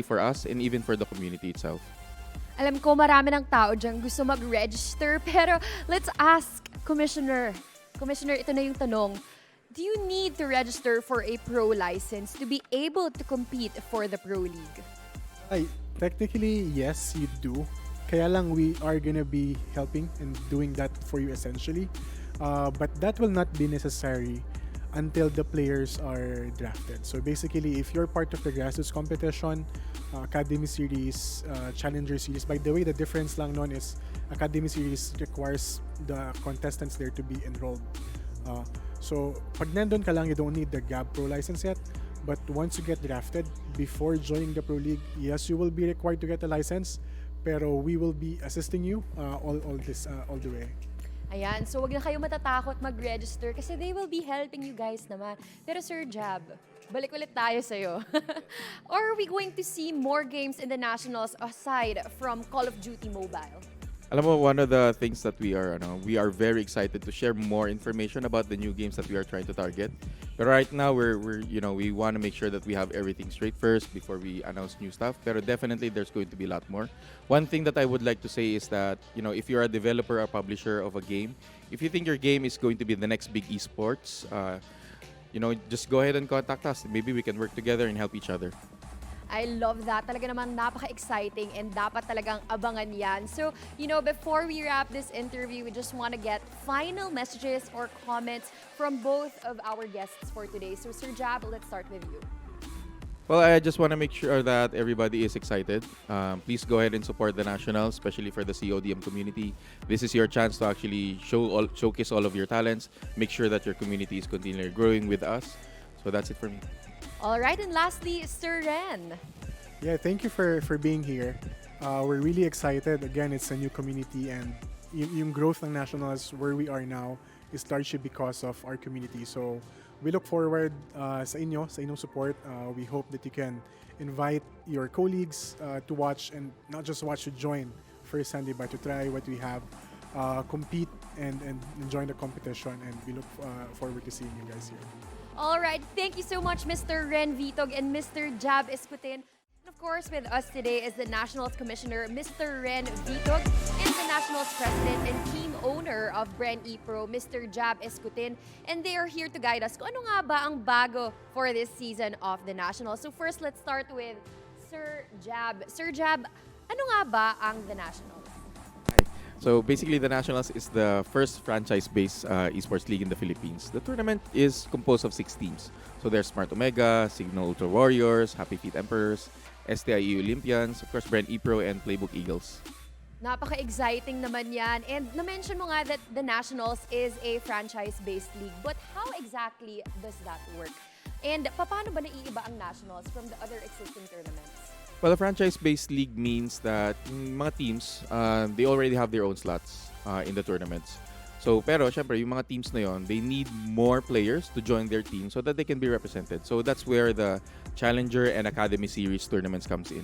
for us and even for the community itself. Alam ko marami ng tao dyan gusto mag-register, pero let's ask Commissioner. Commissioner, ito na yung tanong. Do you need to register for a pro license to be able to compete for the Pro League? Technically, yes, you do. Kaya lang we are gonna be helping and doing that for you essentially. But that will not be necessary until the players are drafted. So basically, if you're part of the grassroots competition, Academy Series, Challenger Series, by the way, the difference lang nun is Academy Series requires the contestants there to be enrolled. So pag nandun ka lang, you don't need the GAB Pro license yet. But once you get drafted, before joining the Pro League, yes, you will be required to get a license. Pero we will be assisting you all the way. Ayan, so wag na kayo matatakot mag-register kasi they will be helping you guys naman. Pero Sir Jab, balik ulit tayo sa'yo. Or are we going to see more games in the Nationals aside from Call of Duty Mobile? Alam mo, one of the things that we are very excited to share more information about the new games that we are trying to target. But right now, we want to make sure that we have everything straight first before we announce new stuff. Pero definitely, there's going to be a lot more. One thing that I would like to say is that, if you're a developer or publisher of a game, if you think your game is going to be the next big esports, just go ahead and contact us. Maybe we can work together and help each other. I love that. Talaga naman napaka-exciting and dapat talagang abangan yan. So, before we wrap this interview, we just want to get final messages or comments from both of our guests for today. So, Sir Jab, let's start with you. Well, I just want to make sure that everybody is excited. Please go ahead and support the Nationals, especially for the CODM community. This is your chance to actually showcase all of your talents. Make sure that your community is continually growing with us. So that's it for me. All right, and lastly, Sir Ren. Yeah, thank you for being here. We're really excited. Again, it's a new community and yung growth ng Nationals where we are now is largely because of our community. So we look forward sa inyong support. We hope that you can invite your colleagues to watch and not just watch, to join first Sunday, but to try what we have, compete and enjoy the competition. And we look forward to seeing you guys here. All right, thank you so much, Mr. Ren Vitog and Mr. Jab Escutin. And of course, with us today is the Nationals Commissioner, Mr. Ren Vitog, and the Nationals President and team owner of Bren ePro, Mr. Jab Escutin. And they are here to guide us kung ano nga ba ang bago for this season of the Nationals. So first, let's start with Sir Jab. Sir Jab, ano nga ba ang the Nationals? So basically, the Nationals is the first franchise-based esports league in the Philippines. The tournament is composed of 6 teams. So there's Smart Omega, Signal Ultra Warriors, Happy Feet Emperors, STIE Olympians, of course, Bren ePro, and Playbook Eagles. Napaka-exciting naman yan. And na-mention mo nga that the Nationals is a franchise-based league. But how exactly does that work? And paano ba naiiba ang Nationals from the other existing tournaments? Well, a franchise-based league means that mga teams, they already have their own slots in the tournaments. So, pero syempre, yung mga teams na yon, they need more players to join their team so that they can be represented. So that's where the Challenger and Academy Series tournaments comes in.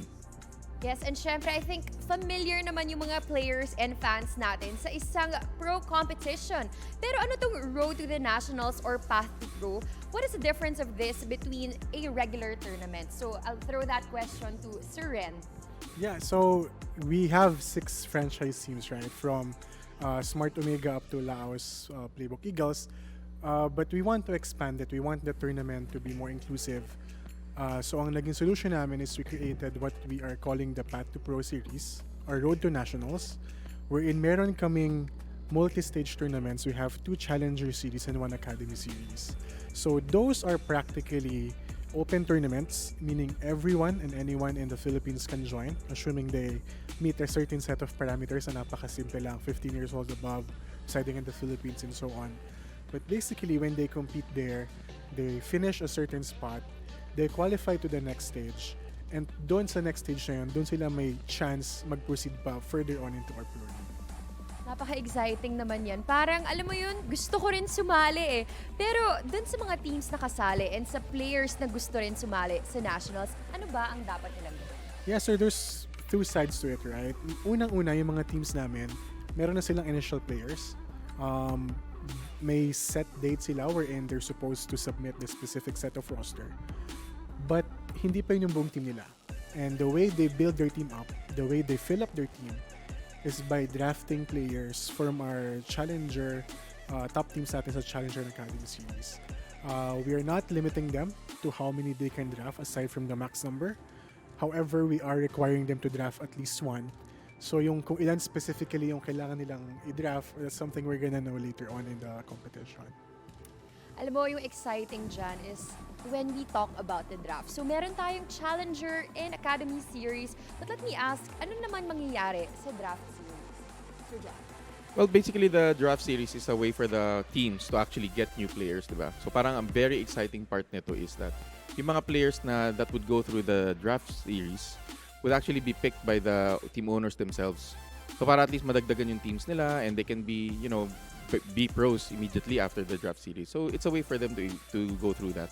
Yes, and syempre, I think familiar naman yung mga players and fans natin sa isang pro competition. Pero ano tong Road to the Nationals or Path to Pro? What is the difference of this between a regular tournament? So I'll throw that question to Sir Ren. Yeah, so we have 6 franchise teams, right? From Smart Omega up to Laos, Playbook Eagles. But we want to expand it. We want the tournament to be more inclusive. So ang naging solution namin is we created what we are calling the Path to Pro series or Road to Nationals, wherein meron kaming multi-stage tournaments. We have 2 Challenger series and 1 Academy series. So those are practically open tournaments, meaning everyone and anyone in the Philippines can join, assuming they meet a certain set of parameters na napakasimple lang, 15 years old above, residing in the Philippines and so on. But basically, when they compete there, they finish a certain spot, they qualify to the next stage, and doon sa next stage na yun, doon sila may chance mag-proceed pa further on into our Pro League. Napaka-exciting naman yan. Parang, alam mo yun, gusto ko rin sumali eh. Pero dun sa mga teams na kasali and sa players na gusto rin sumali sa Nationals, ano ba ang dapat nilang gawin? Yeah, so there's 2 sides to it, right? Unang-una, yung mga teams namin, meron na silang initial players. May set date sila wherein they're supposed to submit the specific set of roster. But hindi pa yun yung buong team nila. And the way they build their team up, the way they fill up their team, is by drafting players from our Challenger, top teams natin sa Challenger and Academy Series. We are not limiting them to how many they can draft aside from the max number. However, we are requiring them to draft at least one. So yung kung ilan specifically yung kailangan nilang i-draft, that's something we're gonna know later on in the competition. Alam mo, yung exciting dyan is when we talk about the draft. So, meron tayong Challenger and Academy Series. But let me ask, ano naman mangyayari sa draft series? So, Jan. Well, basically, the draft series is a way for the teams to actually get new players, diba? So parang ang very exciting part nito is that yung mga players na that would go through the draft series would actually be picked by the team owners themselves. So para at least madagdagan yung teams nila and they can be, be pros immediately after the draft series. So it's a way for them to go through that.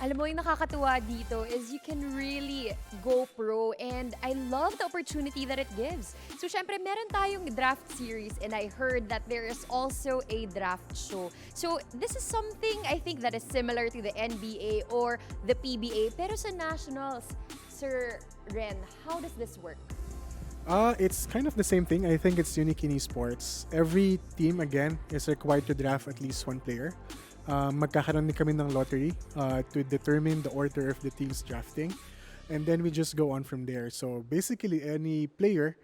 Alam mo, yung nakakatuwa dito is you can really go pro and I love the opportunity that it gives. So, syempre, meron tayong draft series and I heard that there is also a draft show. So, this is something I think that is similar to the NBA or the PBA. Pero sa Nationals, Sir Ren, how does this work? It's kind of the same thing. I think it's unique in esports. Every team, again, is required to draft at least one player. Magkakaroon din kami ng lottery to determine the order of the teams drafting. And then we just go on from there. So basically, any player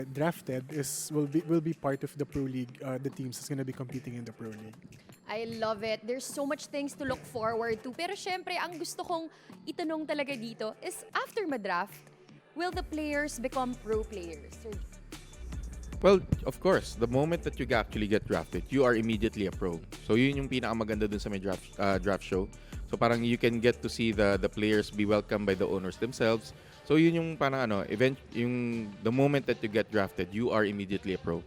drafted will be part of the Pro League, the teams that's going to be competing in the Pro League. I love it. There's so much things to look forward to. Pero syempre, ang gusto kong itanong talaga dito is after ma-draft, will the players become pro players? So, Well, of course, the moment that you actually get drafted, you are immediately a pro. So yun yung pinakamaganda dun sa may draft show. So parang you can get to see the players be welcomed by the owners themselves. So yun yung parang the moment that you get drafted, you are immediately a pro.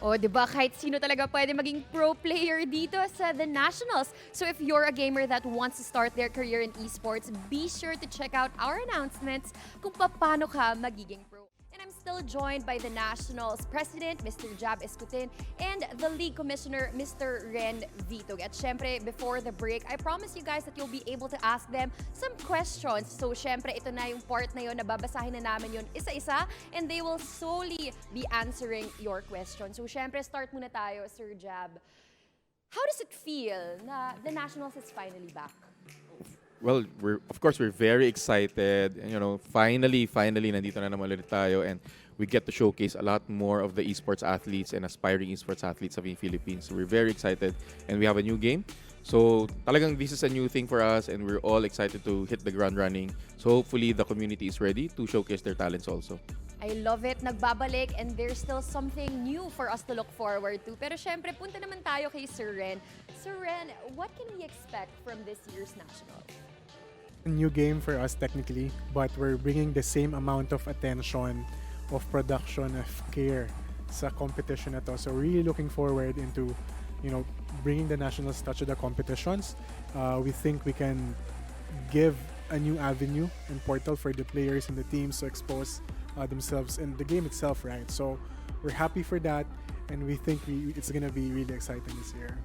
oh, di ba? Kahit sino talaga pwede maging pro player dito sa The Nationals. So if you're a gamer that wants to start their career in esports, be sure to check out our announcements kung paano ka magiging pro. And I'm still joined by the Nationals President, Mr. Jab Escutin, and the League Commissioner, Mr. Ren Vitog. At syempre, before the break, I promise you guys that you'll be able to ask them some questions. So syempre, ito na yung part na yun na babasahin na namin yun isa-isa, and they will solely be answering your questions. So syempre, start muna tayo, Sir Jab. How does it feel na the Nationals is finally back? Well, we're very excited. And, finally, nandito na naman ulit tayo. And we get to showcase a lot more of the esports athletes and aspiring esports athletes of the Philippines. So we're very excited. And we have a new game. So talagang this is a new thing for us. And we're all excited to hit the ground running. So hopefully the community is ready to showcase their talents also. I love it. Nagbabalik and there's still something new for us to look forward to. Pero syempre, punta naman tayo kay Sir Ren. Sir Ren, what can we expect from this year's Nationals? New game for us technically, but we're bringing the same amount of attention, of production, of care sa competition na to. So really looking forward into, bringing the Nationals touch to the competitions. We think we can give a new avenue and portal for the players and the teams to expose themselves in the game itself, right? So we're happy for that, and we think it's gonna be really exciting this year.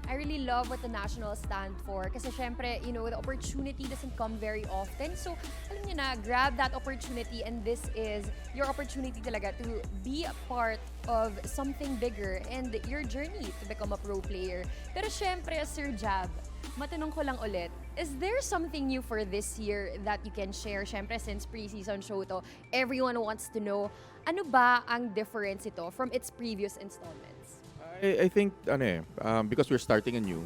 I really love what the Nationals stand for kasi syempre, the opportunity doesn't come very often. So, alam niyo na, grab that opportunity and this is your opportunity talaga to be a part of something bigger and your journey to become a pro player. Pero syempre, Sir Jab, matanong ko lang ulit, is there something new for this year that you can share? Syempre, since pre-season show to, everyone wants to know, ano ba ang difference ito from its previous installments? I think because we're starting anew,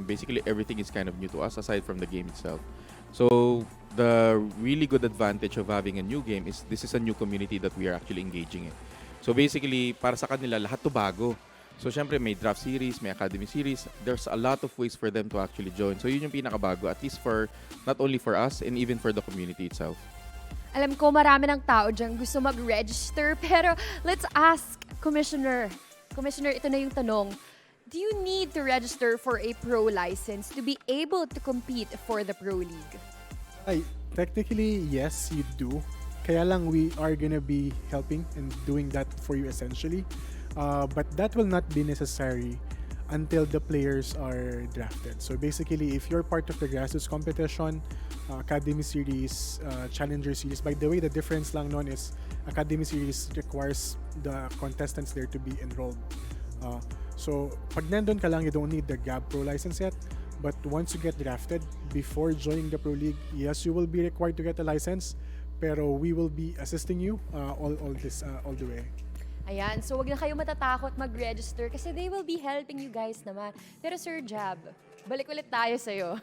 basically everything is kind of new to us aside from the game itself. So the really good advantage of having a new game is this is a new community that we are actually engaging in. So basically, para sa kanila, lahat to bago. So syempre may draft series, may academy series. There's a lot of ways for them to actually join. So yun yung pinakabago, at least for not only for us and even for the community itself. Alam ko marami ng tao dyan gusto mag-register, pero let's ask Commissioner, ito na yung tanong. Do you need to register for a pro license to be able to compete for the Pro League? Technically, yes, you do. Kaya lang we are gonna be helping and doing that for you essentially. But that will not be necessary until the players are drafted. So basically, if you're part of the grassroots competition, Academy Series, Challenger Series, by the way, the difference lang nun is Academy Series requires the contestants there to be enrolled. So pag nandun ka lang, you don't need the GAB Pro license yet. But once you get drafted, before joining the Pro League, yes, you will be required to get a license. Pero we will be assisting you all the way. Ayan, so wag na kayo matatakot mag-register kasi they will be helping you guys naman. Pero Sir Jab, balik ulit tayo sa'yo.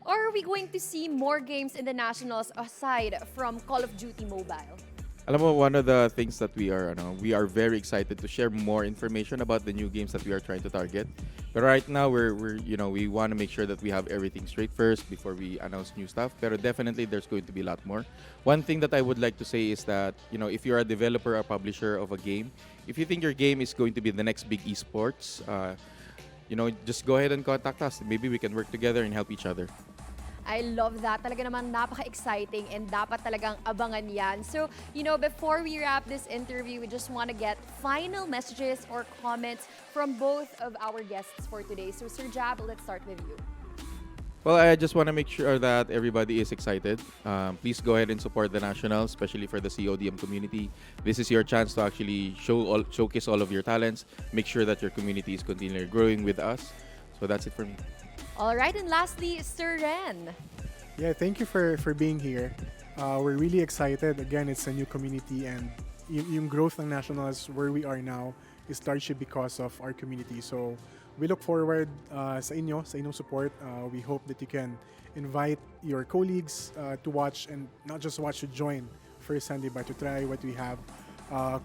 Or are we going to see more games in the Nationals aside from Call of Duty Mobile? Alam mo, one of the things that we are very excited to share more information about the new games that we are trying to target. But right now, we want to make sure that we have everything straight first before we announce new stuff. Pero definitely, there's going to be a lot more. One thing that I would like to say is that, if you're a developer or publisher of a game, if you think your game is going to be the next big esports, just go ahead and contact us. Maybe we can work together and help each other. I love that. Talaga naman napaka-exciting and dapat talagang abangan yan. So, before we wrap this interview, we just want to get final messages or comments from both of our guests for today. So, Sir Jab, let's start with you. Well, I just want to make sure that everybody is excited. Please go ahead and support the Nationals, especially for the CODM community. This is your chance to actually showcase all of your talents. Make sure that your community is continually growing with us. So that's it for me. All right, and lastly, Sir Ren. Yeah, thank you for being here. We're really excited. Again, it's a new community and yung growth ng Nationals where we are now is largely because of our community. So we look forward sa inyong support. We hope that you can invite your colleagues to watch and not just watch, to join first Sunday, but to try what we have,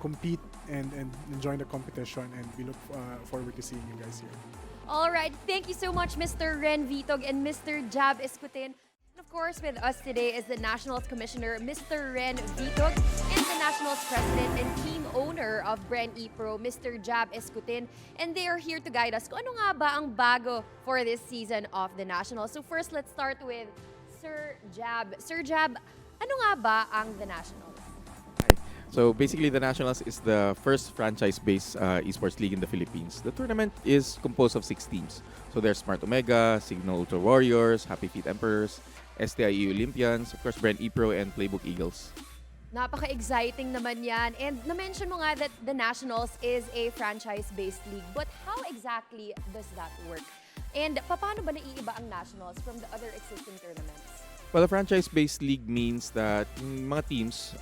compete and join the competition. And we look forward to seeing you guys here. All right, thank you so much, Mr. Ren Vitog and Mr. Jab Escutin. And of course, with us today is the Nationals Commissioner, Mr. Ren Vitog, and the Nationals President and team owner of Bren ePro, Mr. Jab Escutin. And they are here to guide us kung ano nga ba ang bago for this season of the Nationals. So first, let's start with Sir Jab. Sir Jab, ano nga ba ang the Nationals? So basically, the Nationals is the first franchise-based esports league in the Philippines. The tournament is composed of 6 teams. So there's Smart Omega, Signal Ultra Warriors, Happy Feet Emperors, STIE Olympians, of course, Bren ePro, and Playbook Eagles. Napaka-exciting naman yan. And na-mention mo nga that the Nationals is a franchise-based league. But how exactly does that work? And paano ba naiiba ang Nationals from the other existing tournaments? Well, a franchise-based league means that mga teams,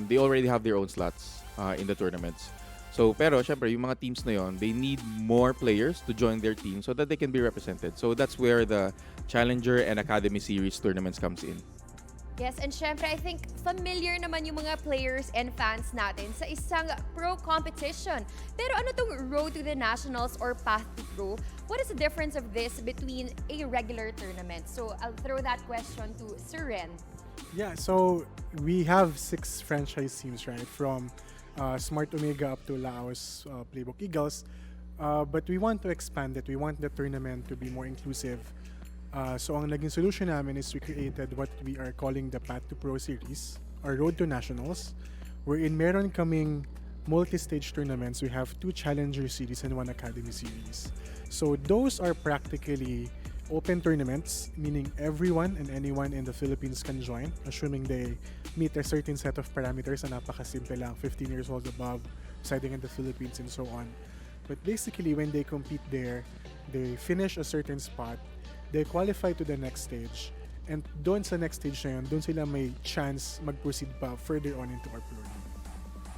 they already have their own slots in the tournaments. So, pero syempre, yung mga teams na yon, they need more players to join their team so that they can be represented. So that's where the Challenger and Academy Series tournaments comes in. Yes, and syempre, I think familiar naman yung mga players and fans natin sa isang pro competition. Pero ano tong Road to the Nationals or Path to Pro? What is the difference of this between a regular tournament? So I'll throw that question to Sir Ren. Yeah, so we have 6 franchise teams, right? From Smart Omega up to Laos Playbook Eagles. But we want to expand it. We want the tournament to be more inclusive. So ang naging solution namin is we created what we are calling the Path to Pro series, or Road to Nationals, wherein meron kaming multi-stage tournaments. We have 2 Challenger series and 1 Academy series. So those are practically open tournaments, meaning everyone and anyone in the Philippines can join, assuming they meet a certain set of parameters na napakasimple lang, 15 years old above, residing in the Philippines and so on. But basically, when they compete there, they finish a certain spot, they qualify to the next stage, and doon sa next stage na yun, doon sila may chance mag-proceed pa further on into our pro league.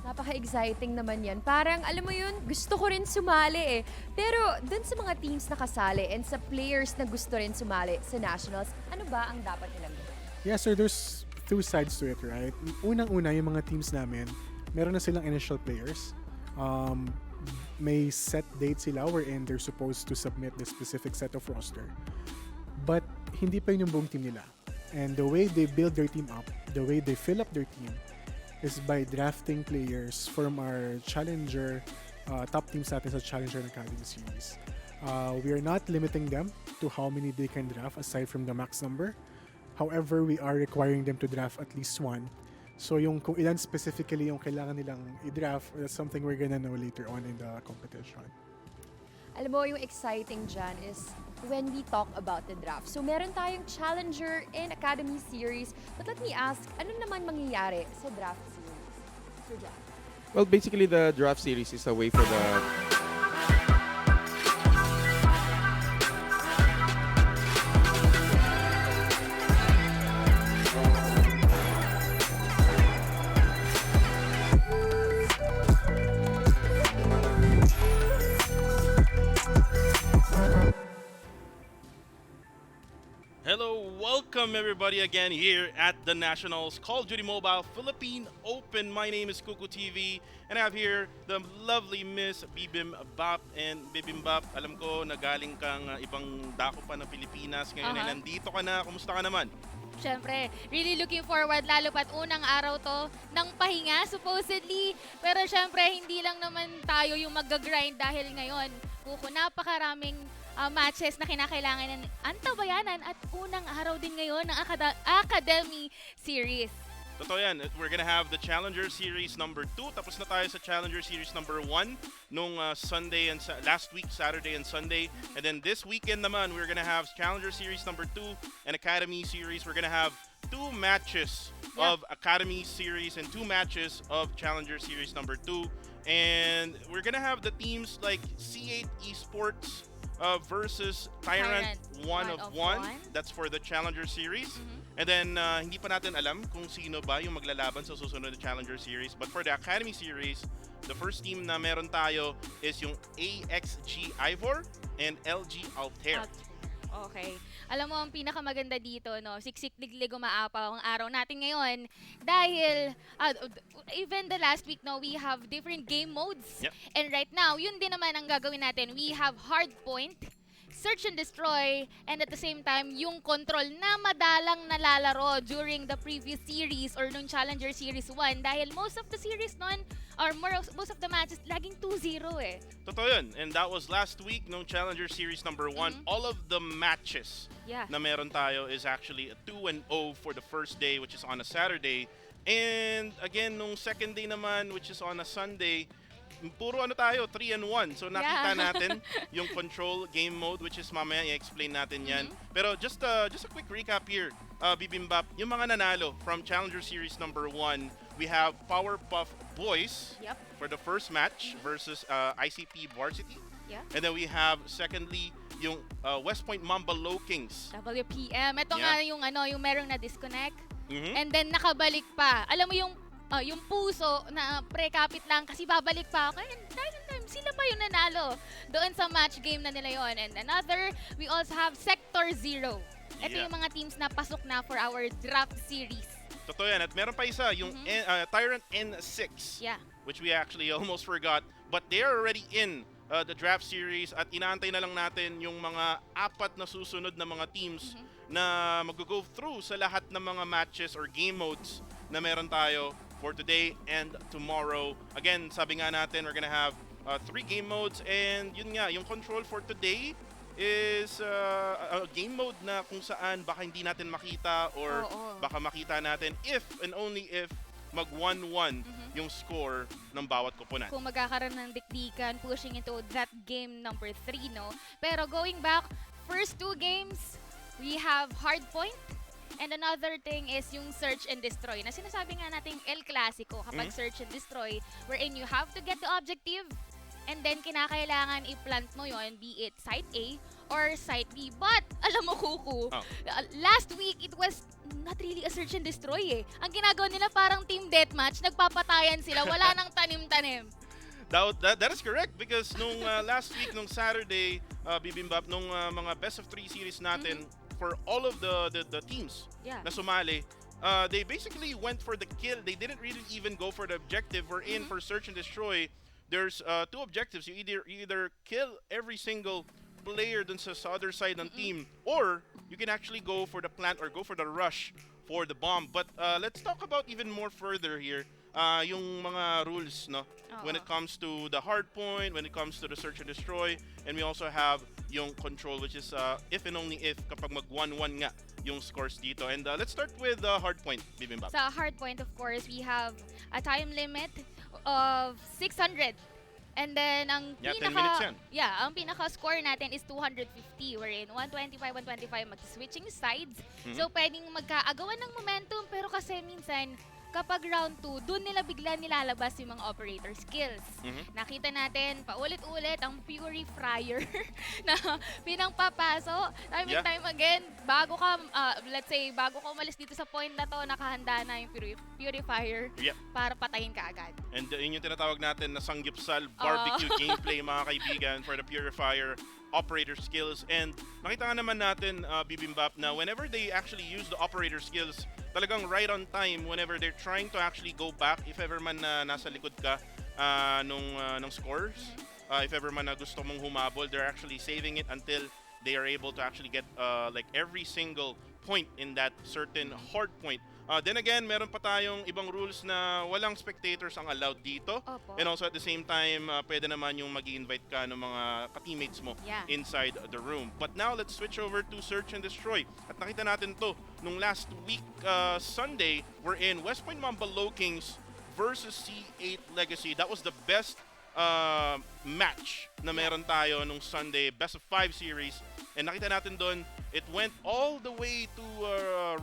Napaka-exciting naman yan. Parang, alam mo yun, gusto ko rin sumali eh. Pero dun sa mga teams na kasali and sa players na gusto rin sumali sa Nationals, ano ba ang dapat nilang gawin? Yeah, so there's 2 sides to it, right? Unang-una, yung mga teams namin, meron na silang initial players. May set date sila wherein they're supposed to submit the specific set of roster. But hindi pa yun yung buong team nila. And the way they build their team up, the way they fill up their team, is by drafting players from our Challenger, top teams natin sa Challenger and Academy Series. We are not limiting them to how many they can draft aside from the max number. However, we are requiring them to draft at least 1. So yung kung ilan specifically yung kailangan nilang i-draft, that's something we're gonna know later on in the competition. Alam mo, yung exciting dyan is when we talk about the draft. So, meron tayong Challenger and Academy series. But let me ask, ano naman mangyayari sa draft series? So, Jab. Well, basically, the draft series is a way for the Hello, welcome everybody again here at the Nationals Call of Duty Mobile Philippine Open. My name is Kuku TV and I have here the lovely Miss Bibim Bap. And Bibim Bap, alam ko nagaling kang ibang dako pa ng Pilipinas. Ngayon ay nandito ka na. Kumusta ka naman? Siyempre, really looking forward lalo pat unang araw to ng pahinga supposedly. Pero siyempre, hindi lang naman tayo yung mag-grind dahil ngayon, Kuko, napakaraming matches na kinakailangan ng antabayanan at unang araw din ngayon ng Academy Series. Totoo yan. We're gonna have the Challenger Series number 2. Tapos na tayo sa Challenger Series number 1 nung Sunday and last week, Saturday and Sunday. And then this weekend naman, we're gonna have Challenger Series number 2 and Academy Series. We're gonna have 2 matches of Academy Series and 2 matches of Challenger Series number 2. And we're gonna have the teams like C8 Esports versus Tyrant 1 of 1. That's for the Challenger Series. And then, hindi pa natin alam kung sino ba yung maglalaban sa susunod na Challenger Series. But for the Academy Series, the first team na meron tayo is yung AXG Ivor and LG Altair. Okay. Alam mo, ang pinakamaganda dito, no, siksik diglig umaapaw ang araw natin ngayon dahil even the last week, no, we have different game modes. Yep. And right now, yun din naman ang gagawin natin. We have hard point, search and destroy, and at the same time, yung control na madalang nalalaro during the previous series or nung Challenger Series 1 dahil most of the series nun or most of the matches laging 2-0 eh. Totoo yun. And that was last week nung Challenger Series number 1. All of the matches na meron tayo is actually a 2-0 for the first day, which is on a Saturday. And again, nung second day naman, which is on a Sunday, puro ano tayo, 3-1. So nakita natin yung control game mode, which is mamaya i-explain natin yan. Pero just a quick recap here, Bibimbap, yung mga nanalo from Challenger Series number 1, we have Powerpuff Boys for the first match versus ICP Varsity. And then we have secondly yung West Point Mamba Low Kings. WPM. Ito nga yung yung merong na-disconnect. And then nakabalik pa. Alam mo yung puso na pre-capit lang kasi babalik pa ako. And time, sila pa yung nanalo doon sa match game na nila yon. And another, we also have Sector 0. Ito yung mga teams na pasok na for our draft series. Totoo yan. At meron pa isa, yung Tyrant N6, which we actually almost forgot. But they are already in the draft series at inaantay na lang natin yung mga 4 na susunod na mga teams na mag-go through sa lahat ng mga matches or game modes na meron tayo for today and tomorrow. Again, sabi nga natin, we're gonna have 3 game modes and yun nga, yung control for today is a game mode na kung saan baka hindi natin makita or baka makita natin if and only if mag 1-1 yung score ng bawat koponan. Kung magkakaroon ng dikdikan, pushing into that game number 3, no? Pero going back, first 2 games, we have hardpoint. And another thing is yung search and destroy. Na sinasabi nga nating El Clasico kapag search and destroy, wherein you have to get the objective and then kinakailangan i-plant mo yon, be it site A or site B. But, alam mo, Kuku, last week, it was not really a search and destroy eh. Ang ginagawa nila parang team deathmatch, nagpapatayan sila, wala nang tanim-tanim. That is correct because nung last week, nung Saturday, Bibimbap, nung mga best of 3 series natin, for all of the teams na sumali, they basically went for the kill. They didn't really even go for the objective. We're in for search and destroy. There's 2 objectives. You either kill every single player dun sa other side ng team, or you can actually go for the plant or go for the rush for the bomb. But let's talk about even more further here. Yung mga rules, no? When it comes to the hard point, when it comes to the search and destroy, and we also have yung control, which is if and only if kapag mag 1-1 nga yung scores dito. And let's start with the hard point, Bibimbap. Sa hard point, of course, we have a time limit of 600 And then ang Yeah, 10 minutes yan. ang pinaka score natin is 250. We're in 125 mag-switching sides. So pwedeng magkaagawan ng momentum, pero kasi minsan kapag round 2, doon nila bigla nilalabas yung mga operator skills. Nakita natin paulit-ulit ang Fury Fryer na pinangpapaso. Time again, bago ka, let's say, bago ka umalis dito sa point na to, nakahanda na yung Purifier para patayin ka agad. And yun yung tinatawag natin na sanggipsal barbecue gameplay, mga kaibigan, for the Purifier operator skills. And nakita nga naman natin, Bibimbap, na whenever they actually use the operator skills, talagang right on time whenever they're trying to actually go back, if ever man na nasa likod ka nung scores, if ever man na gusto mong humabol, they're actually saving it until they are able to actually get like every single point in that certain hard point. Then again, meron pa tayong ibang rules na walang spectators ang allowed dito. Opo. And also at the same time, pwede naman yung mag-invite ka ng mga ka-teammates mo inside the room. But now, let's switch over to Search and Destroy. At nakita natin to nung last week, Sunday, we're in West Point Mambalo Kings versus C8 Legacy. That was the best match na meron tayo nung Sunday, best of 5 series. And nakita natin doon, it went all the way to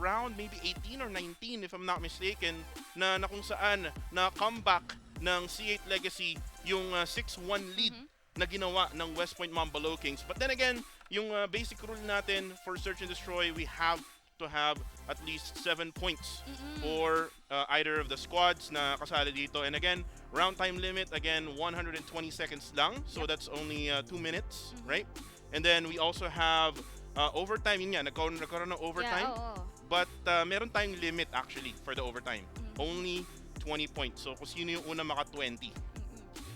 round maybe 18 or 19 if I'm not mistaken, na kung saan na comeback ng C8 Legacy yung 6-1 lead na ginawa ng West Point Mambalo Kings. But then again, yung basic rule natin for Search and Destroy, we have to have at least 7 points for either of the squads na kasali dito. And again, round time limit, again, 120 seconds lang. So that's only 2 minutes, right? And then we also have overtime. Yun nga, nagkaroon ng overtime. But meron tayong limit actually for the overtime. Only 20 points. So kung sino yung una maka-20.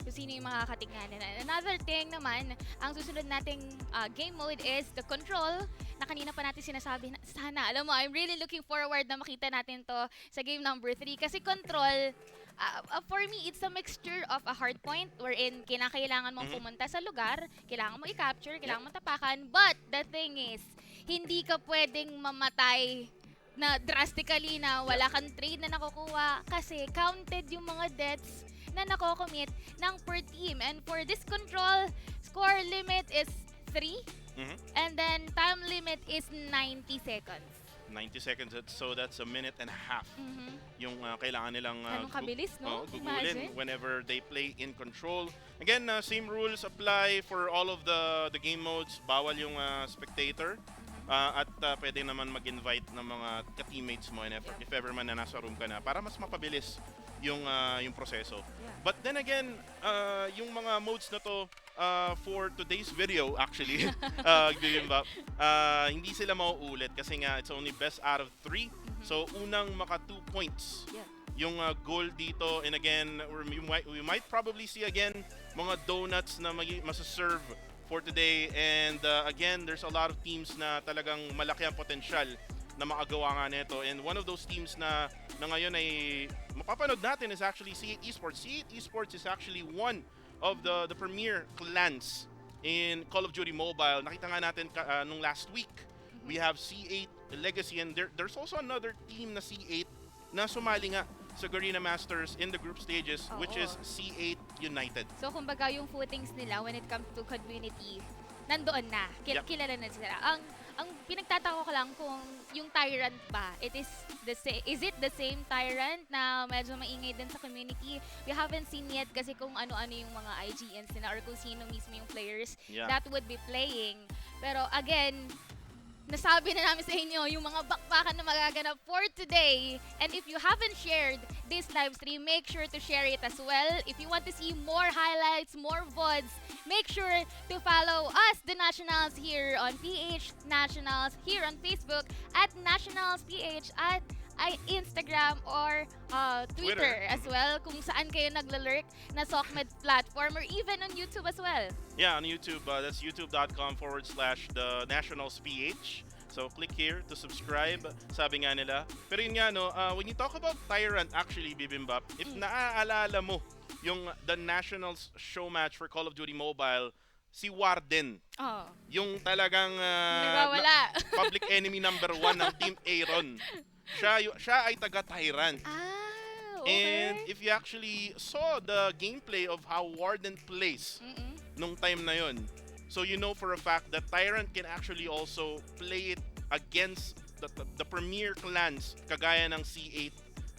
Kung sino yung makakatingnan. Another thing naman, ang susunod nating game mode is the control, na kanina pa natin sinasabi na, sana, alam mo, I'm really looking forward na makita natin to sa game number 3. Kasi control, for me, it's a mixture of a hard point wherein kailangan mong pumunta sa lugar, kailangan mo i-capture, kailangan mo tapakan. But the thing is, hindi ka pwedeng mamatay na drastically na wala kang trade na nakukuha kasi counted yung mga deaths na nako-commit ng per team. And for this control, score limit is 3 and then time limit is 90 seconds. 90 seconds, so that's a minute and a half. Yung kailangan nilang Anong kabilis, no? gugulin whenever they play in control. Again, same rules apply for all of the game modes. Bawal yung spectator. At pwede naman mag-invite ng mga ka-teammates mo if ever man na nasa room ka na para mas mapabilis yung proseso. But then again, yung mga modes na to for today's video actually, hindi sila mauulit kasi nga it's only best out of 3. So unang maka 2 points yung goal dito. And again, we might probably see again mga donuts na masaserve for today. And again, there's a lot of teams na talagang malaki ang potensyal na makagawa nga nito. And one of those teams na ngayon ay mapapanood natin is actually C8 Esports. C8 Esports is actually one of the premier clans in Call of Duty Mobile. Nakita nga natin nung last week, we have C8 Legacy, and there's also another team na C8 na sumali nga sa Garena Masters in the group stages, which is C8 United. So kumbaga yung footings nila when it comes to community, nandoon na. Kilala na sila. Ang pinagtataka ko lang kung yung Tyrant ba, is it the same Tyrant na medyo maingay din sa community? We haven't seen yet kasi kung ano-ano yung mga IGNs nila or kung sino mismo yung players that would be playing. Pero again, nasabi na namin sa inyo yung mga bakbakan na magaganap for today. And if you haven't shared this live stream, make sure to share it as well. If you want to see more highlights, more VODs, make sure to follow us, the Nationals, here on PH Nationals, here on Facebook, at Nationals PH, at Instagram or Twitter as well, kung saan kayo naglalurk na Sokmed platform, or even on YouTube as well. Yeah, on YouTube, that's youtube.com/the Nationals PH. So click here to subscribe, sabi nga nila. Pero yun nga, no, when you talk about Tyrant, actually, Bibimbap, if naaalala mo yung the Nationals show match for Call of Duty Mobile, si Warden. Yung talagang public enemy number 1 ng Team Aaron. Siya ay taga Tyrant. Okay. And if you actually saw the gameplay of how Warden plays nung time na yon, so you know for a fact that Tyrant can actually also play it against the premier clans kagaya ng C8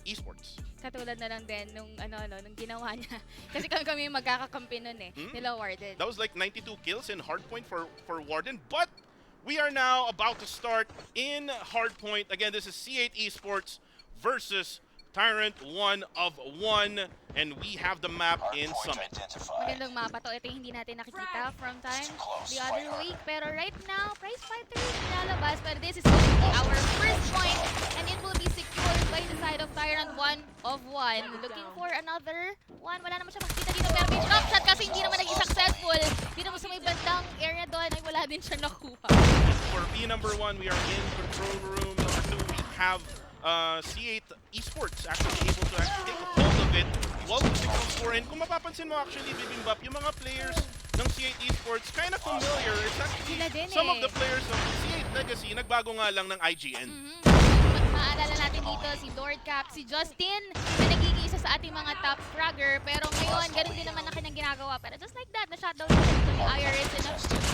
Esports. Katulad na lang din nung nung ginawa niya. Kasi kami magkakakampi nun nila Warden. That was like 92 kills in hardpoint for Warden, but we are now about to start in hardpoint. Again, this is C8 Esports versus Tyrant 1 of 1, and we have the map in Summit. Magandang mapa to. Ito yung hindi natin nakikita from time the other week. Pero right now, Prize Fighter is nilalabas. But this is going to be our first point, and it will be secured by the side of Tyrant 1 of 1. Looking for another one. Wala naman siya makikita dito. Pero may drop shot kasi hindi naman naging successful. Dito mo sa may bandang area doon ay wala din siya nakuha. For B number 1, we are in control room. Number 2, we have C8 Esports actually able to actually take a hold of it while the signal score. And kung mapapansin mo actually, Bibimbap, yung mga players ng C8 Esports kind of familiar. It's actually some of the players of C8 Legacy, nagbago nga lang ng IGN. Maalala natin dito si Lord Cap, si Justin na nagiging isa sa ating mga top fragger. Pero ngayon, ganun din naman na kanyang ginagawa. Pero just like that, na-shutdown dito ni IRS.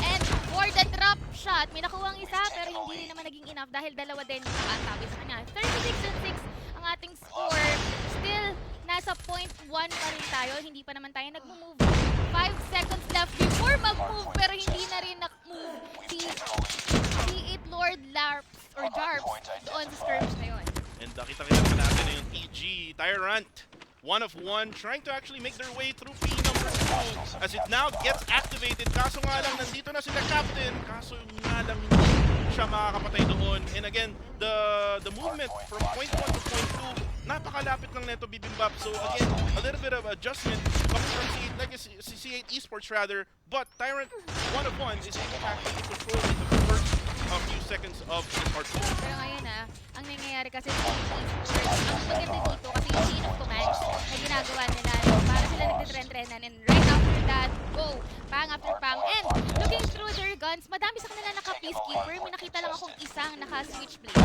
And for the drop shot, may nakuha ang isa pero hindi rin naman naging enough dahil dalawa din yung nakatabi sa kanya. 36-6 ang ating score. Still, nasa point 1 pa rin tayo. Hindi pa naman tayo nag-move. 5 seconds left before mag-move pero hindi na rin nag-move si C8 Lord Larps or Jarps doon sa skirmish na yun. And nakita-kita naman natin na yung TG Tyrant 1 of 1 trying to actually make their way through P number 2 as it now gets activated. Kaso nga lang nandito na sila captain. Kaso nga lang hindi siya makakapatay doon. And again, the movement from point 1 to point 2, napakalapit ng neto Bibimbap. So again, a little bit of adjustment coming from C8 Legacy, C8 Esports rather. But Tyrant 1 of 1 is able to actually control in the first few seconds of this hardpoint. Pero ngayon ang nangyayari kasi sa Esports, ang maganda dito kasi yung chain of command na ginagawa nila, para sila nagtitrend-trendan, and right after that, go, pang after pang, and looking through their guns, madami sa kanila naka-peacekeeper, may nakita lang akong isang naka-switchblade.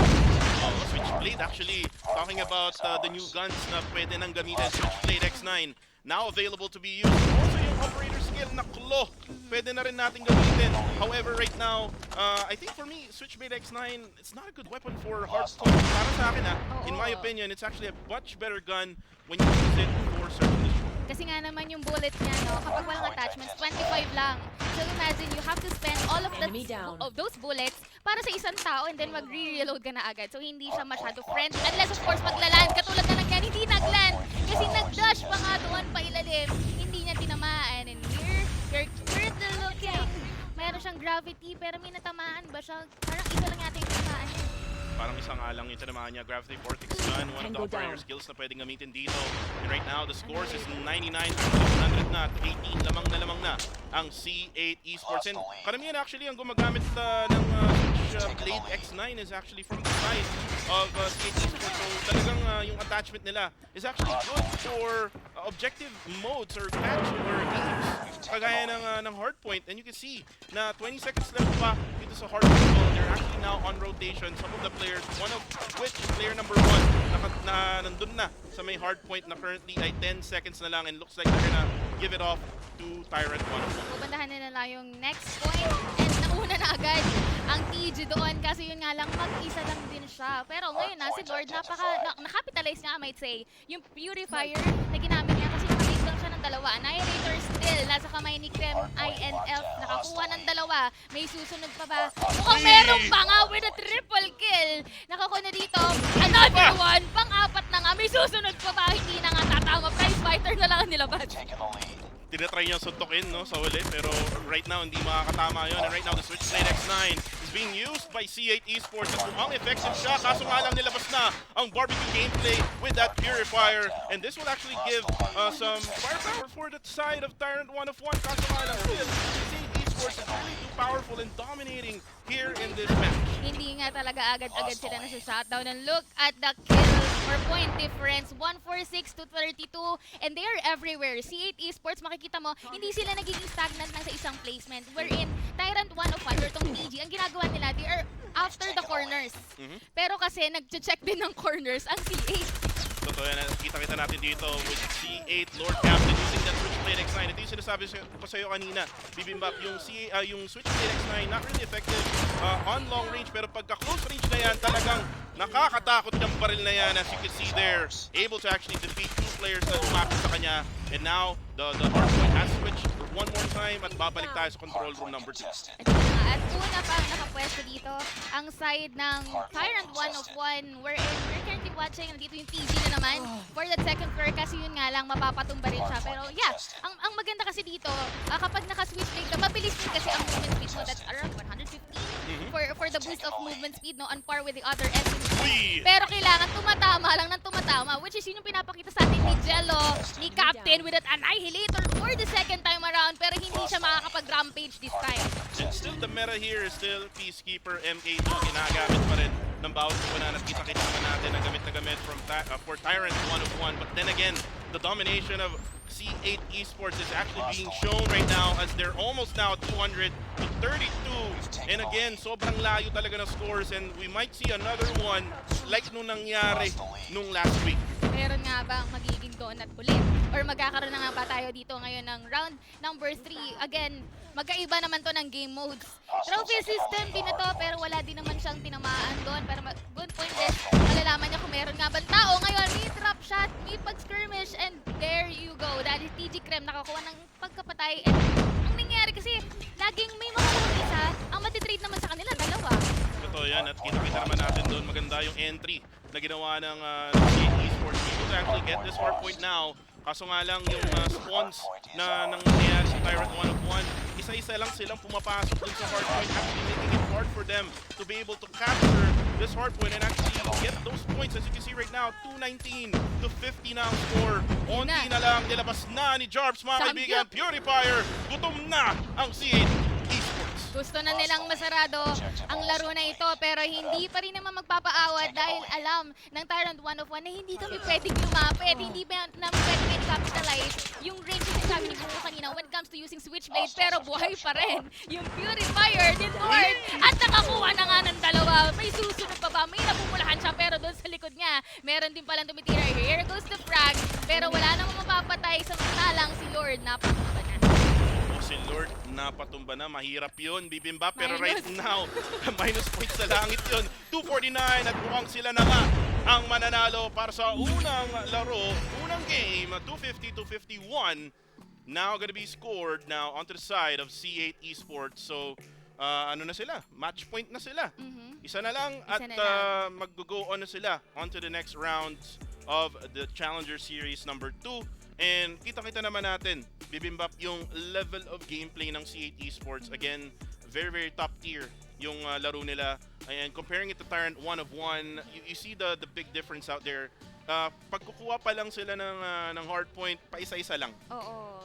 Switchblade actually, talking about the new guns na pwede nang gamitin, Switchblade X9, now available to be used. Also yung operator skill na claw, pwede na rin natin gamitin. However, right now, I think for me, Switchblade X9, it's not a good weapon for hardpoint. Para sa akin in my opinion, it's actually a much better gun when you use it for certain destroy. Kasi nga naman yung bullet niya, kapag walang attachments, 25 lang. So imagine, you have to spend all of those bullets para sa isang tao and then mag-re-reload ka na agad. So hindi siya masyado friendly. Unless of course maglaland, katulad na nangyari, hindi nagland. Kasi nag-dash pa nga doon pa ilalim. Hindi niya tinamaan. And here, you're currently looking. Meron siyang gravity, pero may natamaan ba siya? Parang isa lang yata yung tinamaan niya. Parang isang alang yung tinamaan niya. Gravity Vortex gun, one of the operator skills na pwedeng gamitin dito. And right now, the scores is 99 100 na. 18 lamang na ang C8 Esports. And karamihan actually ang gumagamit ng Blade X9 is actually from the side of C8 Esports. So talagang yung attachment nila is actually good for objective modes or catch or games. Kagaya ng hardpoint. And you can see na 20 seconds left pa dito sa hardpoint. So they're actually now on rotation. Some of the players, one of which player number 1 na nandun na sa may hardpoint na currently ay 10 seconds na lang and looks like they're gonna give it off to Tyrant 1. Pupuntahan nila lang yung next point and nauna na agad ang TG doon kasi yun nga lang mag-isa lang din siya. Pero ngayon si Lord nakapitalize nga I might say yung purifier na ginamit niya kasi nakalik lang siya ng dalawa. Annihilator still nasa kamay ni Krem INF, nakakuha ng dalawa. May susunod pa ba? Mukhang meron pa nga with a triple kill. Nakakuha na dito another one, pang-apat na nga. May susunod pa ba? Hindi na nga tatama. Prize fighter na lang ang nilabas. Tinatry niya suntukin sa huli pero right now hindi makakatama yun. And right now the Switchblade X9 is being used by C8 Esports at mukhang effective siya. Kaso nga lang nilabas na ang barbecue gameplay with that purifier. And this will actually give some firepower for the side of Tyrant 1 of 1. Kaso nga lang still, C8 Esports is really too powerful and dominating here in this match. Hindi nga talaga agad-agad sila nasa-shutdown. And look at the kill or point difference. 146 to 32. And they are everywhere. C8 Esports, makikita mo, hindi sila nagiging stagnant lang sa isang placement. Wherein, Tyrant 1 of 1 or tong TG, ang ginagawa nila, they are after the corners. Pero kasi, nag-check din ng corners ang C8. Totoo yan. Kita-kita natin dito with C8 Lord Captain using that Switchblade X9. Ito yung sinasabi ko sa'yo kanina, Bibimbap, yung Switchblade X9 not really effective on long range, pero pagka close range na yan, talagang nakakatakot yung baril na yan. As you can see there, able to actually defeat 2 players na lumapit sa kanya. And now, the hardpoint has switched one more time at babalik tayo sa control room number 2. At una pa ang nakapwesto dito, ang side ng Tyrant 1 we're currently watching, nandito yung TG na naman for that second floor kasi yun nga lang, mapapatumba rin siya. Pero yeah, ang maganda kasi dito, kapag naka-switch lane ka, mabilis din kasi ang movement speed mo, that's around 150 for the boost of movement speed, no, on par with the other enemies. Pero kailangan tumatama lang ng tumatama, which is yun yung pinapakita sa atin ni Jello, ni Captain with that Annihilator for the second time around, pero hindi siya makakapag-rampage this time. And still the meta here is still Peacekeeper MK2, ginagamit pa rin ng bawat kunan at kita-kita naman natin na gamit for Tyrant 1 but then again, the domination of C8 Esports is actually being shown right now as they're almost now at 200 to 32. And again, sobrang layo talaga ng scores and we might see another one like nung nangyari nung last week. Meron nga bang magiging donut ulit? Or magkakaroon na nga ba tayo dito ngayon ng round number 3? Again, magkaiba naman to ng game modes. Trophy system din ito, pero wala din naman siyang tinamaan doon. Pero good point din, malalaman niya kung meron nga bang tao. Ngayon, may trap shot, may pag-skirmish, and there you go. That is TG Krem, nakakuha ng pagkapatay. And ang nangyari kasi, laging may makakuha isa, ang matitrade naman sa kanila, dalawa. Totoo yan, at kita-kita naman natin doon. Maganda yung entry na ginawa ng C8 Esports. Able to actually get this hardpoint now. Kaso nga lang yung spawns na nangyayari sa Tyrant 1, isa-isa lang silang pumapasok dun sa hardpoint, actually making it hard for them to be able to capture this hardpoint and actually get those points. As you can see right now, 219 to 50 na ang score. Onti na lang, nilabas na ni Jarbs, mga kaibigan. Purifier, gutom na ang C8 Esports. Gusto na nilang masarado ang laro na ito, pero hindi pa rin naman magpapaawat dahil alam ng Tyrant 1 na hindi kami pwedeng lumapit, hindi pa namin pwedeng i-capitalize yung range na sabi ni Buko kanina when it comes to using Switchblade, pero buhay pa rin yung Purifier ni Lord at nakakuha na nga ng dalawa. May susunod pa ba? May napumulahan siya, pero doon sa likod niya meron din palang tumitira. Here goes the frag, pero wala namang mapapatay, samantalang si Lord napatumba na. Si Lord napatumba na, mahirap yun, Bibimbap, pero right now minus points sa langit yun. 249 at mukhang sila na nga ang mananalo para sa unang laro, unang game, 250-51. Now gonna be scored now onto the side of C8 Esports. So ano na sila, match point na sila. Isa na lang at mag-go on na sila onto the next rounds of the Challenger Series number 2. And kita-kita naman natin, Bibimbap, yung level of gameplay ng C8 Esports. Again, very, very top tier yung laro nila. And comparing it to Tyrant 1, you see the big difference out there. Pagkukuha pa lang sila ng hardpoint, pa isa-isa lang. Oo.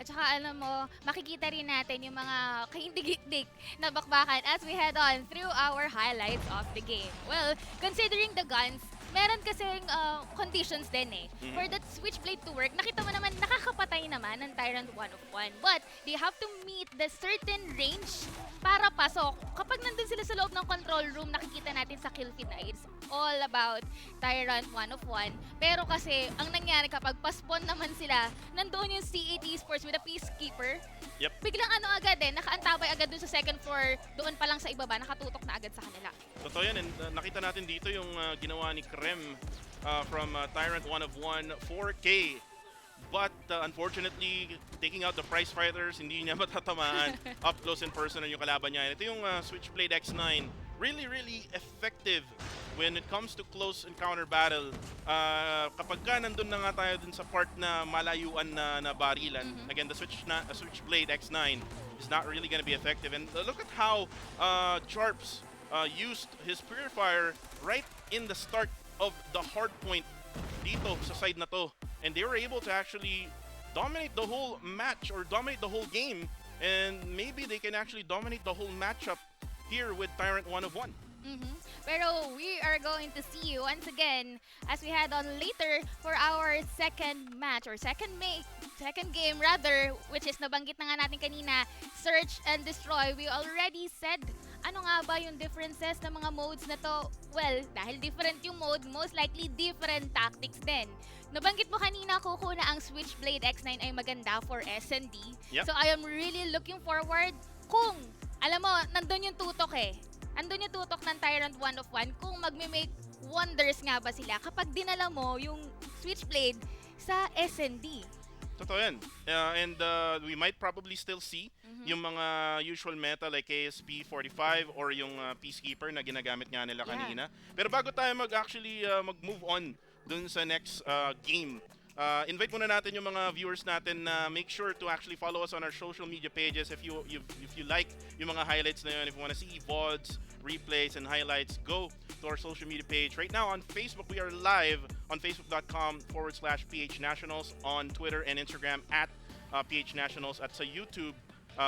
At saka alam mo, makikita rin natin yung mga kaindig-dik na bakbakan as we head on through our highlights of the game. Well, considering the guns, meron kasing conditions din eh. For that Switchblade to work, nakita mo naman, nakakapatay naman ng Tyrant 1. But they have to meet the certain range para pasok. Kapag nandun sila sa loob ng control room, nakikita natin sa kill feed na it's all about Tyrant 1. Pero kasi, ang nangyari kapag paspawn naman sila, nandun yung C8 Esports with a Peacekeeper. Yep. Biglang agad nakaantabay agad dun sa second floor, doon pa lang sa ibaba, nakatutok na agad sa kanila. Totoo yan, and nakita natin dito yung ginawa ni Krem from Tyrant 1 4K. But unfortunately, taking out the prize fighters, hindi niya matatamaan up close and personal yung kalaban niya. And ito yung Switchblade X9. Really, really effective when it comes to close encounter battle. Kapag ka nandun na nga tayo dun sa part na malayuan na barilan, again, the Switchblade X9 is not really gonna be effective. And look at how Sharps used his Purifier right in the start of the hard point dito sa side na to. And they were able to actually dominate the whole match or dominate the whole game. And maybe they can actually dominate the whole matchup here with Tyrant 1. Pero we are going to see you once again as we head on later for our second match or second game rather, which is nabanggit na nga natin kanina, Search and Destroy. We already said ano nga ba yung differences ng mga modes na to? Well, dahil different yung mode, most likely different tactics din. Nabanggit mo kanina, Coco, na ang Switchblade X9 ay maganda for S&D. Yep. So I am really looking forward kung, alam mo, nandun yung tutok eh. Andun yung tutok ng Tyrant 1 of 1 kung magme-make wonders nga ba sila kapag dinala mo yung Switchblade sa S&D. Totoo yan. And we might probably still see yung mga usual meta like KSP 45 or yung Peacekeeper na ginagamit nga nila kanina. Pero bago tayo mag-actually mag-move on dun sa next game, invite muna natin yung mga viewers natin na make sure to actually follow us on our social media pages if you like yung mga highlights na yun. If you want to see VODs, replays, and highlights, go to our social media page. Right now on Facebook, we are live on facebook.com/PH Nationals, on Twitter and Instagram at PH Nationals. At sa YouTube,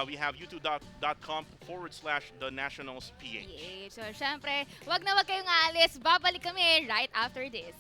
we have youtube.com/The Nationals PH. Yeah. So, syempre, wag kayong aalis. Babalik kami right after this.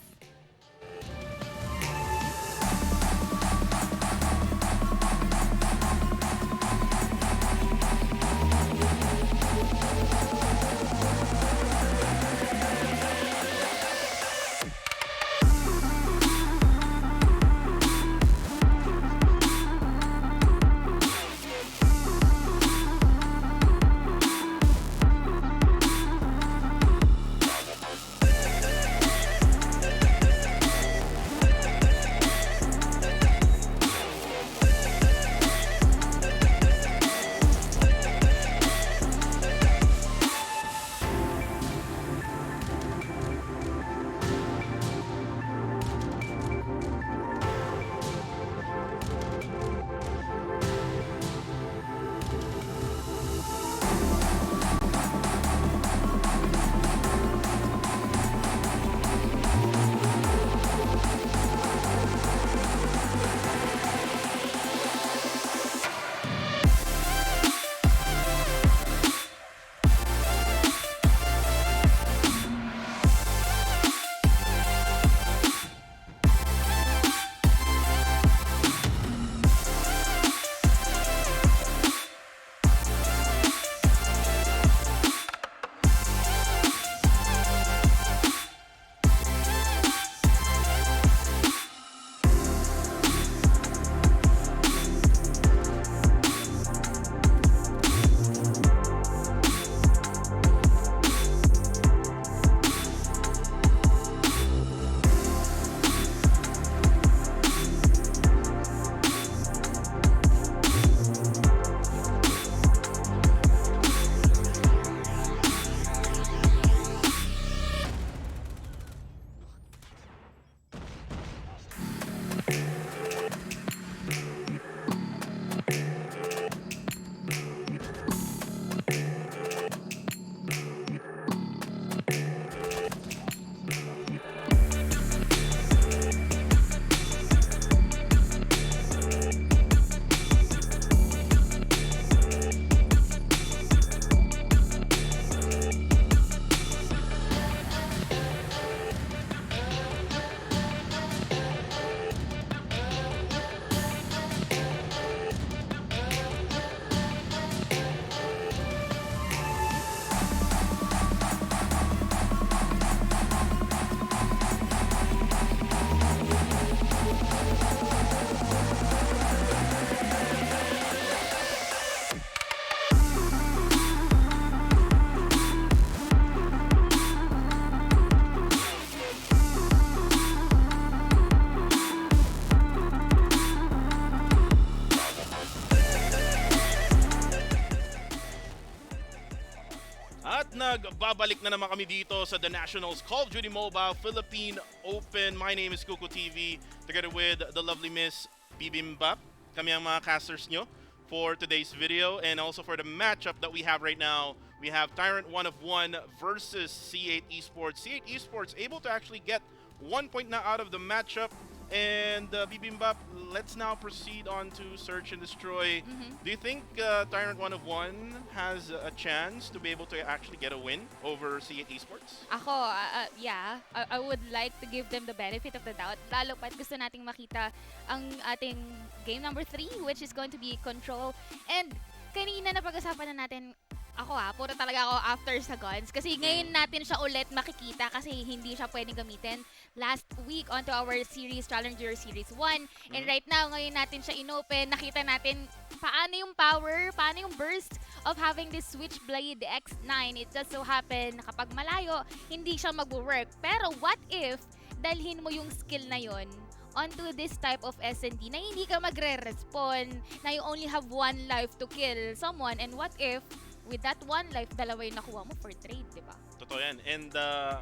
At nagbabalik na naman kami dito sa The Nationals Call of Duty Mobile Philippine Open. My name is Kuko TV, together with the lovely Miss Bibimbap. Kami ang mga casters nyo for today's video, and also for the matchup that we have right now. We have Tyrant 1 of 1 versus C8 Esports. C8 Esports able to actually get 1 point na out of the matchup. And Bibimbap, let's now proceed on to Search and Destroy. Do you think Tyrant 1 of 1 has a chance to be able to actually get a win over C8 Esports? Ako, yeah, I would like to give them the benefit of the doubt. Lalo pat gusto nating makita ang ating game number 3, which is going to be Control. And kanina na pag-usapan na natin, Ako puro talaga ako after sa guns. Kasi ngayon natin siya ulit makikita kasi hindi siya pwedeng gamitin last week onto our series, Challenger Series 1. And right now, ngayon natin siya inopen. Nakita natin paano yung power, paano yung burst of having this Switchblade X9. It just so happen na kapag malayo, hindi siya mag-work. Pero what if dalhin mo yung skill na yon onto this type of S&D na hindi ka magre-respond, na you only have one life to kill someone, and what if with that one life, dalawa yung nakuha mo for trade, di ba? Totoo yan. And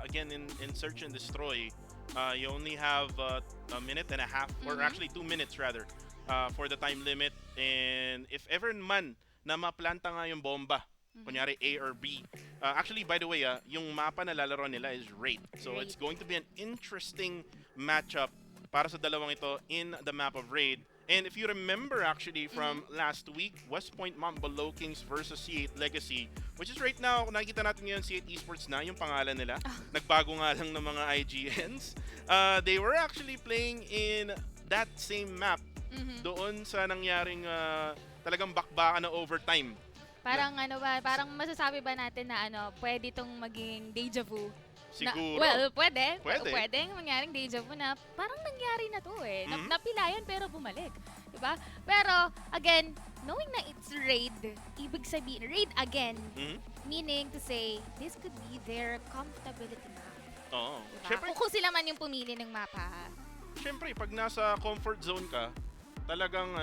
again, in Search and Destroy, you only have a minute and a half, or actually 2 minutes rather, for the time limit. And if ever man na maplanta nga yung bomba, kunyari A or B. Actually, by the way, yung mapa na lalaro nila is Raid. So it's going to be an interesting matchup para sa dalawang ito in the map of Raid. And if you remember actually from last week, West Point Mount Below Kings versus C8 Legacy, which is right now, nakikita natin ngayon C8 Esports na yung pangalan nila. Nagbago nga lang ng mga IGNs. They were actually playing in that same map doon sa nangyaring talagang bakbakan na overtime. Parang parang masasabi ba natin na pwede itong maging deja vu? Siguro. Pwede. Pwede. Pwedeng mangyaring deja vu na parang nangyari na to eh. Napilayan pero bumalik. Diba? Pero, again, knowing na it's raid, ibig sabihin, raid again, meaning to say, this could be their comfortability map. Oo. Diba? Siyempre, Kung sila man yung pumili ng mapa. Siyempre, pag nasa comfort zone ka, talagang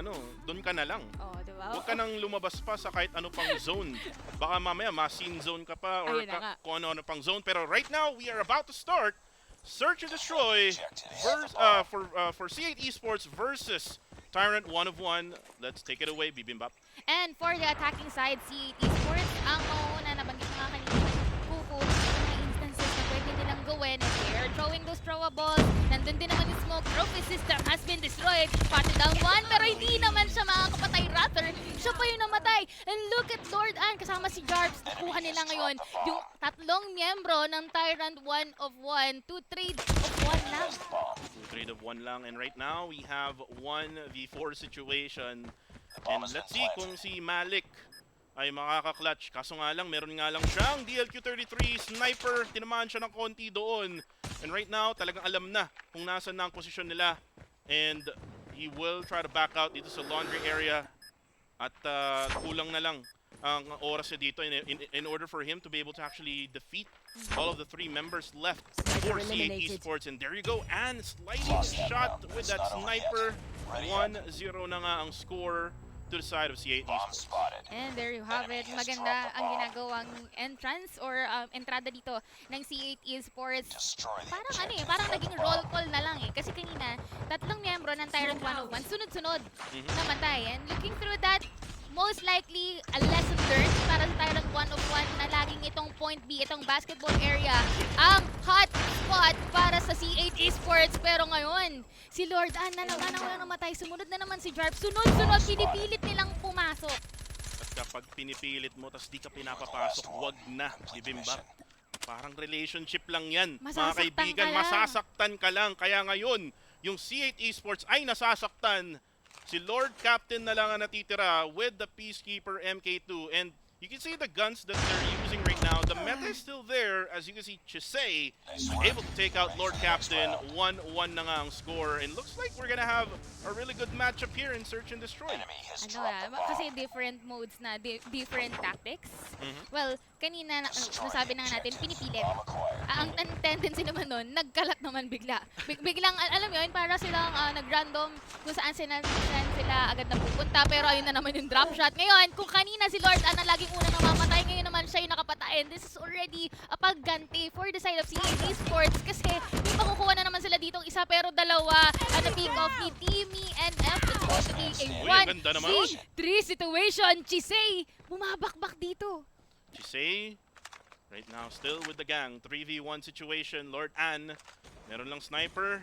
doon ka na lang. Oh, diba? Huwag ka nang lumabas pa sa kahit ano pang zone. At baka mamaya ma-scene zone ka pa or Ayun na nga. kung ano-ano pang zone. Pero right now, we are about to start Search and Destroy for C8 Esports versus Tyrant 1 of 1. Let's take it away, Bibimbap. And for the attacking side, C8 Esports, ang mauuna nabanggit ko nga kanina, Kuku, mga instances na pwede nilang gawin. And they are throwing those throwables. Nandun din naman yung smoke. Trophy system has been destroyed. Party down 1, pero hindi naman siya makakapatay. Rather, siya pa yung namatay. And look at Lord Ann, kasama si Jarps. Nakuha nila ngayon yung tatlong miyembro ng Tyrant 1 of 1. 2 trade of 1 lang. 2 trade of 1 lang. And right now, we have 1v4 situation. And let's see kung si Malik ay makaka-clutch. Kaso nga lang, meron nga lang siyang DLQ-33 sniper. Tinamaan siya ng konti doon. And right now, talagang alam na kung nasan na ang posisyon nila. And he will try to back out dito sa laundry area. At kulang na lang ang oras niya dito in order for him to be able to actually defeat all of the 3 members left for C8 Esports. And there you go, and sliding shot with that sniper. 1-0 na nga ang score to the side of C8 Esports. And there you have it. Maganda ang ginagawang entrance or entrada dito ng C8 Esports. Parang parang naging roll call na lang eh. Kasi kanina, tatlong miyembro ng Tyrant 101, sunod-sunod namatay. And looking through that, most likely a lesson learned para sa Tyrant 101 na laging itong point B, itong basketball area, ang hot spot para sa C8 Esports. Pero ngayon, si Lord Ann na naman ang namatay. Sumunod na naman si Jarp. Sunod-sunod, pinipilit nilang pumasok. At kapag pinipilit mo tas di ka pinapapasok, wag na, Bibimbap. Parang relationship lang yan, mga kaibigan. Masasaktan ka lang. Kaya ngayon, yung C8 Esports ay nasasaktan. Si Lord Captain na lang ang natitira with the Peacekeeper MK2. And you can see the guns that they're using right now. The meta is still there. As you can see, Chisei able to take out Lord Captain. 1-1 na nga ang score. And looks like we're gonna have a really good matchup here in Search and Destroy. Kasi different modes na, different tactics. Well, kanina nasabi na nga natin, pinipilit. Ang tendency naman nun, nagkalat naman bigla. Biglang, alam mo yun, para silang nag-random kung saan sila agad na pupunta. Pero ayun na naman yung drop shot. Ngayon, kung kanina si Lord Ann ang laging una namamatay, ngayon naman siya yung nakapatay. And this is already a pagganti for the side of C8 Esports. Kasi may makukuha na naman sila ditong isa pero dalawa. At the pick off ni Timmy and F. It's going to be a 1-3 situation. Chisei, bumabakbak dito. Chisei, right now still with the gang. 3v1 situation. Lord Ann, meron lang sniper.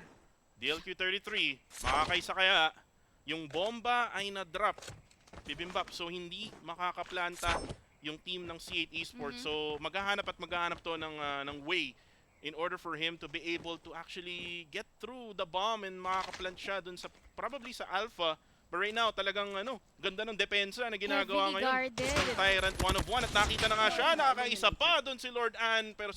DLQ-33, makakaisa kaya. Yung bomba ay na-drop. Bibimbap, so hindi makakaplanta yung team ng C8 Esports. So maghahanap to ng way in order for him to be able to actually get through the bomb and makakaplant siya dun sa, probably sa Alpha, But right now, talagang ganda ng depensa na ginagawa Heavily ngayon. guarded. Ng Tyrant 1-of-1 at nakita na nga siya, nakakaisa pa doon si Lord Ann. Pero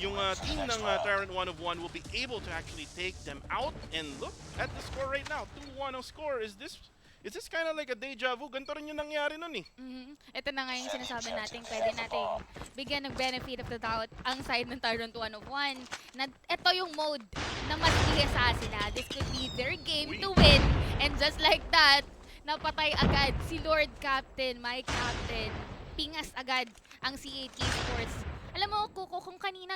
yung team ng Tyrant 1-of-1 will be able to actually take them out. And look at the score right now, 2-1 ang score. Is this kind of like a deja vu? Ganito rin yung nangyari nun eh. Ito na nga yung sinasabi natin, pwede natin bigyan ng benefit of the doubt ang side ng Tyrant 1-of-1 na ito yung mode na mas ihesa sila. This could be their game to win. And just like that, napatay agad si Lord Captain, my captain. Pingas agad ang C8 Esports. Alam mo, kung kanina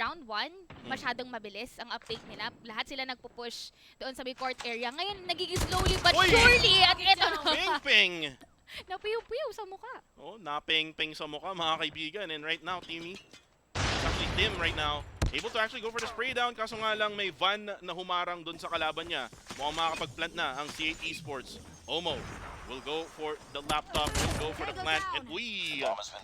round 1, masyadong mabilis ang uptake nila. Lahat sila nagpo-push doon sa may court area. Ngayon, nagiging slowly but surely. At ito na. Ping-ping! Napiyaw-piyaw sa mukha. Oh, naping-ping sa mukha mga kaibigan. And right now, Timmy, actually Tim right now, able to actually go for the spray down. Kaso nga lang may van na humarang doon sa kalaban niya. Mukhang makakapag-plant na ang C8 Esports. Omo will go for the laptop, will go for the plant. And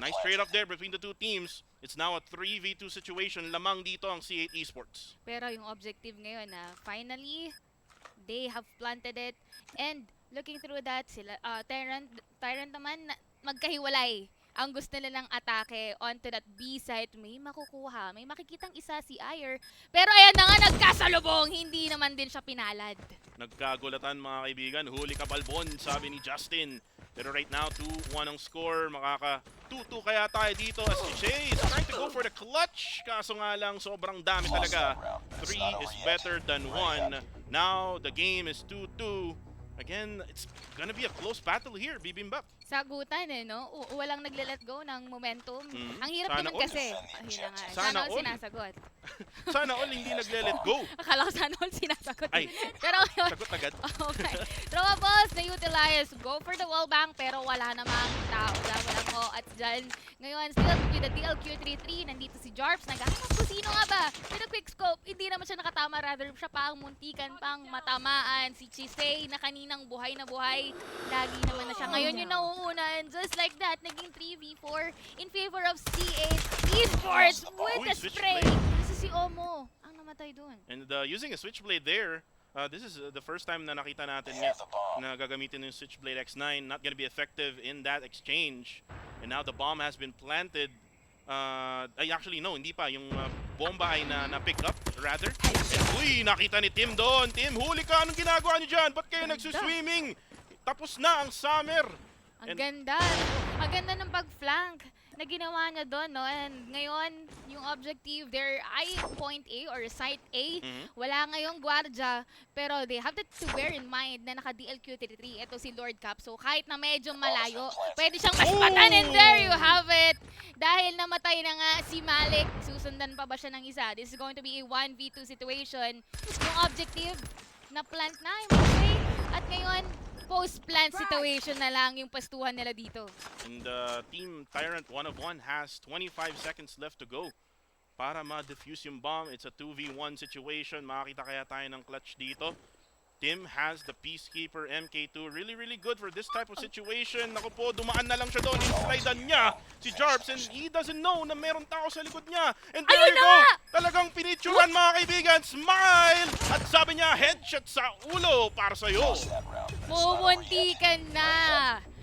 nice trade up there between the two teams. It's now a 3v2 situation. Lamang dito ang C8 Esports. Pero yung objective ngayon na finally, they have planted it. And looking through that, sila Tyrant naman magkahiwalay. Ang gusto nilang atake onto that B site, may makukuha. May makikitang isa si Ayer. Pero ayan na nga, nagkasalubong. Hindi naman din siya pinalad. Nagkagulatan mga kaibigan. Huli ka Balbon, sabi ni Justin. Pero right now, 2-1 ang score. Makaka 2-2 kaya tayo dito as Shay is trying to go for the clutch. Kaso nga lang, sobrang dami talaga. 3 is better than 1. Now, the game is 2-2. Again, it's gonna be a close battle here, Bibimbap. Sagutan no? Walang nagle-let go ng momentum. Ang hirap Sana naman all. kasi. Ayun na nga. Sana Sana all all. sinasagot. Sana all hindi nagle-let go. Akala ko sana all sinasagot. Ay, Pero sagot agad. okay. Throw balls na-utilize. Go for the wall bang pero wala namang tao dyan. Walang mo at dyan. Ngayon, still with the DLQ33, nandito si Jarps. Naghahanap ko sino nga ba? With a quick scope, hindi naman siya nakatama. Rather, siya pa ang muntikan pang matamaan. Si Chisei na kaninang buhay na buhay. Lagi naman na siya. Ngayon yung nauuna. And just like that, naging 3v4 in favor of C8 Esports with the spray. Kasi si Omo ang namatay dun. And using a switchblade there, this is the first time na nakita natin na gagamitin yung switchblade X9. Not gonna be effective in that exchange. And now the bomb has been planted. Actually no, hindi pa. Yung bomba ay na-pick up, rather. Uy, nakita ni Tim doon. Tim, huli ka. Anong ginagawa niyo dyan? Ba't kayo nagsuswimming? Tapos na ang summer. Ang ganda. Ang ganda ng pag-flank na ginawa niya doon, no? And ngayon, yung objective, their point A or site A, wala ngayong gwardiya. Pero they have to bear in mind na naka-DLQ33. Ito si Lord Cap. So kahit na medyo malayo, pwede siyang maspatan. And there you have it. Dahil namatay na nga si Malik, susundan pa ba siya ng isa? This is going to be a 1v2 situation. Yung objective, na-plant na yung play. At ngayon, post-plant situation na lang yung pastuhan nila dito. And Team Tyrant 1-of-1 has 25 seconds left to go para ma-defuse yung bomb. It's a 2v1 situation. Makakita kaya tayo ng clutch dito. Tim has the Peacekeeper MK2. Really, really good for this type of situation. Naku po, dumaan na lang siya doon. In-slidean niya si Jarps and he doesn't know na meron tao sa likod niya. And there you go! Talagang pinituran mga kaibigan. Smile! At sabi niya, headshot sa ulo para sa'yo. Mumuntikan na!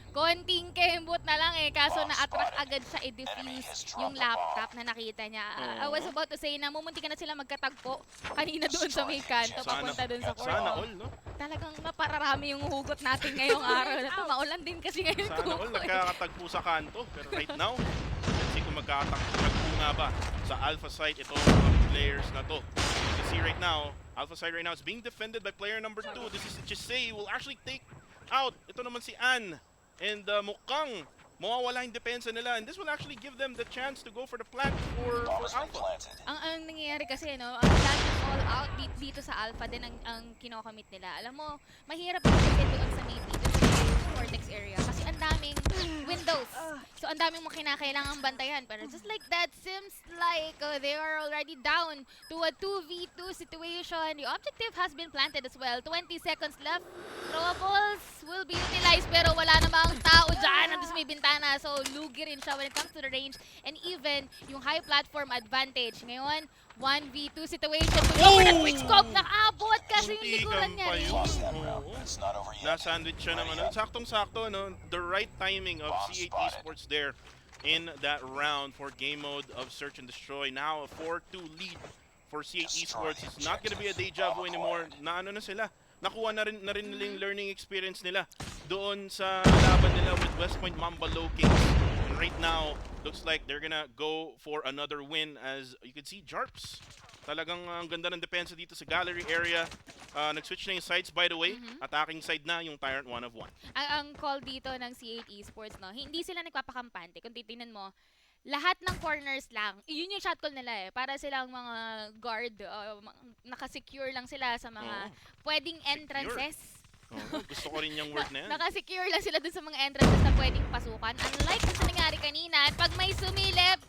Konting kembot na lang kaso na-attract agad siya i-defuse yung laptop na nakita niya. I was about to say na mumuntikan na sila magkatagpo kanina doon sa may kanto, papunta doon sa court. Sana all, no? Talagang napararami yung hugot natin ngayong araw na ito. Maulan din kasi ngayon Sana all, nagkakatagpo sa kanto. Pero right now, let's see kung magkakatagpo nga ba sa Alpha site itong mga players na to. You can see right now, Alpha site right now is being defended by player number 2. This is Chisei who will actually take out. Ito naman si Ann. And mukhang mawawala yung depensa nila. And this will actually give them the chance to go for the plant for Alpha. Ang nangyayari kasi, no, ang plan all out dito sa Alpha din ang kinocommit nila. Alam mo, mahirap kasi doon sa may dito sa Vortex area. Kasi ang daming windows. So ang daming mo kinakailangang bantayan. Pero just like that, seems like they are already down to a 2v2 situation. The objective has been planted as well. 20 seconds left. Throwables will be utilized pero wala namang tao dyan. Nandun sa may bintana. So lugi rin siya when it comes to the range. And even yung high platform advantage. Ngayon, 1v2 situation. Over the quick scope, nakaabot kasi yung likuran niya rin. Na-sandwich siya ng ano. Saktong-sakto, no? The right timing of C8 Esports there in that round for game mode of Search and Destroy. Now a 4-2 lead for C8 Esports. It's not gonna be a deja vu anymore. Na ano na sila. Nakuha na rin nila yung learning experience nila doon sa laban nila with West Point Mamba Low Kings. And right now, looks like they're gonna go for another win. As you can see, Jarps. Talagang ang ganda ng depensa dito sa gallery area. Nag-switch na yung sides, by the way. Attacking side na yung Tyrant 1 of 1. Ang call dito ng C8 Esports, no, hindi sila nagpapakampante. Kung titingnan mo, lahat ng corners lang, yun yung shot call nila eh. Para silang mga guard, nakasecure lang sila sa mga pwedeng entrances. Gusto ko rin yung word na yan. Nakasecure lang sila dun sa mga entrances na pwedeng pasukan. Unlike sa nangyari kanina, pag may sumilip,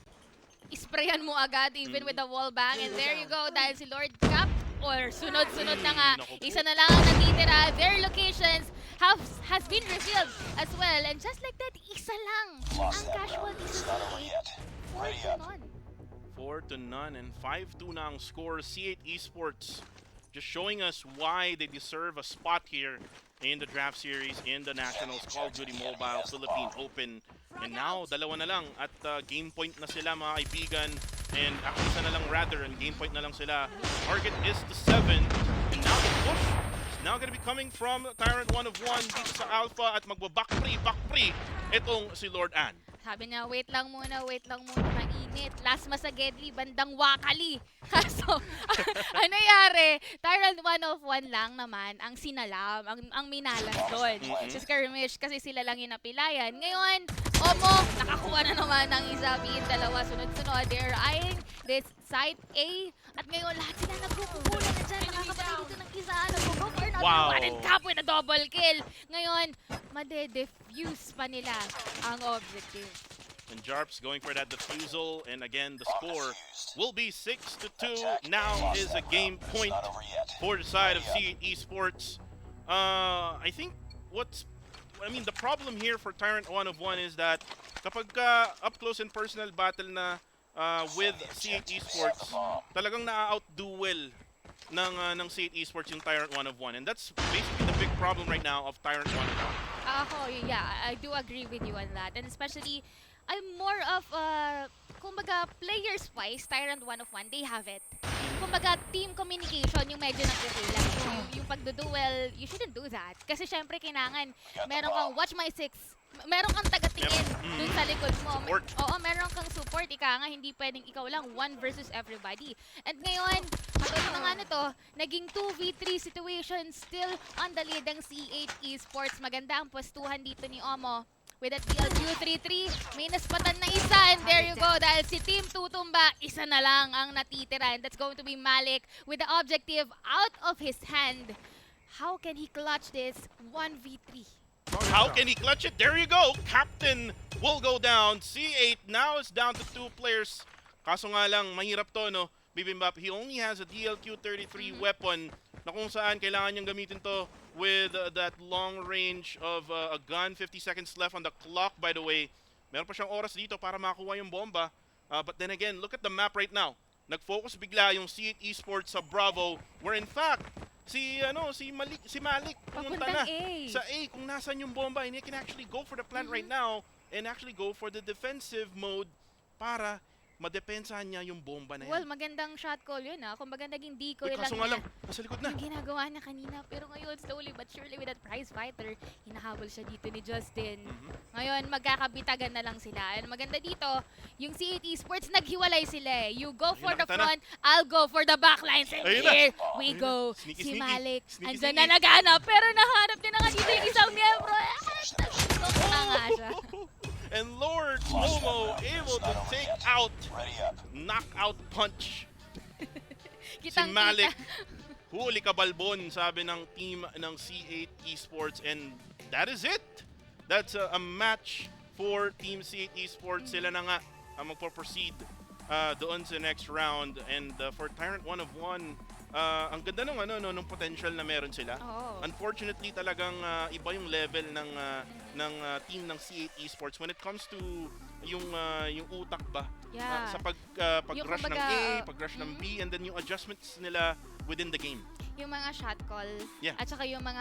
isprayan mo agad even with the wall bang. And there you go, dahil si Lord Cap, or sunod-sunod na nga, isa na lang ang natitira. Their locations has been revealed as well. And just like that, isa lang ang casualties sa C8. 4 to none and 5-2 na ang score. C8 Esports just showing us why they deserve a spot here in the draft series in the Nationals Call of Duty Mobile Philippine Open. And now, dalawa na lang at game point na sila mga kaibigan. And actually, isa na lang rather, and game point na lang sila. Target is the 7. And now the push is now gonna be coming from Tyrant 1 of 1 dito sa Alpha at magbaback free itong si Lord Ann. Sabi niya, wait lang muna, mainit. Last Masagedli, bandang Wakali. So, ano nangyari? Tyrant 1 of 1 lang naman ang sinalam, ang minalas doon. Sa skirmish, kasi sila lang yung napilayan. Ngayon, Omo, nakakuha na naman ng isa, being dalawa sunod-sunod. They're eyeing this side A. At ngayon, lahat sila nagkukulan na dyan. Nakakapatay dito ng isa. Nag-go for another one and Cap with a double kill. Ngayon, made-defuse pa nila ang objective. And Jarps going for that defusal, and again the score will be 6-2. Now is a game point for the side of C8 Esports. I think the problem here for Tyrant 1 of 1 is that kapag up close and personal battle na with C8 Esports, talagang na-outduel ng C8 Esports yung Tyrant 1 of 1, and that's basically the big problem right now of Tyrant 1 of 1. Yeah, I do agree with you on that. And especially, I'm more of, kumbaga, players-wise, Tyrant 1 of 1, they have it. Kumbaga, team communication, yung medyo nagre-relap. Yung pagduduel, you shouldn't do that. Kasi syempre, kailangan, meron kang watch my 6, meron kang taga-tingin dun sa likod mo. Oo, meron kang support. Ika nga, hindi pwedeng ikaw lang, one versus everybody. And ngayon, katulad na nga nito, naging 2v3 situation, still on the lead ng C8 Esports. Maganda ang pwestuhan dito ni Omo. With that DLQ-33, may naspatan na isa, and there you go. Dahil si Team Tutumba, isa na lang ang natitira, and that's going to be Malik with the objective out of his hand. How can he clutch this 1v3? How can he clutch it? There you go. Captain will go down. C8 now is down to 2 players. Kaso nga lang, mahirap to, no? Bibimbap, he only has a DLQ-33 weapon na kung saan kailangan niyang gamitin to with that long range of a gun. 50 seconds left on the clock, by the way. Meron pa siyang oras dito para makuha yung bomba. But then again, look at the map right now. Nag-focus bigla yung C8 Esports sa Bravo, where in fact, si Malik pumunta na sa A kung nasan yung bomba, and he can actually go for the plant right now and actually go for the defensive mode para madepensahan niya yung bomba na yan. Well, magandang shot call yun Kumbaga naging decoy lang kaso nga lang, nasa likod na. Yung ginagawa niya kanina. Pero ngayon, slowly but surely with that prize fighter, hinahabol siya dito ni Justin. Ngayon, magkakabitagan na lang sila. And maganda dito, yung C8 Esports, naghiwalay sila You go for the front, I'll go for the backlines. And here we go. Si Malik, andyan na naghanap. Pero nahanap din na nga dito yung isang miyembro. Na nga siya. And Lord Momo able to take out, knockout punch. Si Malik, huli ka balbon, sabi ng team ng C8 Esports. And that is it. That's a match for Team C8 Esports. Sila na nga ang magpo-proceed doon sa next round. And for Tyrant 1 of 1, ang ganda ng potential na meron sila. Unfortunately, talagang iba yung level ng team ng C8 Esports when it comes to yung utak ba sa pag-rush ng A, pag-rush ng B, and then yung adjustments nila within the game. Yung mga shot call, at saka yung mga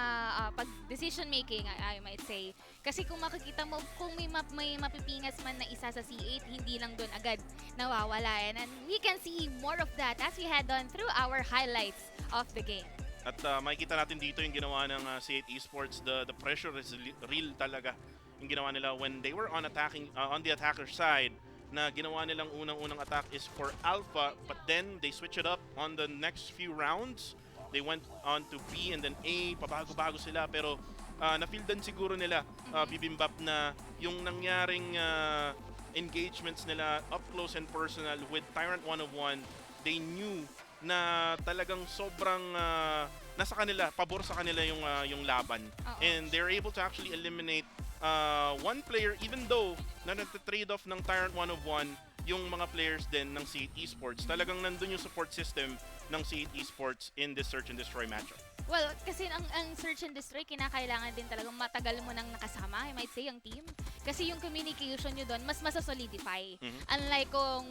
decision making, I might say. Kasi kung makikita mo, kung may mapipingas man na isa sa C8, hindi lang doon agad nawawala yan. And we can see more of that as we head on through our highlights of the game. At makikita natin dito yung ginawa ng C8 Esports. The pressure is real talaga. Yung ginawa nila when they were on the attacker side, na ginawa nilang unang attack is for Alpha, but then they switch it up on the next few rounds. They went on to B and then A, pabago-bago sila, pero na-feel din siguro nila, Bibimbap, na yung nangyaring engagements nila up close and personal with Tyrant 1 of 1, they knew na talagang sobrang nasa kanila, pabor sa kanila yung laban. And they're able to actually eliminate one player, even though na nag-trade off ng Tyrant 1 of 1 yung mga players din ng C8 Esports. Talagang nandun yung support system ng C8 Esports in this search and destroy matchup. Well, kasi ang search and destroy, kinakailangan din talagang matagal mo nang nakasama, I might say, yung team. Kasi yung communication nyo doon, mas masasolidify. Unlike kung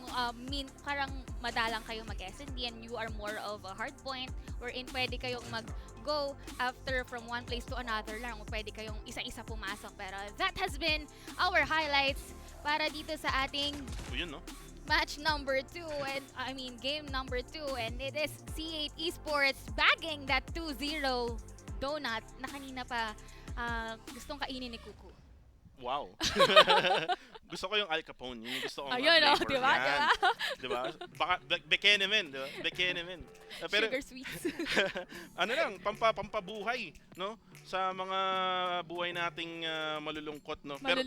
parang madalang kayo mag-SND and you are more of a hard point, wherein pwede kayong mag-go after from one place to another lang, o pwede kayong isa-isa pumasok. Pero that has been our highlights para dito sa ating match number 2, and game number 2, and it is C8 Esports bagging that 2-0 donut na kanina pa gustong kainin ni Kuku. Wow. Gusto ko yung Al Capone. Yung gusto ko ayun, diba? Diba? Baka Bekenemen, diba? Bekenemen. Pero, sugar sweets. ano lang, pampabuhay, no? Sa mga buhay nating malulungkot, no? Pero,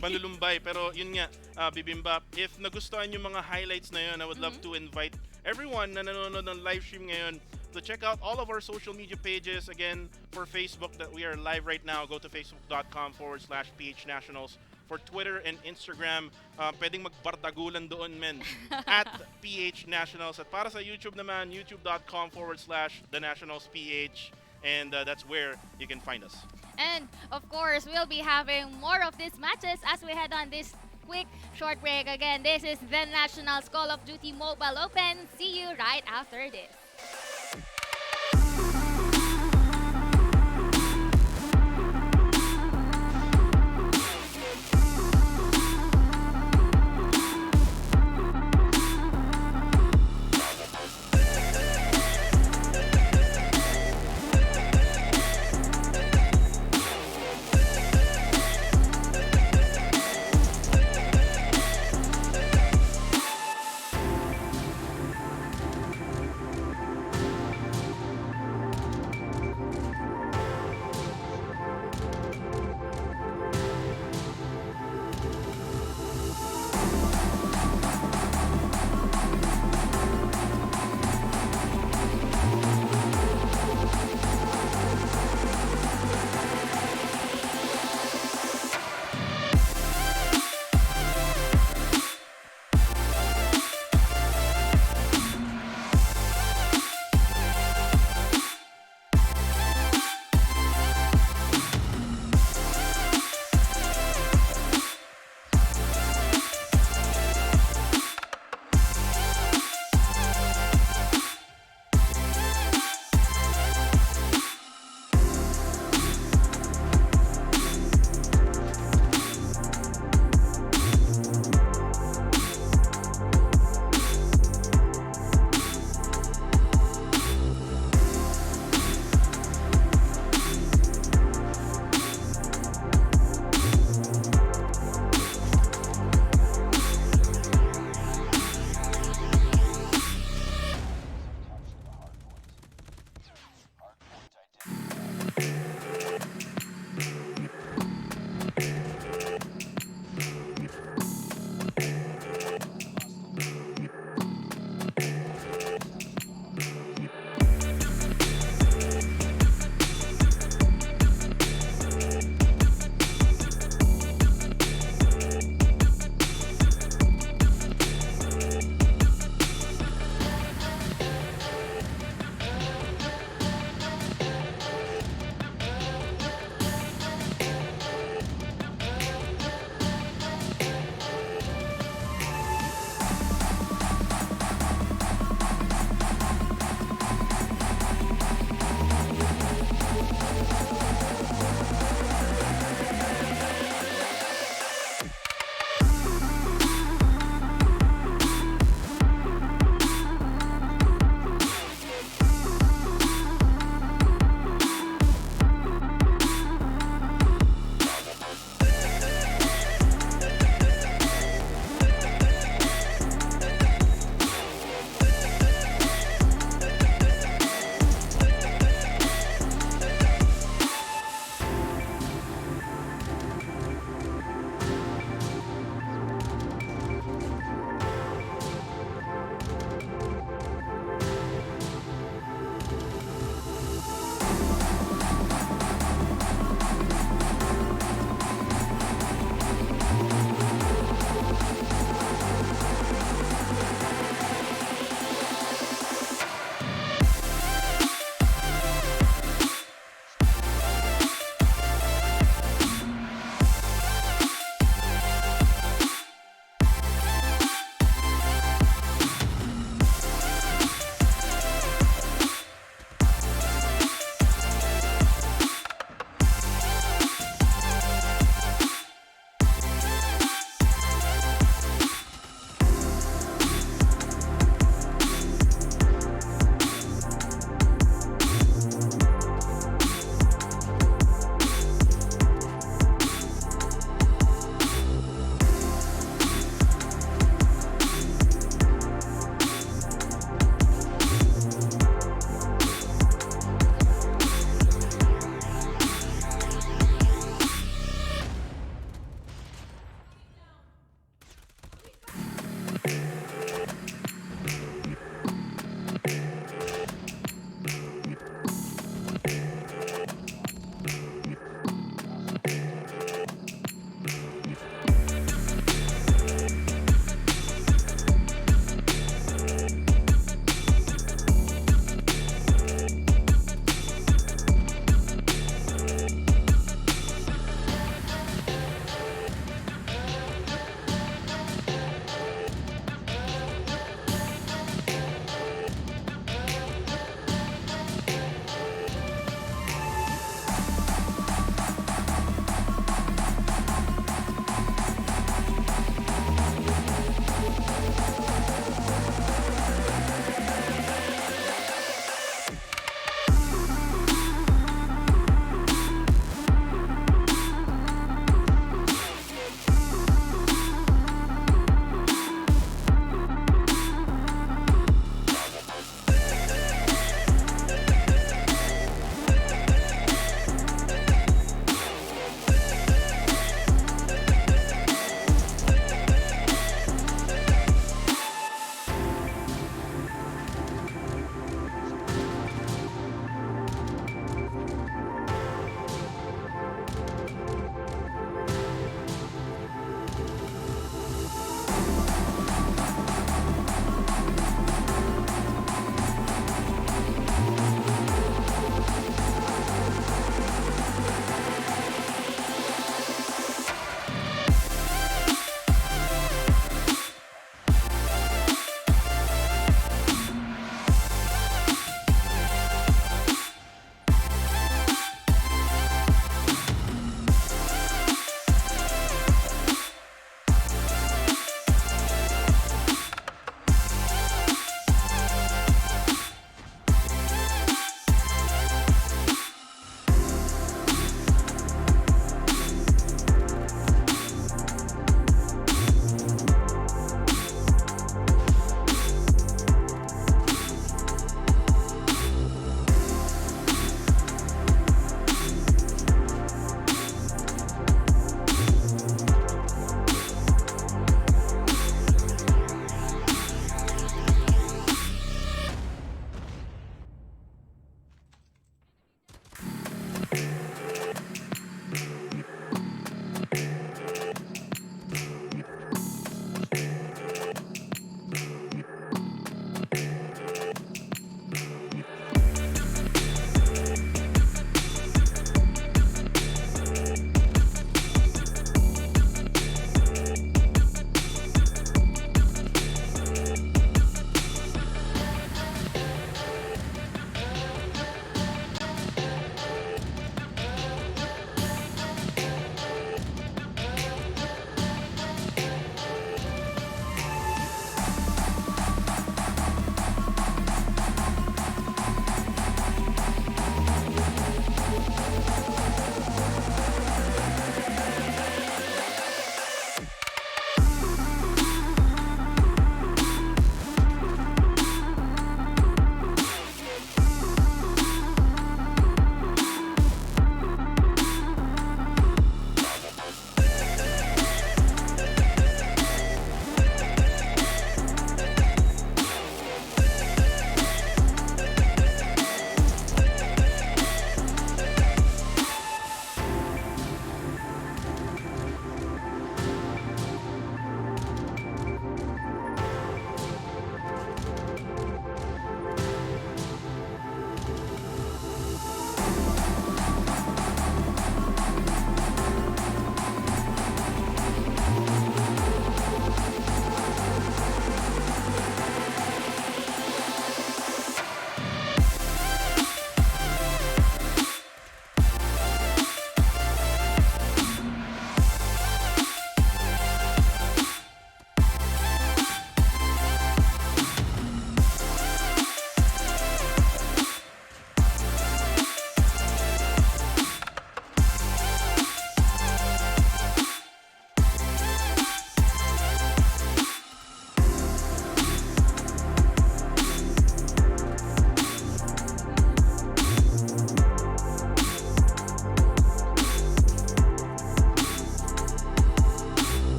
malulumbay. Pero yun nga, Bibimbap, if nagustuhan yung mga highlights na yun, I would love to invite everyone na nanonood ng live stream ngayon to check out all of our social media pages. Again, for Facebook, that we are live right now, go to facebook.com/PHNationals. For Twitter and Instagram, pwedeng magbardagulan doon, men, at PH Nationals. At para sa YouTube naman, youtube.com/TheNationalsPH. And that's where you can find us. And, of course, we'll be having more of these matches as we head on this quick short break. Again, this is The Nationals Call of Duty Mobile Open. See you right after this.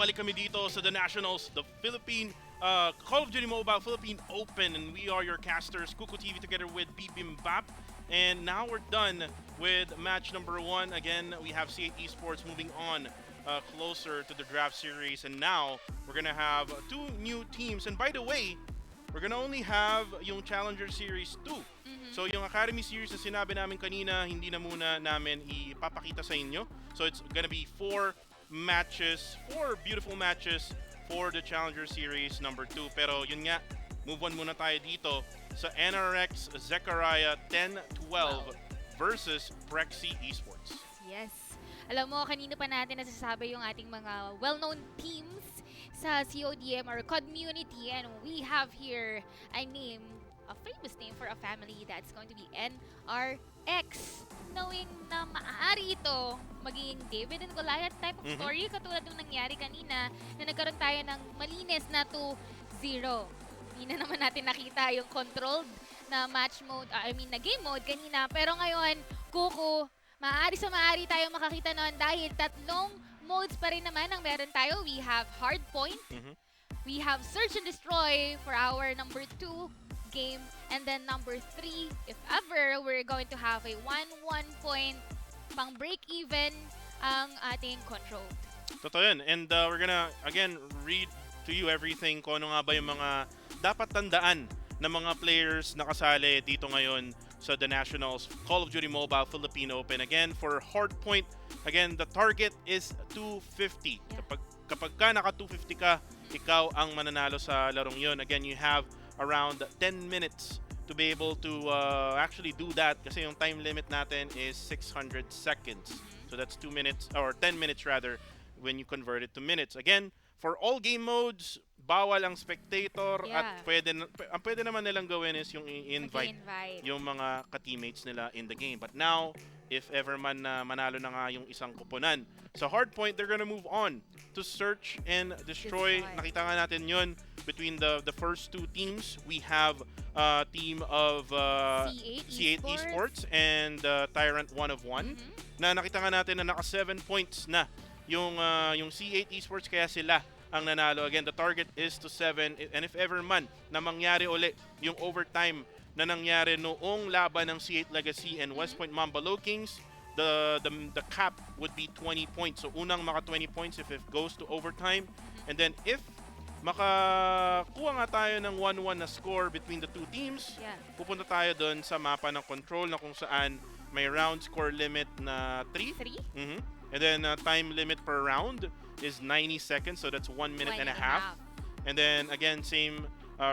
nagbabalik kami dito sa The Nationals, the Philippine Call of Duty Mobile Philippine Open, and we are your casters, Kuku TV, together with Bibimbap. And now we're done with match number 1. Again, we have C8 Esports moving on closer to the draft series, and now we're gonna have 2 new teams. And by the way, we're gonna only have yung Challenger Series 2. So yung Academy Series na sinabi namin kanina, hindi na muna namin ipapakita sa inyo. So it's gonna be 4 matches, 4 beautiful matches for the Challenger Series number 2. Pero yun nga, move on muna tayo dito sa NRX Zechariah 10-12 versus Prexy Esports. Yes. Alam mo, kanina pa natin nasasabi yung ating mga well-known teams sa CODM or community, and we have here a name, a famous name for a family, that's going to be NRX. Knowing na maaari ito maging David and Goliath type of story, katulad ng nangyari kanina na nagkaroon tayo ng malinis na 2-0. Hindi na naman natin nakita yung controlled na match mode, na game mode kanina. Pero ngayon, Kuku, maaari tayo makakita noon dahil 3 modes pa rin naman ang meron tayo. We have Hardpoint, we have Search and Destroy for our number 2 game, and then number 3, if ever, we're going to have a 1-1 point pang break even ang ating controlled. Totoo yun. And we're gonna, again, read to you everything kung ano nga ba yung mga dapat tandaan ng mga players na kasali dito ngayon sa The Nationals Call of Duty Mobile Philippine Open. Again, for Hardpoint, again, the target is 250. Yeah. Kapag ka naka 250 ka, ikaw ang mananalo sa larong yun. Again, you have around 10 minutes to be able to actually do that kasi yung time limit natin is 600 seconds. So that's 2 minutes, or 10 minutes rather, when you convert it to minutes. Again, for all game modes, bawal ang spectator at ang pwede naman nilang gawin is yung i-invite yung mga ka-teammates nila in the game. But now, if ever man manalo na nga yung isang kuponan. Sa Hardpoint, they're gonna move on to Search and Destroy. Nakita nga natin yun between the first 2 teams. We have team of C8 Esports and Tyrant 1 of 1. Na nakita nga natin na naka 7 points na yung C8 Esports, kaya sila ang nanalo. Again, the target is to 7, and if ever man na mangyari uli yung overtime na nangyari noong laban ng C8 Legacy and West Point Mambalo Kings, the cap would be 20 points. So unang maka 20 points if it goes to overtime, and then if makakuha nga tayo ng 1-1 na score between the 2 teams, pupunta tayo doon sa mapa ng control na kung saan may round score limit na 3. And then time limit per round is 90 seconds, so that's 1 minute and a half. And then again, same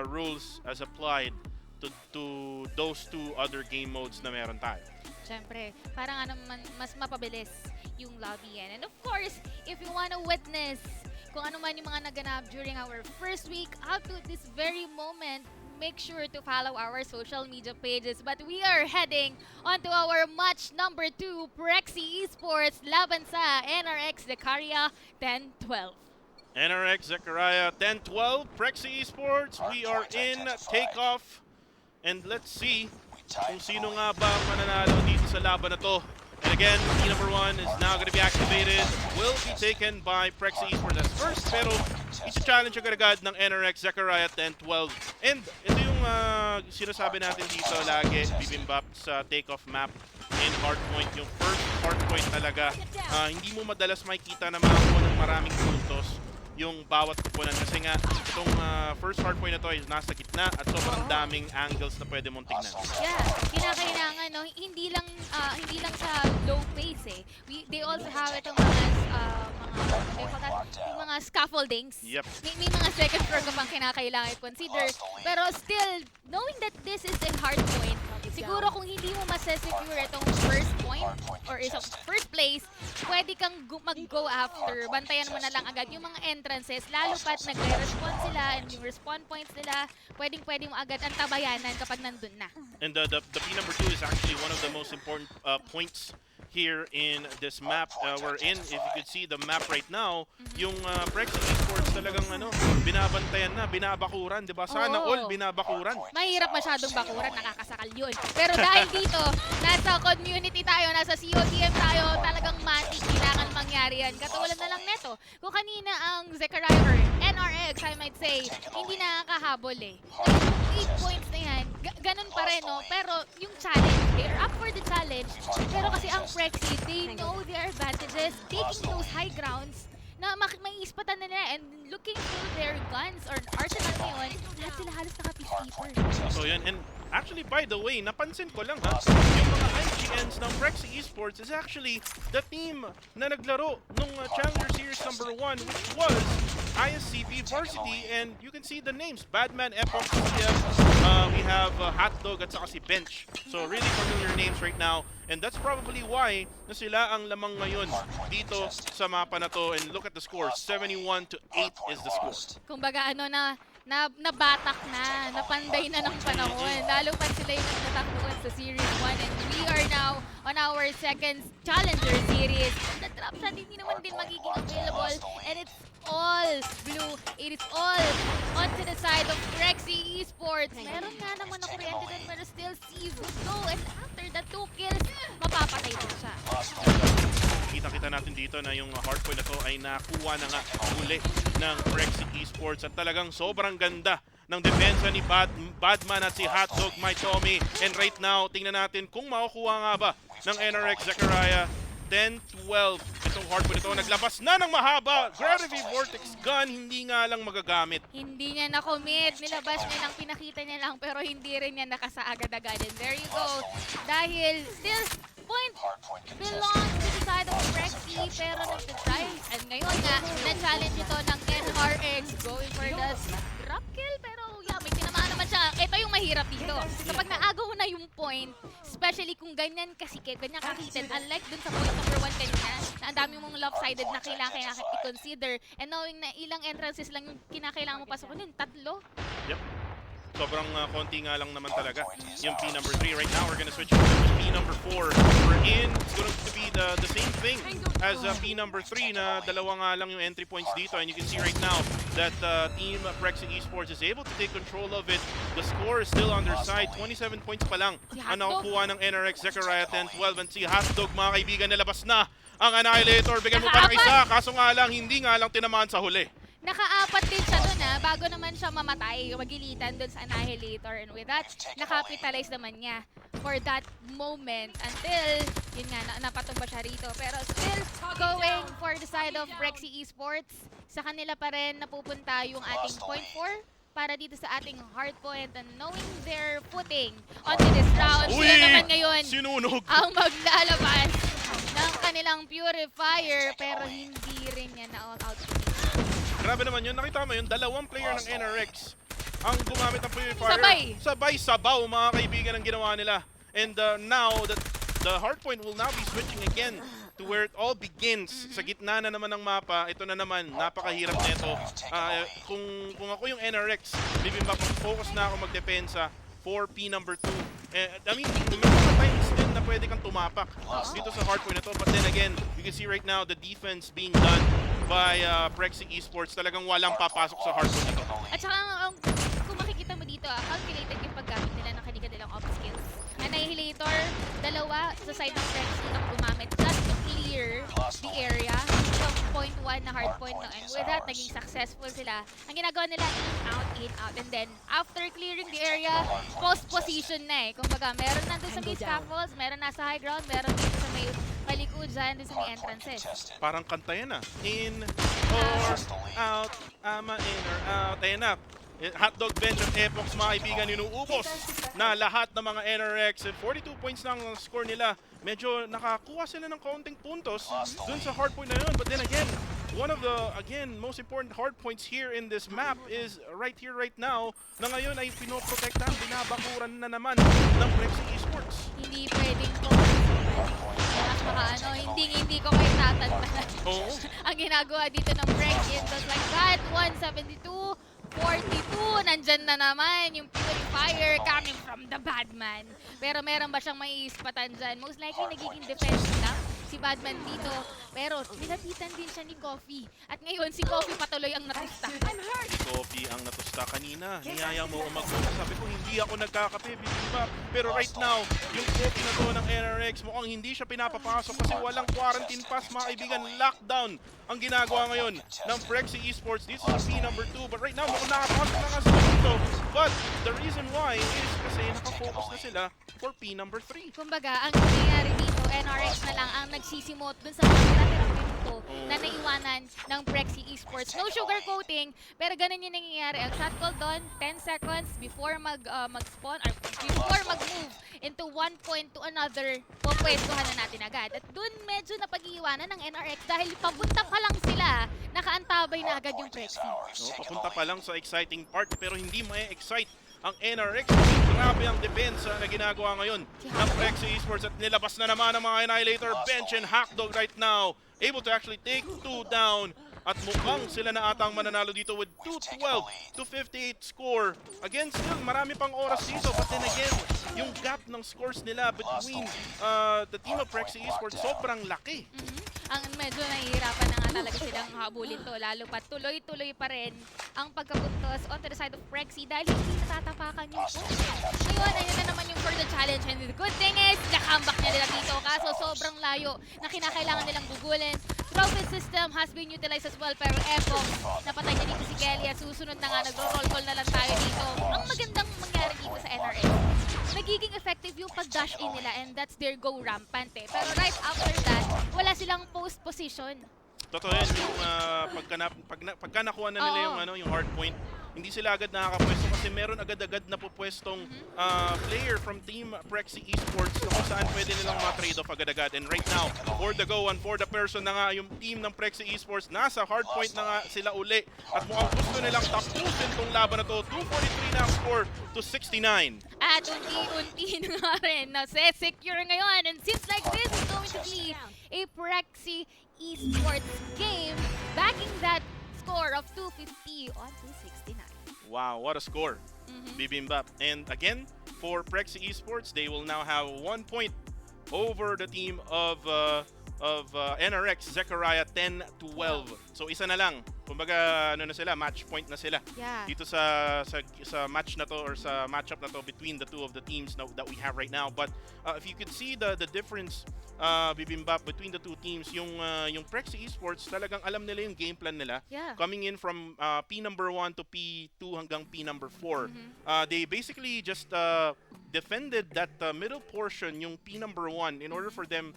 rules as applied to those 2 other game modes na meron tayo. Siyempre, parang naman mas mapabilis yung lobby yan. And of course, if you want to witness kung ano man yung mga naganap during our first week up to this very moment, make sure to follow our social media pages. But we are heading onto our match number 2, Prexy Esports laban sa NRX Zechariah 10-12. NRX Zechariah 10-12, Prexy Esports, we are in takeoff. And let's see kung sino nga ba ang mananalo dito sa laban na to. And again, team number 1 is now going to be activated. Will be taken by Prexy Esports as first, pero isi-challenge agad ng NRX Zechariah 10-12. And ito yung sinasabi natin dito lagi, Bibimbap, sa takeoff map in Hardpoint. Yung first Hardpoint talaga, hindi mo madalas makikita na makakuha ng maraming puntos yung bawat kupunan kasi nga itong first hardpoint na to is nasa gitna at sobrang daming angles na pwede mong tingnan. Yeah, kinakailangan hindi lang sa low pace they also have itong mga scaffoldings. Yep. May mga second floor ka pang kinakailangan i-consider. Pero still, knowing that this is a hardpoint, siguro kung hindi mo masesecure itong first point or isang first place, pwede kang mag-go after. Bantayan mo na lang agad yung mga entrances, lalo pat nagre-respond sila and yung respawn points nila, pwede mo agad ang tabayanan kapag nandun na. And the P number 2 is actually one of the most important points here in this map we're in. If you could see the map right now, yung Prexy Esports talagang binabantayan na, binabakuran, di ba? Sana Oo. all binabakuran. Mahirap masyadong bakuran, nakakasakal yun. Pero dahil dito, nasa community tayo, nasa CODM tayo, talagang matik, kailangan mangyari yan. Katulad na lang neto, kung kanina ang Zechariah or NRX, I might say, hindi nakakahabol eh. Yung 8 points na yan, ganun pa rin, no? Pero yung challenge, they're up for the challenge. Pero kasi ang Prexy, they know their advantages, taking those high grounds, na maiispatan na nila and looking through their guns or arsenal ngayon, lahat sila halos naka-peacekeeper. So yun, and actually by the way, napansin ko lang ha, yung mga IGNs ng Prexy Esports is actually the team na naglaro nung Challenger Series number 1, which was ISCP Varsity, and you can see the names, Badman, Epoch, CF, we have Hotdog at saka si Bench. So really familiar names right now, and that's probably why na sila ang lamang ngayon dito sa mapa na to, and look at the score, 71-8 is the score. Kumbaga nabatak na, napanday na ng panahon. Lalo pa sila yung nagtatakbuhan sa Series 1 and we are now on our second Challenger Series. The drop shot hindi naman din magiging available and it's all blue. It is all onto the side of Prexy Esports. Meron nga naman na kuryente doon pero still see go and after the 2 kills, mapapatay din siya. Kita-kita natin dito na yung hardpoint na to ay nakuha na nga uli ng Prexy Esports at talagang sobrang ganda ng depensa ni Badman at si Hotdog Tommy. And right now, tingnan natin kung makukuha nga ba ng NRX Zechariah. 10-12 itong hardpoint ito. Naglabas na ng mahaba. Gravity Vortex gun, hindi nga lang magagamit. Hindi niya na-commit. Nilabas niya lang, pinakita niya lang, pero hindi rin niya nakasa agad-agad. And there you go. Dahil still point belongs to the side of Prexy, pero nag-try. And ngayon nga, na-challenge ito ng NRX going for the drop kill, pero yeah, may tinamaan naman siya. Ito yung mahirap dito. Kapag naagaw na yung point, especially kung ganyan kasikip, ganyan kakitin, unlike dun sa point number 1 kanina, na ang dami mong lopsided na kailangan i-consider, and knowing na ilang entrances lang yung kinakailangan mo pasukin yun, 3. Yep. Sobrang konti nga lang naman talaga yung P number 3. Right now, we're gonna switch over to P number 4. We're in. It's going to be the same thing as P number 3 na dalawa nga lang yung entry points dito. And you can see right now that Team Prexy Esports is able to take control of it. The score is still on their side. 27 points pa lang ang nakukuha ng NRX Zechariah 10-12. And si Hotdog, mga kaibigan, nilabas na ang Annihilator. Bigyan mo pa ng isa. Kaso nga lang, hindi nga lang tinamaan sa huli. Naka-4 din siya dun bago naman siya mamatay, magilitan dun sa Annihilator. And with that, nakapitalize naman niya for that moment until, yun nga, napatumba siya rito. Pero still going for the side of Prexy Esports. Sa kanila pa rin napupunta yung ating point 4 para dito sa ating hardpoint and knowing their footing onto this round. Sila naman ngayon sinunog ang maglalabas ng kanilang purifier pero hindi rin yan na all out. Grabe naman yun. Nakita mo yun, dalawang player ng NRX ang gumamit ng purifier. Sabay-sabaw, mga kaibigan, ang ginawa nila. And now, the hardpoint will now be switching again to where it all begins. Sa gitna na naman ng mapa, ito na naman, napakahirap nito. Kung ako yung NRX, focus na ako magdepensa for P number 2. I mean, may mga times din na pwede kang tumapak dito sa hardpoint na to. But then again, you can see right now the defense being done by Prexy Esports. Talagang walang papasok sa hardpoint na to. At saka, kung makikita mo dito, calculated yung paggamit nila ng kanilang off skills. Annihilator, dalawa sa side ng Prexy ang gumamit just to clear the area from point 1 na hardpoint. No? And with that, naging successful sila. Ang ginagawa nila, in, out. And then, after clearing the area, post position na eh. Kumbaga, meron nandun sa may scaffolds, meron nasa high ground, meron dito sa may palikod dyan, dun sa may entrances. Parang kanta yan In or out, ama in or out. Ayan na. Hotdog, Bench at Epoch, mga kaibigan, inuubos na lahat ng mga NRX. And 42 points na ang score nila. Medyo nakakuha sila ng kaunting puntos dun sa hardpoint na yun. But then again, one of the, most important hardpoints here in this map is right here, right now, na ngayon ay pinoprotektahan, binabakuran na naman ng Prexy Esports. Hindi pwedeng ko. Hindi ko kayo tatandaan. Ang ginagawa dito ng Prexy, just like that, 172-42, nandyan na naman yung purifier coming from the Badman. Pero meron ba siyang maiispatan dyan? Most likely nagiging defensive lang. si Badman dito. Pero nilapitan din siya ni Coffee. At ngayon si Coffee patuloy ang natusta. Si Coffee ang natusta kanina. Niyaya mo umagpunta. Sabi ko, hindi ako nagkakape, Bibimbap. Pero right now, yung Coffee na to ng NRX, mukhang hindi siya pinapapasok kasi walang quarantine pass, mga kaibigan. Lockdown ang ginagawa ngayon ng Prexy Esports. This is P number 2. But right now, mukhang nakapasok na nga sila dito. But the reason why is kasi nakafocus na sila for P number 3. Kumbaga, ang nangyayari dito, NRX na lang ang nagsisimot dun sa mga tira-tirang minuto na naiwanan ng Prexy Esports. No sugarcoating, pero ganun yung nangyayari. Ang shot call doon, 10 seconds before mag-spawn or before mag-move into one point to another, pupwestuhan na natin agad. At dun medyo napag-iiwanan ng NRX dahil papunta pa lang sila, nakaantabay na agad yung Prexy. No, papunta pa lang sa exciting part pero hindi ma-excite ang NRX. Grabe ang depensa na ginagawa ngayon ng Prexy Esports at nilabas na naman ang mga Annihilator. Bench and Hackdog right now able to actually take 2 down. At mukhang sila na atang mananalo dito with 212 to 58 score. Again, still marami pang oras dito. But then again, yung gap ng scores nila between the team of Prexy Esports sobrang laki. Ang medyo nahihirapan na nga talaga silang habulin to. Lalo pa tuloy-tuloy pa rin ang pagkapuntos onto the side of Prexy dahil hindi natatapakan yung point. Ngayon, ayun na naman yung for the challenge. And the good thing is, na-comeback niya nila dito. Kaso sobrang layo na kinakailangan nilang gugulin. Trophy system has been utilized as well. Pero Epo, napatay niya dito si Kelly. At susunod na nga, nagro-roll call na lang tayo dito. Ang magandang mangyari dito sa NRX, nagiging effective yung pag-dash in nila and that's their go rampant eh. Pero right after that, wala silang post position. Totoo yan, yung pagka nakuha na nila yung hard point, hindi sila agad nakakapwesto kasi meron agad-agad na pupwestong player from Team Prexy Esports na kung saan pwede nilang ma-trade off agad-agad. And right now, for the go and for the person na nga yung team ng Prexy Esports, nasa hard point na nga sila uli. At mukhang gusto nilang tapusin tong laban na to. 243 na ang score to 69. At unti-unti na nga rin na secure ngayon. And seems like this is going to be a Prexy Esports game, backing that score of 250 on 269. Wow, what a score. Bibimbap. And again, for Prexy Esports, they will now have 1 point over the team of NRX, Zechariah 10-12. So isa na lang. Kumbaga ano na sila, match point na sila. Yeah. Dito sa match na to or sa matchup na to between the two of the teams that we have right now. But if you could see the difference Bibimbap between the two teams, yung Prexy Esports talagang alam nila yung game plan nila. Yeah. Coming in from P number 1 to P2 hanggang P number 4. They basically just defended that middle portion, yung P number 1, in order for them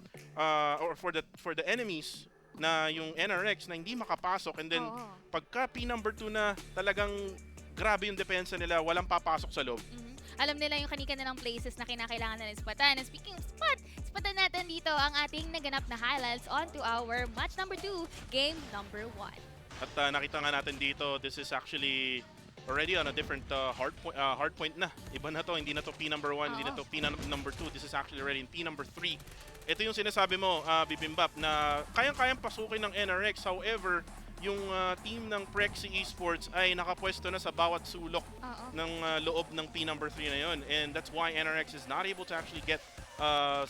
or for the enemies na yung NRX na hindi makapasok, and then pagka P number 2 na talagang grabe yung depensa nila, walang papasok sa loob. Alam nila yung kanika-nilang places na kinakailangan na spatan. And speaking of spatan natin dito ang ating naganap na highlights onto our match number 2, game number 1. At nakita nga natin dito, this is actually already on a different hard point na. Iba na to, hindi na to P number 1, hindi na to P number 2. This is actually already in P number 3. Ito yung sinasabi mo, Bibimbap, na kayang-kayang pasukin ng NRX. However, yung team ng Prexy Esports ay nakapwesto na sa bawat sulok ng loob ng P number 3 na yun. And that's why NRX is not able to actually get a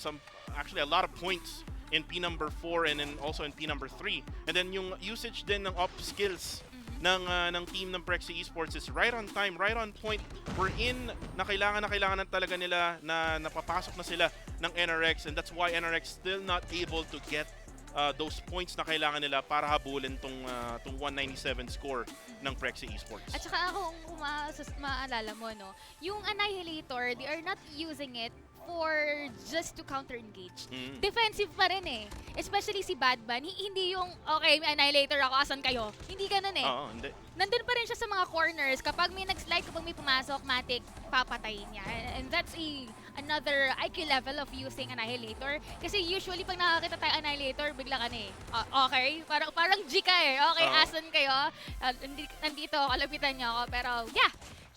lot of points in P number 4 and then also in P number 3. And then yung usage din ng up skills ng team ng Prexy Esports is right on time, right on point. We're in na kailangan na talaga nila na napapasok na sila ng NRX, and that's why NRX still not able to get those points na kailangan nila para habulin tong 197 score ng Prexy Esports. At saka kung maalala mo, no, yung Annihilator, they are not using it for just to counter-engage. Defensive pa rin eh. Especially si Badman, hindi yung, okay, may Annihilator ako, asan kayo? Hindi ganun eh. Oo, hindi. Nandun pa rin siya sa mga corners. Kapag may nag-slide, kapag may pumasok, matik, papatayin niya. And that's another IQ level of using Annihilator. Kasi usually, pag nakakita tayo Annihilator, bigla ka na eh. Okay, parang G ka eh. Okay, asan kayo? Nandito, kalapitan niyo ako. Pero yeah,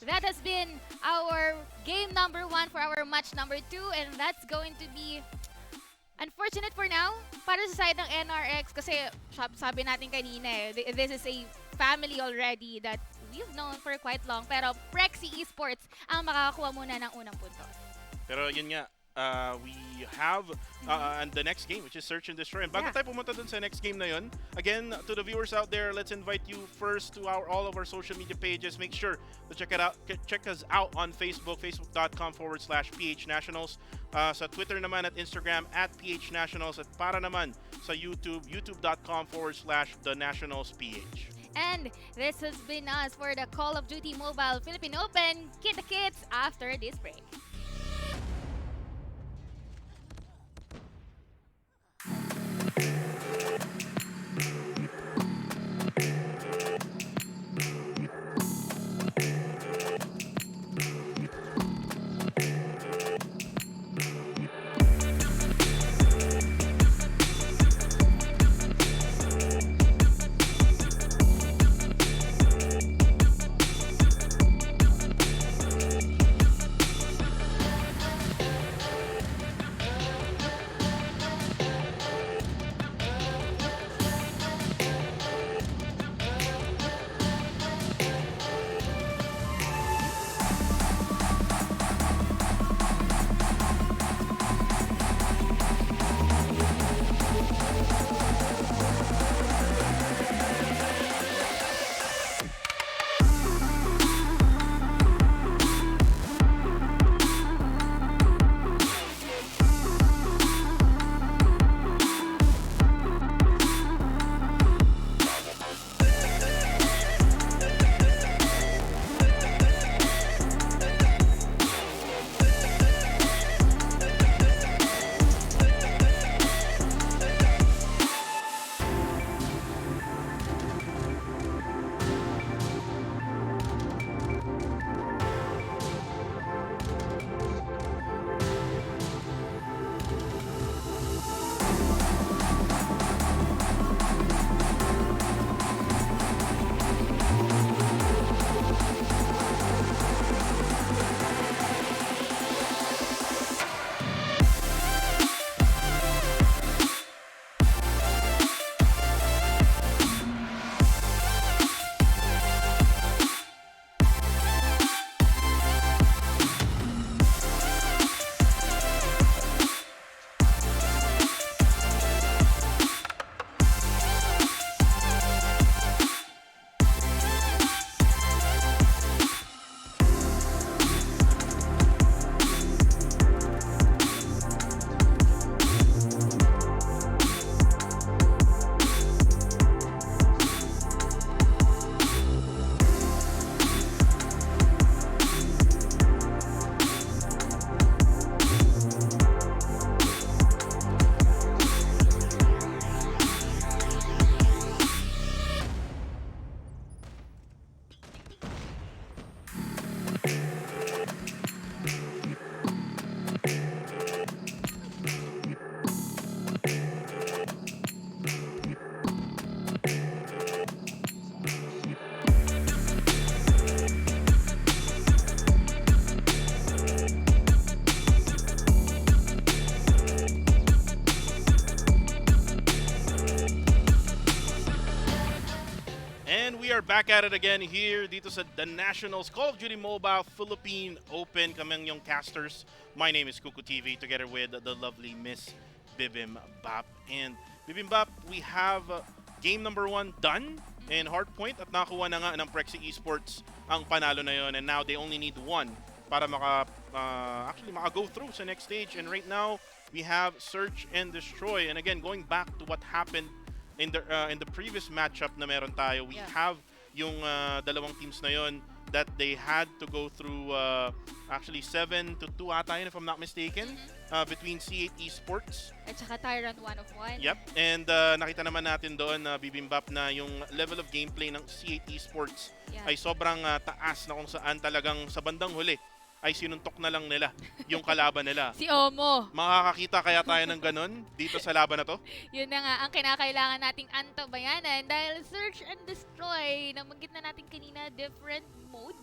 that has been our game number 1 for our match number 2, and that's going to be unfortunate for now para sa side ng NRX kasi sabi natin kanina eh, this is a family already that we've known for quite long, pero Prexy Esports ang makakakuha muna ng unang puntos. Pero yun nga, we have and the next game, which is Search and Destroy. And bago Yeah. tayo pumunta dun sa next game na yun, again, to the viewers out there, let's invite you first to all of our social media pages. Make sure to check us out on Facebook, facebook.com/PHNationals. Sa Twitter naman at Instagram at PHNationals. At para naman sa YouTube, youtube.com/The Nationals PH. And this has been us for the Call of Duty Mobile Philippine Open. Kita kits after this break. are back at it again here dito sa The Nationals Call of Duty Mobile Philippine Open. Kami ang yung casters. My name is Kuku TV together with the lovely Miss Bibim Bap. And Bibim Bap, we have game number 1 done in Hardpoint at nakuha na nga ng Prexy Esports ang panalo na yon. And now they only need 1 para maka-go through sa next stage. And right now, we have Search and Destroy. And again, going back to what happened in the previous matchup na meron tayo, we have yung dalawang teams na yon that they had to go through actually 7-2 ata yun if I'm not mistaken, between C8 Esports at saka Tyrant 1 of 1. Yep, and nakita naman natin doon Bibimbap na yung level of gameplay ng C8 Esports ay sobrang taas na kung saan talagang sa bandang huli ay sinuntok na lang nila yung kalaban nila. Si Omo. Makakakita kaya tayo ng ganun dito sa laban na to? Yun na nga, ang kinakailangan nating antabayanan dahil Search and Destroy, nabanggit na natin kanina, different mode,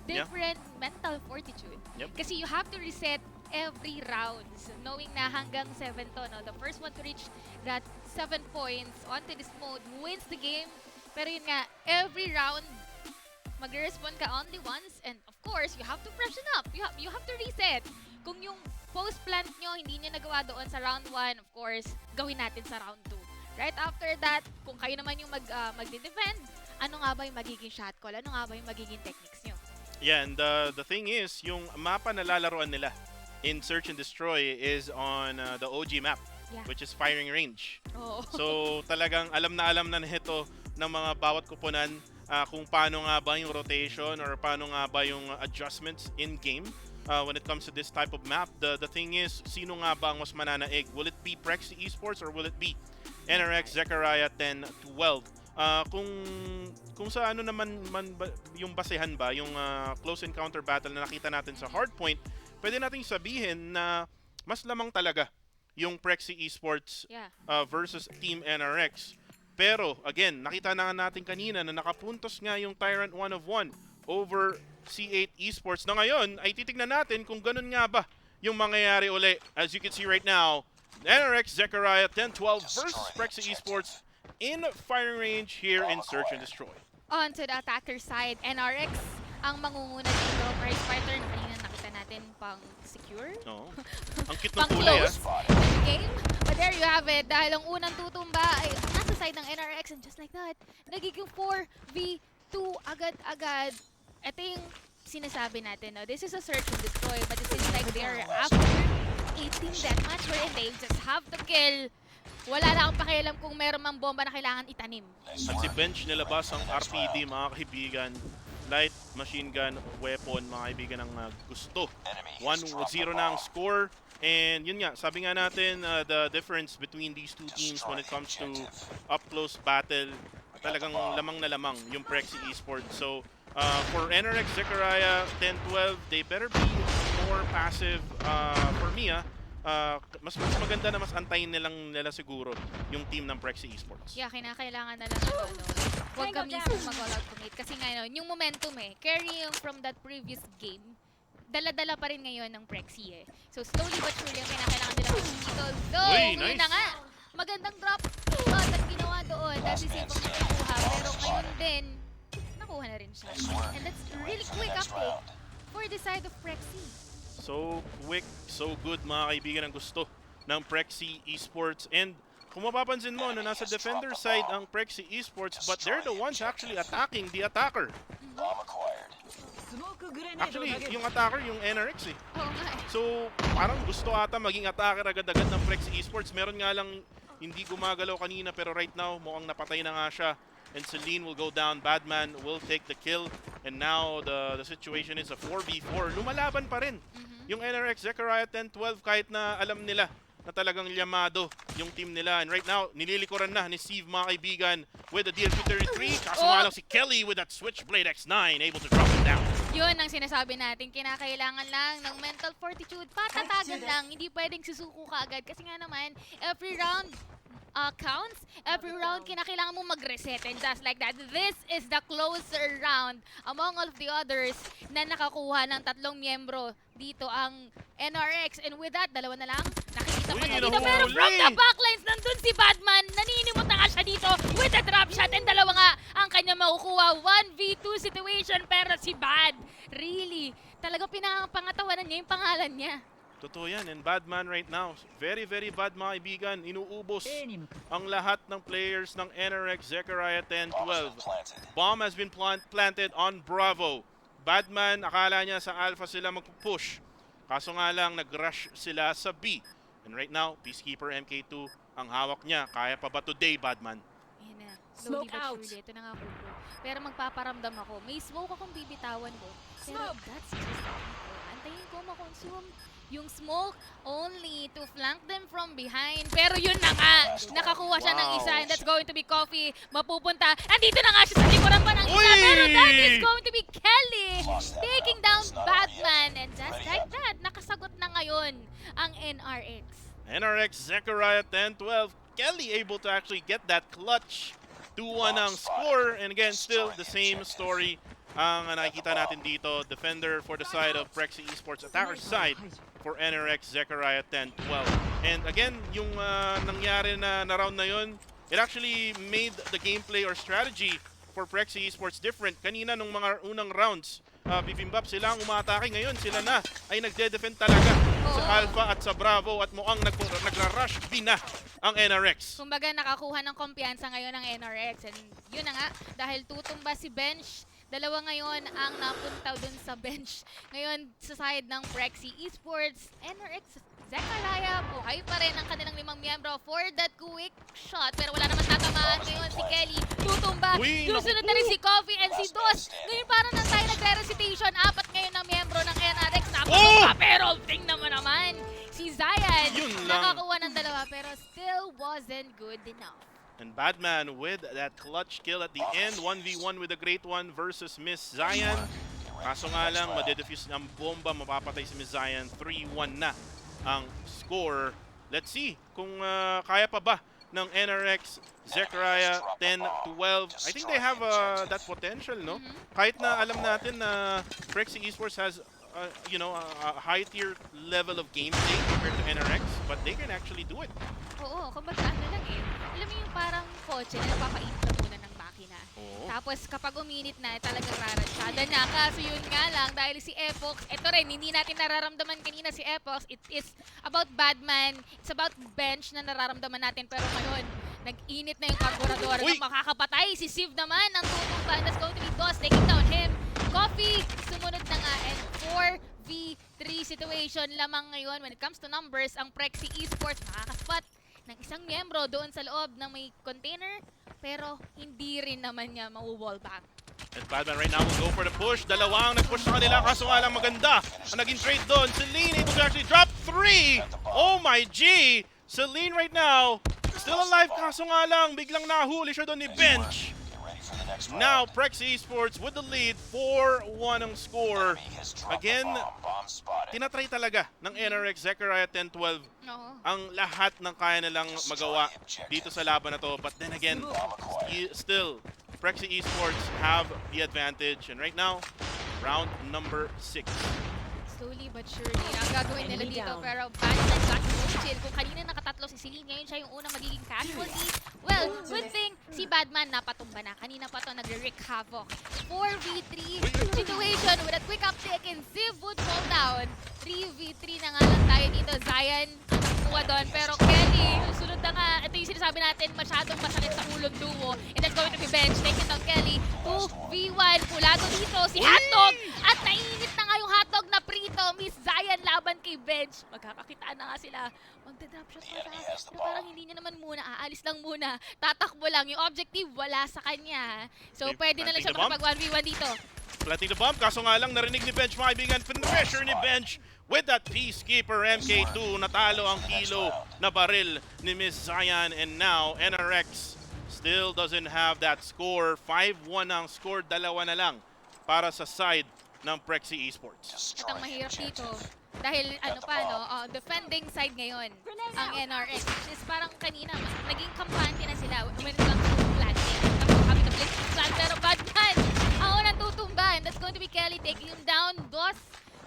different mental fortitude. Kasi you have to reset every round, knowing na hanggang 7 to, no? The first one to reach that 7 points onto this mode wins the game. Pero yun nga, every round, mag-respond ka only once, and of course, you have to freshen up. You have to reset Kung yung post-plant nyo, hindi nyo nagawa doon sa round 1, of course, gawin natin sa round 2. Right after that, kung kayo naman yung magde-defend, ano nga ba yung magiging shot call? Ano nga ba yung magiging techniques nyo? Yeah, and the thing is, yung mapa na lalaroan nila in Search and Destroy is on the OG map, which is firing range. Oh. So talagang alam na nito ng mga bawat kupunan kung paano nga ba yung rotation or paano nga ba yung adjustments in-game when it comes to this type of map. The thing is, sino nga ba ang mas mananaig? Will it be Prexy Esports or will it be NRX Zechariah 10-12? Kung sa ano naman yung basehan ba, yung close encounter battle na nakita natin sa hardpoint, pwede nating sabihin na mas lamang talaga yung Prexy Esports versus Team NRX. Pero again, nakita na natin kanina na nakapuntos nga yung Tyrant 1 of 1 over C8 Esports na ngayon ay titignan natin kung ganun nga ba yung mangyayari uli. As you can see right now, NRX Zechariah 10-12 versus Prexy Esports in firing range here in Search and Destroy. On to the attacker side, NRX ang mangunguna dito. Prize fighter na kanina nakita natin pang secure. No. Ang cute ng kulay game. But there you have it. Dahil ang unang tutumba ay nasa side ng NRX and just like that, nagiging 4v2 agad-agad. Ito yung sinasabi natin. No? This is a search and destroy, but it seems like they are after a team deathmatch wherein they just have to kill. Wala na akong pakialam kung meron mang bomba na kailangan itanim. At si Bench nilabas ang RPD, mga kaibigan. Light machine gun weapon, mga kaibigan, ang gusto. 1-0 na ang score. And yun nga, sabi nga natin, the difference between these two teams when it comes to up-close battle, talagang lamang na lamang yung Prexy Esports. So, for NRX Zechariah 10-12, they better be more passive. For me, mas maganda na mas antayin nila siguro yung team ng Prexy Esports. Yeah, kinakailangan na lang huwag ka mismo mag-all out commit. Kasi ngayon, yung momentum carrying from that previous game, dala-dala pa rin ngayon ng Prexy So slowly but surely, yung kinakailangan nila dito. So, nice. Na nga. Magandang drop at ginawa doon. Dahil sipang nakuha. Pero ngayon din, nakuha na rin siya. And that's really quick uptake for the side of Prexy. So quick, so good, mga kaibigan, ang gusto ng Prexy Esports. And kung mapapansin mo na nasa defender side ang Prexy Esports, but they're the ones actually attacking the attacker. Actually, yung attacker, yung NRX So, parang gusto ata maging attacker agad-agad ng Prexy Esports. Meron nga lang hindi gumagalaw kanina, pero right now, mukhang napatay na nga siya. And Celine will go down, Badman will take the kill. And now, the situation is a 4v4. Lumalaban pa rin yung NRX Zechariah 10-12 kahit na alam nila na talagang llamado yung team nila. And right now, nililikuran na ni Steve, mga kaibigan, with the DLP-33. Kaso nga lang si Kelly with that Switchblade X9 able to drop it down. Yun ang sinasabi natin. Kinakailangan lang ng mental fortitude. Patatagan lang. Hindi pwedeng susuko ka agad. Kasi nga naman, every round counts. Every round, kinakailangan mo mag-reset. And just like that, this is the closer round among all of the others na nakakuha ng 3 miyembro dito ang NRX. And with that, 2 na lang. Nakikita ko niya dito. Pero from the backlines, nandun si Badman. Naninimot na nga siya dito with the drop shot. And 2 nga ang kanya makukuha. 1v2 situation. Pero si Bad, really, talagang pinapangatawanan niya yung pangalan niya. Totoo yan. And Badman right now, very, very bad, mga kaibigan. Inuubos ang lahat ng players ng NRX Zechariah 10-12. Bomb has been planted on Bravo. Badman, akala niya sa Alpha sila magpupush. Kaso nga lang, nag-rush sila sa B. And right now, Peacekeeper MK2 ang hawak niya. Kaya pa ba today, Badman? Ayan na. Slowly but surely. Ito na nga po. Pero magpaparamdam ako. May smoke akong bibitawan ko. Pero that's just the people. Antayin ko makonsume yung smoke only to flank them from behind. Pero yun na nga. Nakakuha siya ng isa and that's going to be Coffee. Mapupunta. Andito na nga siya sa likuran pa ng isa. Pero that is going to be Kelly taking down Batman. And just like that, nakasagot na ngayon ang NRX. NRX Zechariah 10-12. Kelly able to actually get that clutch. 2-1 ang score. And again, still the same story ang nakikita natin dito. Defender for the side of Prexy Esports, attacker side for NRX Zechariah 10-12. And again, yung nangyari na round na yun, it actually made the gameplay or strategy for Prexy Esports different. Kanina nung mga unang rounds, Bibimbap sila ang umatake. Ngayon sila na ay nagde-defend talaga sa Alpha at sa Bravo at mukhang nagra-rush din na ang NRX. Kumbaga nakakuha ng kumpiyansa ngayon ng NRX. And yun na nga, dahil tutumba si Bench, dalawa ngayon ang napunta dun sa bench. Ngayon sa side ng Prexy Esports, NRX, Zekalaya, buhay pa rin ang kanilang 5 miyembro for that quick shot. Pero wala naman tatamaan ngayon si Kelly. Tutumba, susunod na rin si Coffee and si Dos. Ngayon parang nang tayo nagre-recitation. 4 ngayon na miyembro ng NRX. Napatumba, pero tingnan mo naman. Si Zayan, nakakuha ng 2 pero still wasn't good enough. And Badman with that clutch kill at the end. 1v1 with a great one versus Miss Zayan. Kaso nga lang, madedefuse ng bomba. Mapapatay si Miss Zayan. 3-1 na ang score. Let's see kung kaya pa ba ng NRX, Zechariah 10-12. I think they have that potential, no? Kahit na alam natin na Prexy Esports has a high tier level of gameplay compared to NRX, but they can actually do it. Oo, kumbaga ano lang eh. Alam mo yung parang kotse na napapainit na muna ng makina. Tapos kapag uminit na, talagang raransyada na. Kaso yun nga lang, dahil si Epox, ito rin, hindi natin nararamdaman kanina si Epox. It is about Badman, it's about bench na nararamdaman natin. Pero ngayon, nag-init na yung karburador na makakapatay. Si Siv naman, ang tutumba. Let's go to be Dos, taking down him. Coffee, sumunod na nga. And 4v3 situation lamang ngayon. When it comes to numbers, ang Prexy Esports makakaspot ng isang miyembro doon sa loob ng may container, pero hindi rin naman niya mau-wallbang. And Badman right now will go for the push. Dalawang nag-push sa kanila, kaso nga lang maganda ang naging trade doon. Celine able to actually drop 3! Oh my G! Celine right now, still alive, kaso nga lang, biglang nahuli siya doon ni Bench. Now, Prexy Esports with the lead, 4-1 ang score. Again, tinatry talaga ng NRX Zechariah 10-12 ang lahat ng kaya nilang magawa dito sa laban na to. But then again, still, Prexy Esports have the advantage. And right now, round number 6. Slowly but surely, ang gagawin nila dito. Pero Badman got no chill. Kung kanina nakatatlo si Celine, ngayon siya yung unang magiging casualty. Well, good thing si Badman napatumba na. Kanina pa to nagre-wreak havoc. 4v3 situation with a quick uptick and Ziv would fall down. 3v3 na nga lang tayo dito. Zayan kuha doon. Pero Kelly, sunod na nga. Ito yung sinasabi natin, masyadong masakit sa ulong duo. And that's going to be bench. Taking down Kelly. 2v1. Pulado dito si Hotdog. At naiinit na nga yung Hotdog na prito. Miss Zayan laban kay bench. Magkakakitaan na nga sila. Magda-drop shot pa siya. Pero parang hindi niya naman muna. Aalis lang muna. Tatakbo lang. Yung objective wala sa kanya. So pwede na lang siya makapag 1v1 dito. Planting the bomb. Kaso nga lang narinig ni Bench, mga kaibigan. Pressure ni Bench with that Peacekeeper MK2. Natalo ang kilo na baril ni Miss Zayan. And now, NRX still doesn't have that score. 5-1 ang score. 2 na lang para sa side ng Prexy Esports. At ang mahirap dito, dahil defending side ngayon ang NRX, which is parang kanina, naging kampante na sila when it comes to planting. Kami na blitz plan, pero Badman ang unang tutumba, and that's going to be Kelly taking him down. Dos,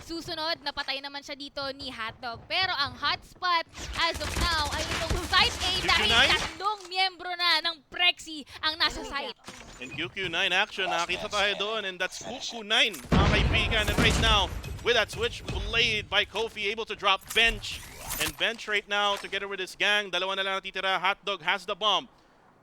susunod, napatay naman siya dito ni Hotdog. Pero ang hotspot as of now ay itong site A dahil 3 miyembro na ng Prexy ang nasa site. And QQ9 action, nakita tayo doon, and that's QQ9, mga kaibigan. And right now, with that switchblade by Kofi, able to drop Bench. And Bench right now, together with his gang, 2 na lang natitira. Hotdog has the bomb.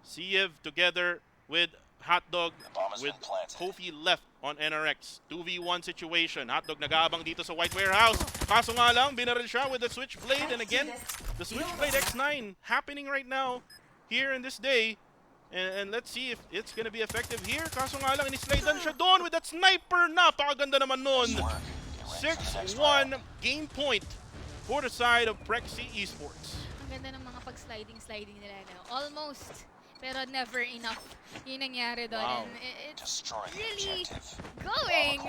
Siev together with Hotdog, with Kofi left on NRX. 2v1 situation. Hotdog nag-aabang dito sa White Warehouse. Kaso nga lang, binaril siya with the switchblade. And again, the switchblade X9 happening right now here in this day. And let's see if it's gonna be effective here. Kaso nga lang, in-slidean siya doon with that sniper. Napakaganda naman nun. 6-1 game point for the side of Prexy Esports. Ang ganda ng mga pag-sliding nila. Almost, pero never enough. Yung nangyari doon. Wow. And it's really going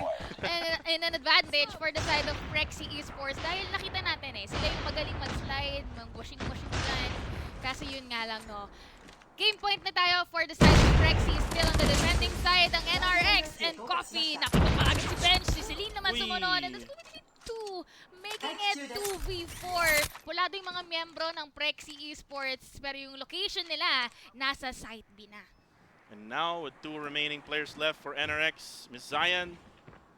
in an advantage for the side of Prexy Esports. Dahil nakita natin sila yung magaling mag-slide, mag-washing-washing plan. Kaso yun nga lang, no. Game point na tayo for the side of Prexy. Still on the defending side ang NRX and Coffee. Nakita agad si Bench. Si Celine naman sumunod. And that's going to be 2. Making it 2v4. Pulado yung mga miyembro ng Prexy Esports. Pero yung location nila, nasa site B na. And now with 2 remaining players left for NRX, Miss Zayan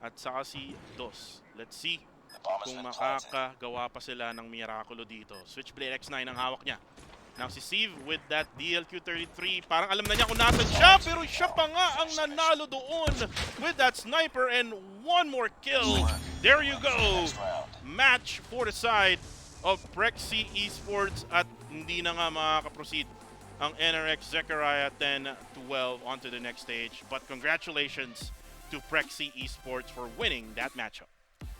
at saka si Dos. Let's see kung makakagawa pa sila ng mirakulo dito. Switchblade X9 ang hawak niya. Now si Steve with that DLQ-33, parang alam na niya kung nasan siya, pero siya pa nga ang nanalo doon with that sniper and one more kill. There you go. Match for the side of Prexy Esports at hindi na nga makakaproceed ang NRX Zechariah 10-12 onto the next stage. But congratulations to Prexy Esports for winning that matchup.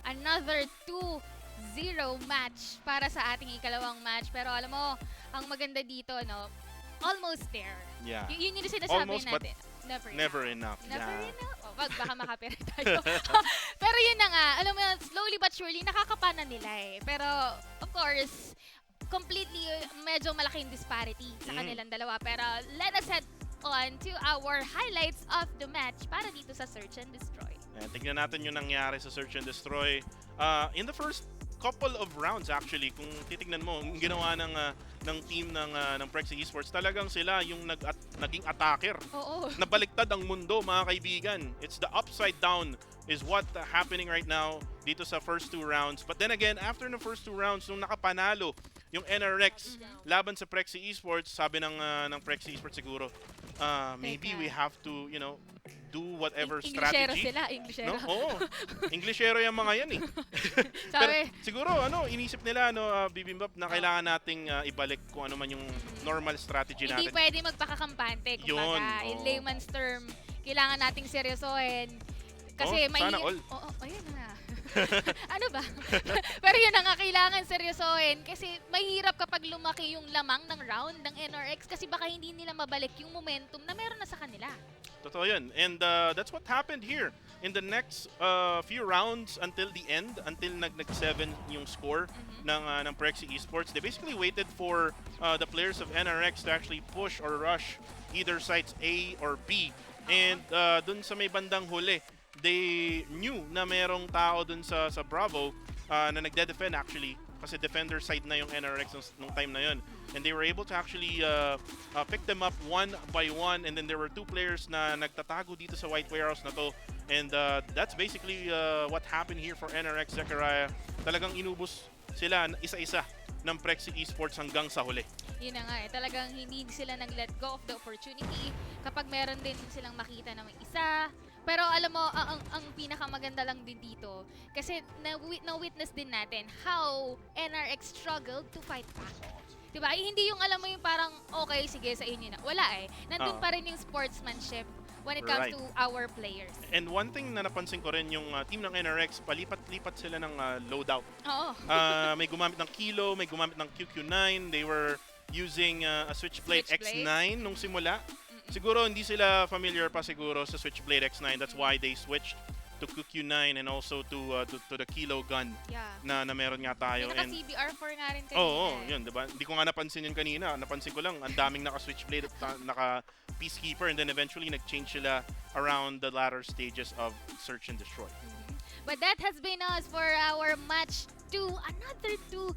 Another 2-0 match para sa ating ikalawang match. Pero alam mo, ang maganda dito, no, almost there. Yeah. Yun yung sinasabi Almost, but natin. Never enough. Never Yeah. enough. Oh, wag, baka makapera tayo. Pero yun na nga, alam mo yun, slowly but surely, nakakapana nila eh. Pero, of course, completely, medyo malaking disparity sa kanilang dalawa. Pero, let us head on to our highlights of the match para dito sa Search and Destroy. Ayan, tignan natin yung nangyari sa Search and Destroy. In the first couple of rounds actually, kung titignan mo, yung ginawa ng team ng Prexy Esports, talagang sila yung naging attacker. Oo. Nabaliktad ang mundo, mga kaibigan. It's the upside down is what happening right now dito sa first 2 rounds. But then again, after the first 2 rounds, nung nakapanalo yung NRX laban sa Prexy Esports, sabi ng Prexy Esports siguro, maybe we have to, do whatever Englishero strategy. sila, Englishero. No? Oo. Englishero yung mga yan eh. Pero Sabi, siguro, inisip nila, Bibimbap, na kailangan nating ibalik kung ano man yung normal strategy hindi natin. pwede magpakakampante. Yun, Kumbaga, in oo. layman's term, kailangan nating seryosohin. Kasi sana all. Oo, ayun na. Ano ba? Pero yun na nga, kailangan seryosohin. Kasi mahirap kapag lumaki yung lamang ng round ng NRX kasi baka hindi nila mabalik yung momentum na meron na sa kanila. Totoo yun. And that's what happened here. In the next few rounds until the end, until nag-7 yung score ng Prexy Esports, they basically waited for the players of NRX to actually push or rush either sides A or B. And dun sa may bandang huli, they knew na merong tao dun sa Bravo na nagde-defend actually. Kasi defender side na yung NRX nung time na yun. And they were able to actually pick them up one by one. And then there were 2 players na nagtatago dito sa white warehouse na to. And that's basically what happened here for NRX Zechariah. Talagang inubos sila isa-isa ng Prexy Esports hanggang sa huli. Yun na nga eh. Talagang hindi sila nag-let go of the opportunity. Kapag meron din silang makita na may isa. Pero alam mo, ang pinakamaganda lang din dito, kasi na-witness din natin how NRX struggled to fight back. Diba? Hindi yung alam mo yung parang, okay, sige, sa inyo na. Wala eh. Nandun pa rin yung sportsmanship when it comes to our players. And one thing na napansin ko rin, yung team ng NRX, palipat-lipat sila ng loadout. Oo. May gumamit ng Kilo, may gumamit ng QQ9. They were using a Switchblade X9 nung simula. Siguro hindi sila familiar pa siguro sa Switchblade X9. That's why they switched to QQ9 and also to the Kilo gun na meron nga tayo. May naka-CBR4 nga rin kanina. Oo, yun, diba? Hindi ko nga napansin yun kanina. Napansin ko lang, ang daming naka-Switchblade at naka-Peacekeeper, and then eventually nag-change sila around the latter stages of Search and Destroy. But that has been us for our match 2. Another 2-0.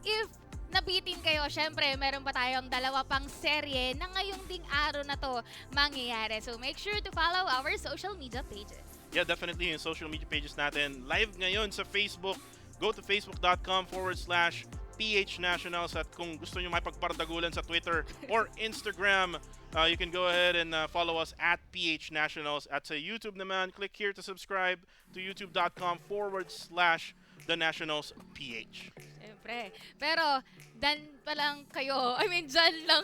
If nabitin kayo, syempre, meron pa tayong 2 pang serye na ngayong ding araw na to mangyayari. So make sure to follow our social media pages. Yeah, definitely yung social media pages natin. Live ngayon sa Facebook. Go to facebook.com/PHNationals, at kung gusto nyo makipagpardagulan sa Twitter or Instagram, you can go ahead and follow us at PHNationals. At sa YouTube naman, click here to subscribe to youtube.com/TheNationalsPH. Siyempre. Pero, dyan lang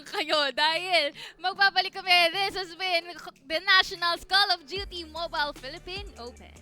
kayo dahil magbabalik kami. This has been the Nationals Call of Duty Mobile Philippine Open.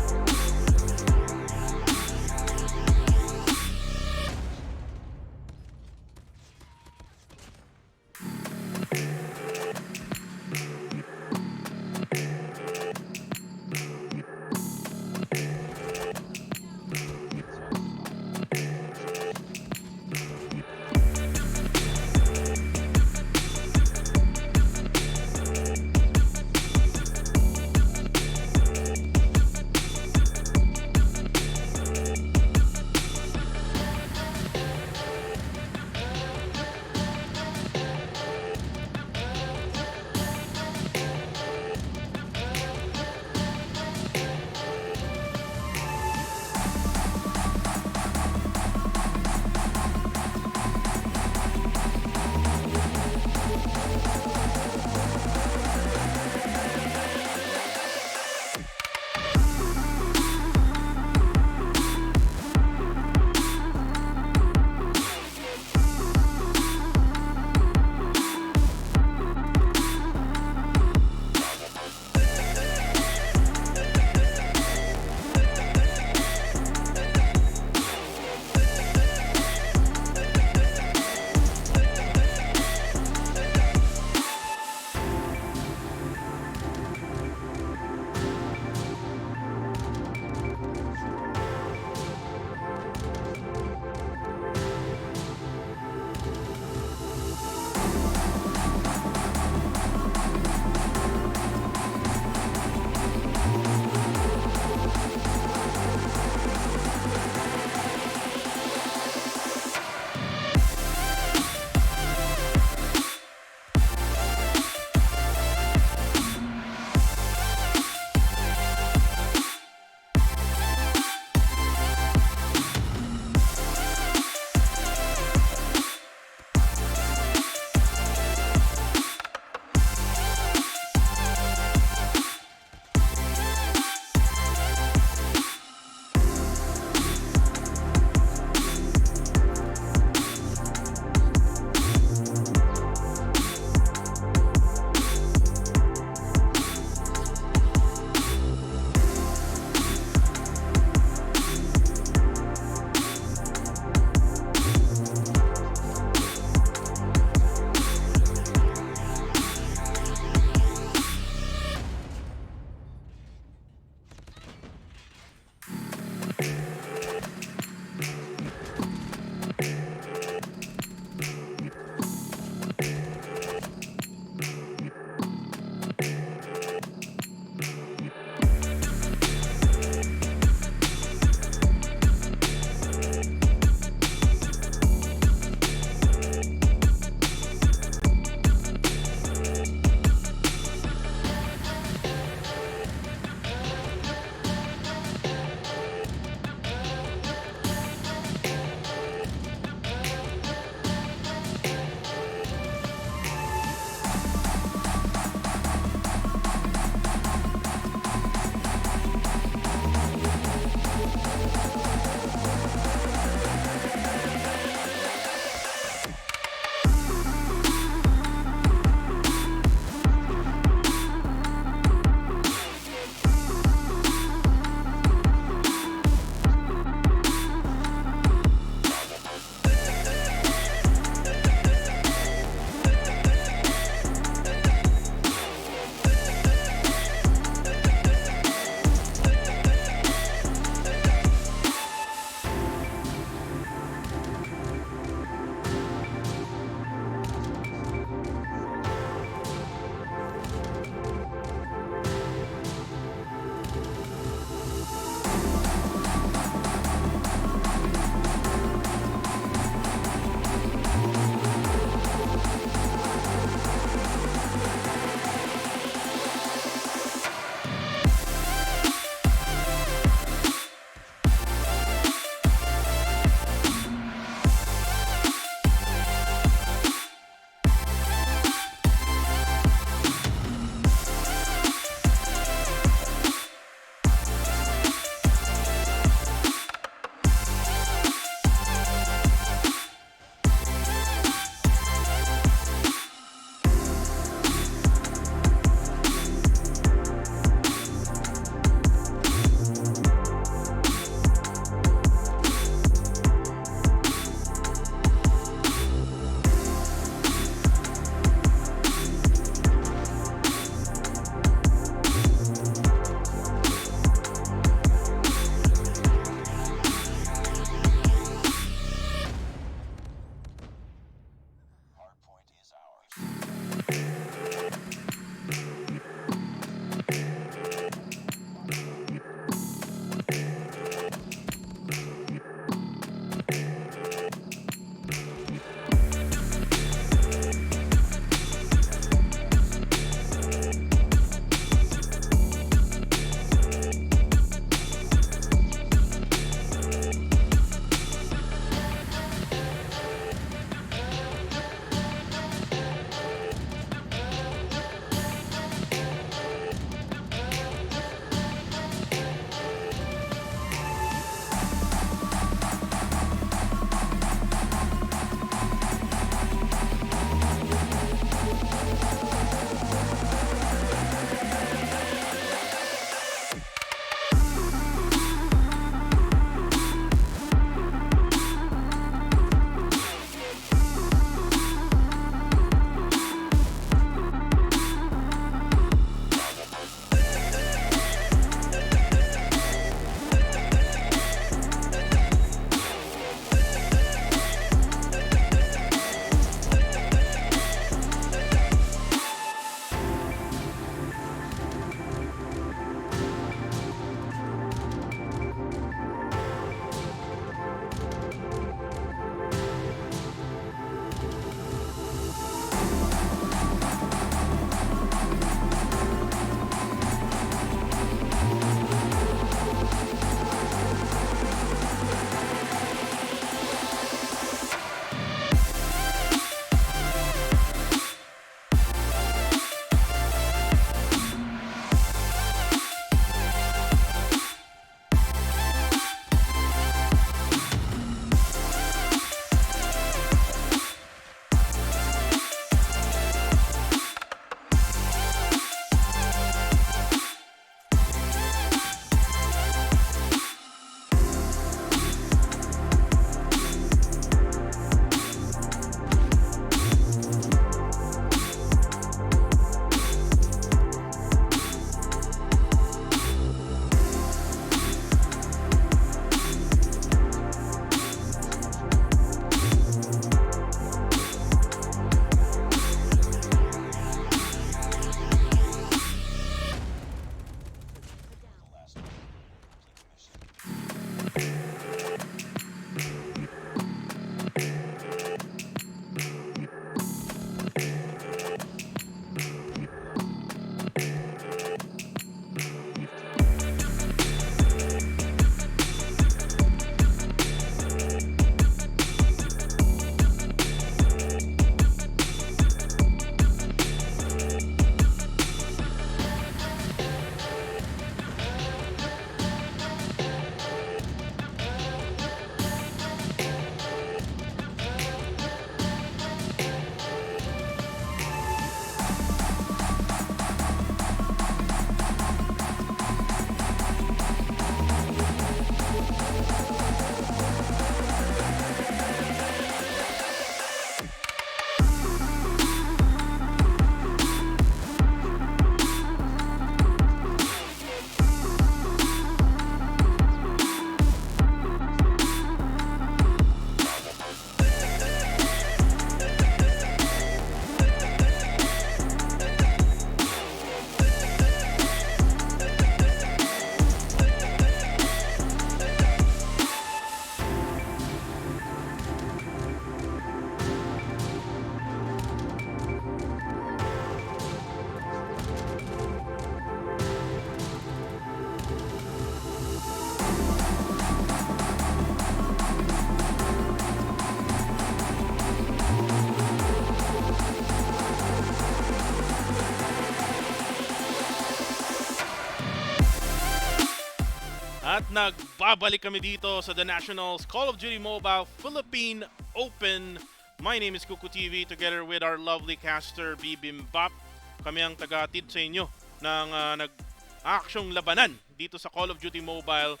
nagbabalik kami dito sa The Nationals Call of Duty Mobile Philippine Open. My name is Kuku TV together with our lovely caster Bibimbap. Kami ang taga-atid sa inyo ng nag-aksyong labanan dito sa Call of Duty Mobile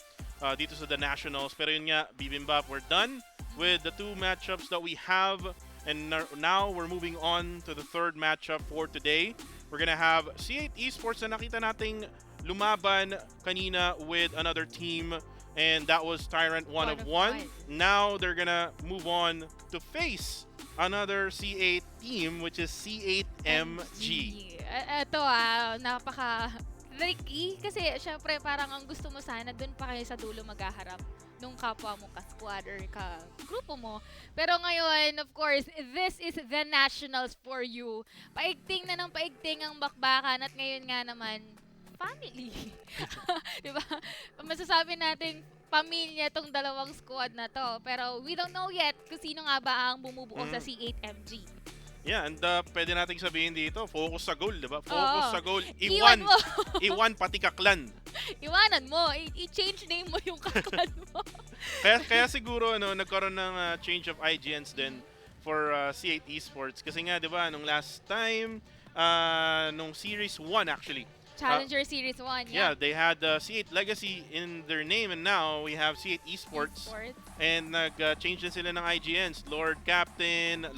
dito sa The Nationals. Pero yun nga, Bibimbap, we're done with the 2 matchups that we have. And now we're moving on to the 3rd matchup for today. We're gonna have C8 Esports na nakita nating lumaban kanina with another team, and that was Tyrant 1 of 1. Now they're gonna move on to face another C8 team, which is C8MG. Ito napaka tricky kasi syempre parang ang gusto mo sana dun pa kayo sa dulo maghaharap nung kapwa mo ka-squad or ka-grupo mo. Pero ngayon, of course, this is the Nationals for you. Paigting na ng paigting ang bakbakan at ngayon nga naman, family. Diba? Masasabi natin, pamilya tong dalawang squad na to. Pero we don't know yet kung sino nga ba ang bumubuo sa C8MG. Yeah, and pwede nating sabihin dito, focus sa goal, diba? Focus Oo. sa goal. Iwan mo. Iwan pati kaklan. Iwanan mo. I-change name mo yung kaklan mo. Kaya siguro nagkaroon ng change of IGNs din for C8 Esports. Kasi nga, di ba, nung last time, nung Series 1 actually, Challenger Series 1, yeah, they had C8 Legacy in their name, and now we have C8 Esports. And nag-change din sila ng IGNs. Lord Captain,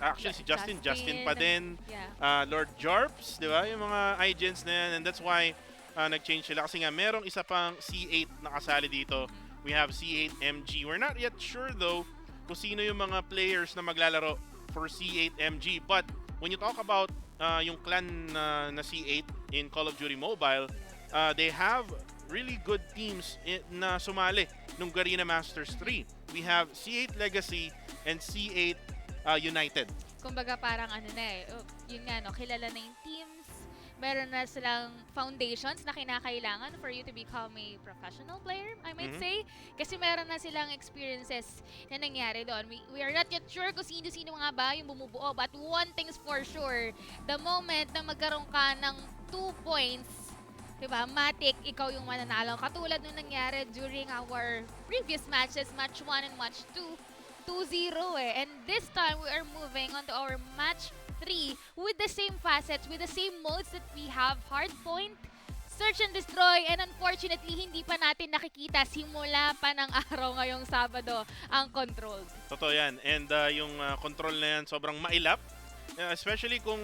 actually si Justin pa din. Yeah. Lord Jarps, di ba? Yung mga IGNs na yan. And that's why nag-change sila. Kasi nga, merong isa pang C8 na kasali dito. We have C8MG. We're not yet sure though kung sino yung mga players na maglalaro for C8MG. But when you talk about yung clan na C8 in Call of Duty Mobile, they have really good teams na sumali nung Garena Masters 3. We have C8 Legacy and C8 United. Kumbaga parang yun nga kilala na yung teams. Meron na silang foundations na kinakailangan for you to become a professional player, I might say. Kasi meron na silang experiences na nangyari doon. We are not yet sure kung sino-sino nga ba yung bumubuo. But one thing's for sure, the moment na magkaroon ka ng 2 points, diba, matik, ikaw yung mananalo. Katulad nung nangyari during our previous matches, match 1 and match 2, 2-0 And this time, we are moving on to our match 3 with the same facets, with the same modes that we have, hardpoint, search and destroy, and unfortunately, hindi pa natin nakikita simula pa ng araw ngayong Sabado ang control. Totoo yan. And yung control na yan, sobrang mailap. Especially kung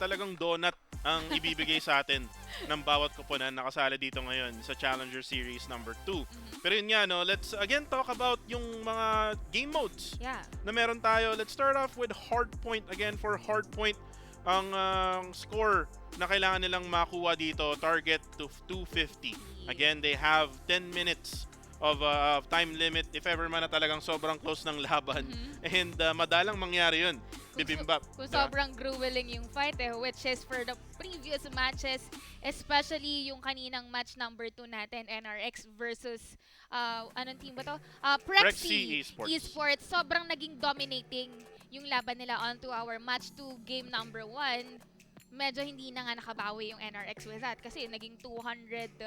talagang donut ang ibibigay sa atin ng bawat koponan na kasali dito ngayon sa Challenger Series number 2. Pero yun nga, let's again talk about yung mga game modes na meron tayo. Let's start off with hardpoint. Again, for hardpoint, ang score na kailangan nilang makuha dito, target to 250. Again, they have 10 minutes of time limit if ever man na talagang sobrang close ng laban. And madalang mangyari yun. Bibimbap. Kung sobrang grueling yung fight which is for the previous matches, especially yung kaninang match number 2 natin, NRX versus anong team ba to? Prexy Esports. Sobrang naging dominating yung laban nila onto our match 2 game number 1. Medyo hindi na nga nakabawi yung NRX with that kasi naging 250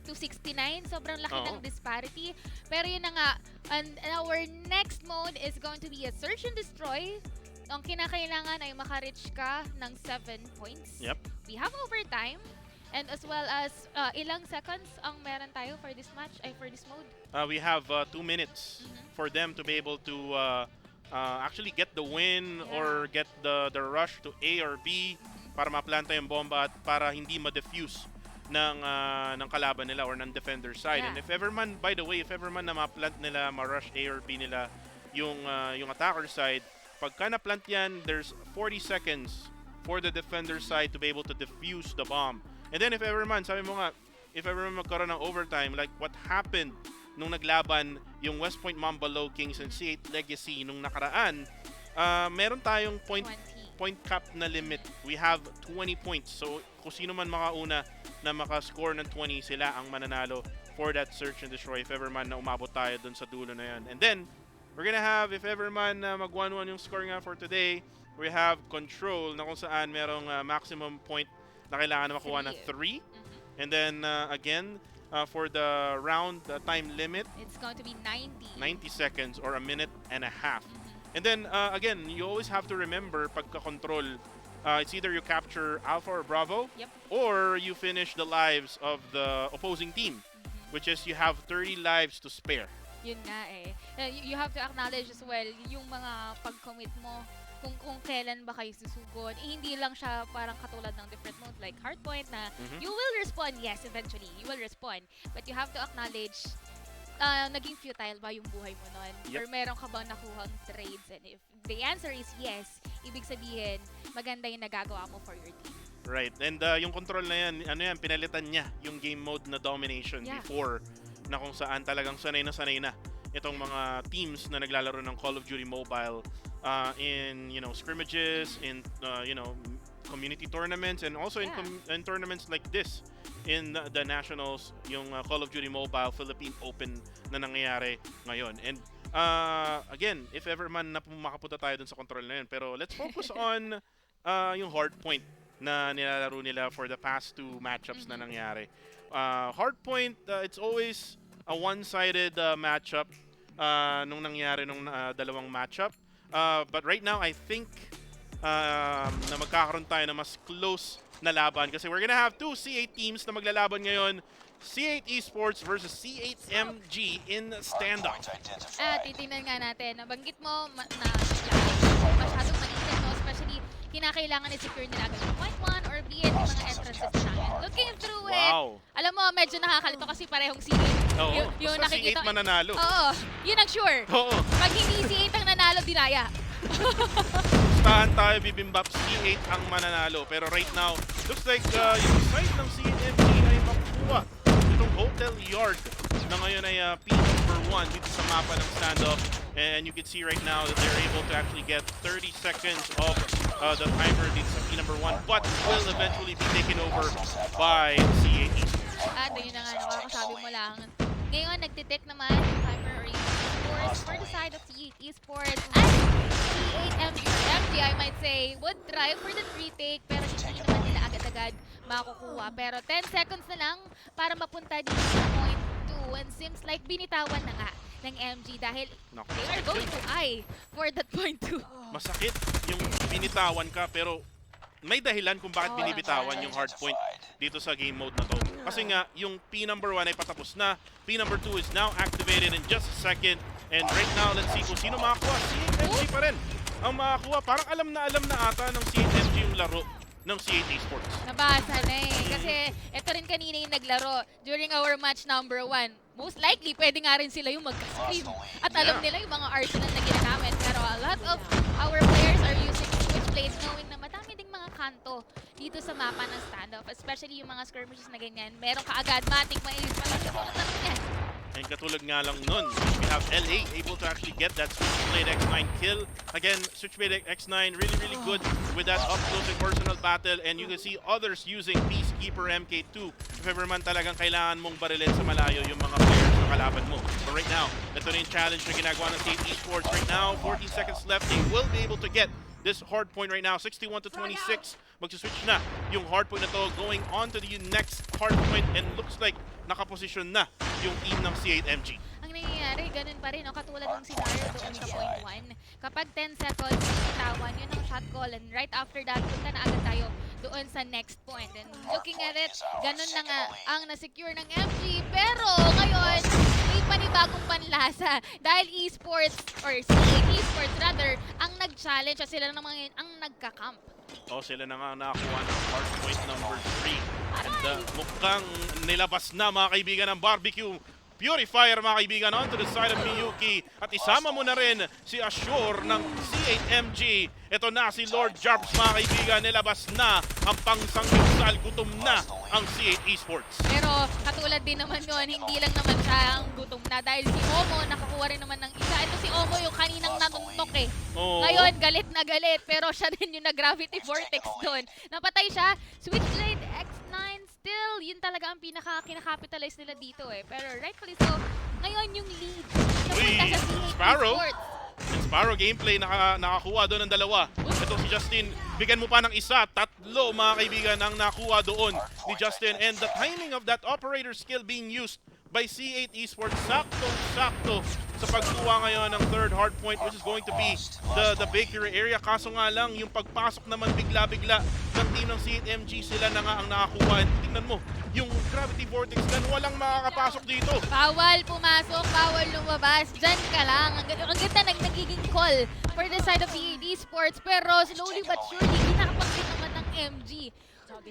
to 69. Sobrang laki ng disparity. Pero yun na nga, and our next mode is going to be a search and destroy. Ang kinakailangan ay maka-reach ka ng 7 points. Yep. We have overtime. And as well as ilang seconds ang meron tayo for this match, for this mode? We have 2 minutes for them to be able to actually get the win or get the rush to A or B para maplanta yung bomba at para hindi ma-defuse ng kalaban nila or ng defender side. And if ever man, by the way, if ever man na ma-plant nila, ma-rush A or B nila yung attacker side, pagka na-plant yan, there's 40 seconds for the defender side to be able to defuse the bomb. And then if ever man, sabi mo nga, if ever man magkaroon ng overtime, like what happened nung naglaban yung West Point Mambalo Kings and C8 Legacy nung nakaraan, meron tayong point cap na limit. We have 20 points. So kung sino man makauna na makascore ng 20, sila ang mananalo for that search and destroy if ever man na umabot tayo dun sa dulo na yan. And then, we're gonna have, if ever man na mag 1-1 yung scoring nga for today, we have control na kung saan merong maximum point na kailangan na makuha na 3. And then, again, for the round time limit, It's going to be 90. 90 seconds or a minute and a half. And then, again, you always have to remember, pagka-control, it's either you capture Alpha or Bravo, Yep. or you finish the lives of the opposing team, which is you have 30 lives to spare. Yun nga eh. You have to acknowledge as well yung mga pag-commit mo kung kailan ba kayo susugod. Hindi lang siya parang katulad ng different modes like Hardpoint na you will respond. Yes, eventually, you will respond. But you have to acknowledge naging futile ba yung buhay mo nun? Yep. Or meron ka bang nakuhang trades? And if the answer is yes, ibig sabihin, maganda yung nagagawa mo for your team. Right. And yung control na yan, pinalitan niya yung game mode na domination before, na kung saan talagang sanay na itong mga teams na naglalaro ng Call of Duty Mobile in scrimmages, in community tournaments, and also in tournaments like this in the nationals, yung Call of Duty Mobile Philippine Open na nangyayari ngayon. And again, if ever man na makapunta tayo dun sa control na yun, pero let's focus on yung hardpoint na nilalaro nila for the past 2 matchups na nangyari. Hardpoint, it's always a one-sided matchup nung nangyari nung dalawang matchup. But right now, I think na magkakaroon tayo na mas close na laban kasi we're gonna have 2 C8 teams na maglalaban ngayon. C8 Esports versus C8 MG in stand-up. Titingnan nga natin. Nabanggit mo na masyadong mainit, no? Especially, kinakailangan i-secure nila agad yung point 1 or be it yung mga entrances natin. Looking through it, alam mo, medyo nakakalito kasi parehong C8. Oo, yung basta nakikita, C8 mananalo. Oo, yun ang sure. Oo. Pag hindi C8 ang nanalo, dinaya. Tahan tayo, bibimbap, C8 ang mananalo. Pero right now, looks like yung side ng C8 MG ay makukuha itong Hotel Yard na ngayon ay P1 dito sa mapa ng standoff. And you can see right now that they're able to actually get 30 seconds of the timer dito sa P1, but will eventually be taken over by C8 Esports. Yun na nga, nakakasabi mo lang. Ngayon, nagtitake naman yung timer or yung scores for the side of C8 Esports. At C8 MG, I might say, would try for the retake, pero hindi naman nila agad-agad makukuha. Pero 10 seconds na lang para mapunta dito sa point 2. And seems like binitawan na nga ng MG dahil they are going to eye for that point 2. Masakit yung binitawan ka, pero may dahilan kung bakit binibitawan yung hardpoint dito sa game mode na to. Kasi nga, yung P1 ay patapos na. P2 is now activated in just a second. And right now, let's see kung sino makakuha. C8MG pa rin ang makakuha. Parang alam na ata ng C8MG yung laro ng C8 Esports. Nabasa na eh. Kasi ito rin kanina yung naglaro during our match number 1. Most likely, pwede nga rin sila yung mag-scream. At alam nila yung mga arsenal na ginagamit. Pero a lot of our players are using switchblades knowing na madami ding mga kanto dito sa mapa ng standoff. Especially yung mga skirmishes na ganyan. Meron kaagad matik mailis pa lang sa yan. And katulad nga lang nun, we have LA able to actually get that Switchblade X9 kill. Again, Switchblade X9 really good with that up-close and personal battle. And you can see others using Peacekeeper MK2 if ever man talagang kailangan mong barilin sa malayo yung mga players na kalaban mo. But right now, ito na yung challenge na ginagawa ng C8 Esports. Right now, 14 seconds left. They will be able to get this hard point right now, 61 to 26. Mag-switch na yung hard point na to, going on to the next hard point, and looks like nakaposisyon na yung team ng C8MG. Ang nangyayari, ganun pa rin, no? Katulad ng scenario doon sa point 1. Kapag 10 seconds, bitawan, yun ang shot call, and right after that, punta na agad tayo doon sa next point. And looking at it, ganun na nga ang na-secure ng MG, pero ngayon, may panibagong panlasa dahil esports, or C8 Esports rather, ang nag-challenge at sila naman ngayon ang nagka-camp. Sila na nga nakakuha ng hard point number 3. And mukhang nilabas na mga kaibigan ng barbecue purifier mga kaibigan onto the side of Miyuki. At isama mo na rin si Assure ng C8MG. Ito na si Lord Jarps mga kaibigan. Nilabas na ang pangsangyupsal. Gutom na ang C8 Esports. Pero katulad din naman yun, hindi lang naman siya ang gutom na dahil si Omo nakakuha rin naman ng isa. Ito si Omo yung kaninang nanuntok eh. Ngayon galit na galit pero siya din yung nag-gravity vortex doon. Napatay siya. Switchblade X9 still, yun talaga ang kinakapitalize nila dito eh. Pero rightfully so, ngayon yung lead. Napunta sa C8 Sparrow. Esports. And Sparrow gameplay nakakuha doon ng dalawa. Ito si Justin bigyan mo pa ng isa, tatlo mga kaibigan ang nakuha doon ni Justin. And the timing of that operator skill being used by C8 Esports, sakto-sakto sa pagkuha ngayon ng third hard point, which is going to be the bakery area. Kaso nga lang, yung pagpasok naman bigla-bigla ng team ng C8 MG, sila na nga ang nakakuha. And tingnan mo, yung gravity vortex gun, walang makakapasok dito. Bawal pumasok, bawal lumabas. Diyan ka lang. Ang ganda nagiging call for the side of the Esports. Pero slowly but surely, kinakapagpit naman ng MG.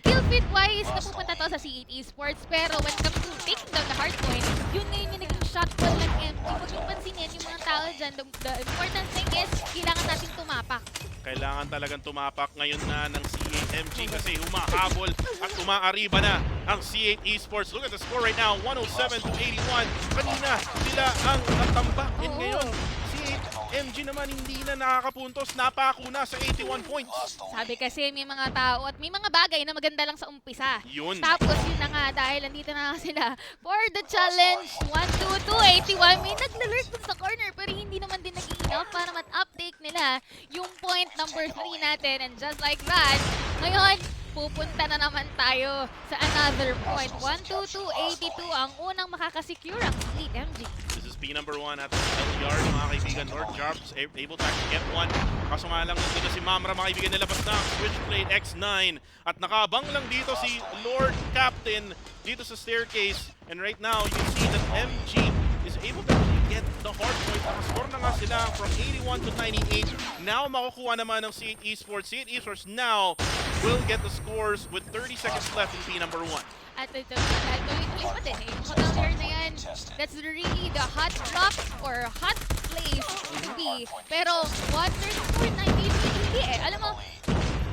Kill fit wise, napupunta to sa C8 Esports. Pero when it comes to taking down the hard point, yun ngayon yung naging shot call ng MG. Huwag yung pansinin yung mga tao dyan. The important thing is, kailangan natin tumapak. Kailangan talagang tumapak ngayon na ng C8 MG kasi humahabol at umaariba na ang C8 Esports. Look at the score right now, 107 to 81. Kanina sila ang natambak. And ngayon, C8 MG naman hindi na nakakapuntos. Napako na sa 81 points. Sabi kasi may mga tao at may mga bagay na maganda lang sa umpisa. Yun. Tapos yun na nga dahil nandito na sila for the challenge. 1-2-2, 81. May naglalurk dun sa corner pero hindi naman din naging enough para mat-uptake nila yung point number 3 natin. And just like that, ngayon, pupunta na naman tayo sa another point. 1-2-2, 82 ang unang makakasecure ang C8 MG. This is P number 1 at the yard, mga kaibigan. Lord Jarbs able to actually get one. Kaso nga lang dito si Mamra, mga kaibigan, nilabas na ang Switchblade X9. At nakaabang lang dito si Lord Captain dito sa staircase. And right now, you see that MG is able to actually get the hard point. Nakascore na nga sila from 81 to 98. Now, makukuha naman ng C8 Esports. C8 Esports now will get the scores with 30 seconds left in P number 1. At ito, tuloy-tuloy pa din eh. Yung counter na yan, that's really the hot block or hot place to be. Pero 134 na hindi eh. Alam mo,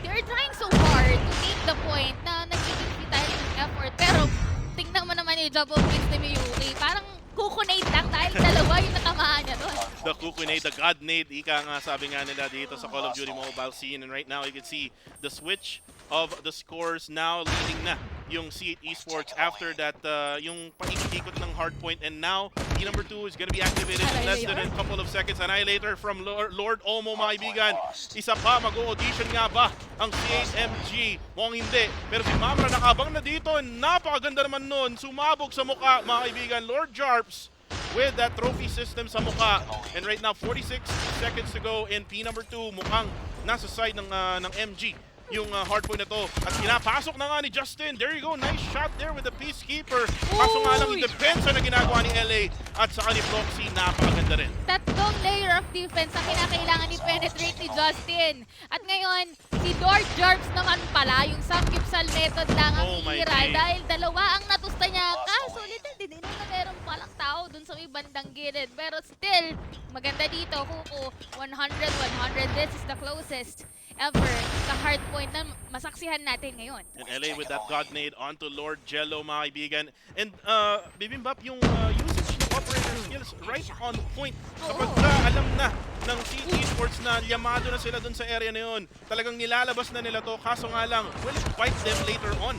they're trying so hard to take the point na nagiging vital yung effort. Pero tingnan mo naman yung double kills ni Miyuki. Parang kukunate lang dahil dalawa yung natamaan niya doon. The Kukunate, the God Nade, ika nga sabi nga nila dito sa Call of Duty mobile scene. And right now, you can see the switch of the scores now leading na yung C8 Esports after that, yung paikot-ikot ng hardpoint. And now, P number 2 is gonna be activated in less than a couple of seconds. Annihilator from Lord Omo, mga kaibigan. Isa pa, mag-audition nga ba ang C8 MG? Mukhang hindi. Pero si Mamra nakabang na dito. Napakaganda naman nun. Sumabog sa muka, mga kaibigan. Lord Jarps with that trophy system sa muka. And right now, 46 seconds to go in P number 2. Mukhang nasa side ng MG yung hardpoint na to. At pinapasok na nga ni Justin. There you go. Nice shot there with the Peacekeeper. Kaso nga lang yung depensa na ginagawa ni LA at saka ni Proxy, napakaganda rin. Tatlong layer of defense ang kinakailangan ni penetrate ni Justin. At ngayon, si Lord Jarps naman pala, yung Samgipsal method lang ang hira dahil dalawa ang natusta niya. Kaso, little din na meron palang tao dun sa may bandang gilid. Pero still, maganda dito. Kuko, 100-100. This is the closest ever sa hardpoint na masaksihan natin ngayon. And LA with that God Nade onto Lord Jello, mga kaibigan. And Bibimbap, yung usage ng operator skills right on point. Kapag alam na ng C8 Esports na yamado na sila dun sa area na yun, talagang nilalabas na nila to. Kaso nga lang, will it bite them later on?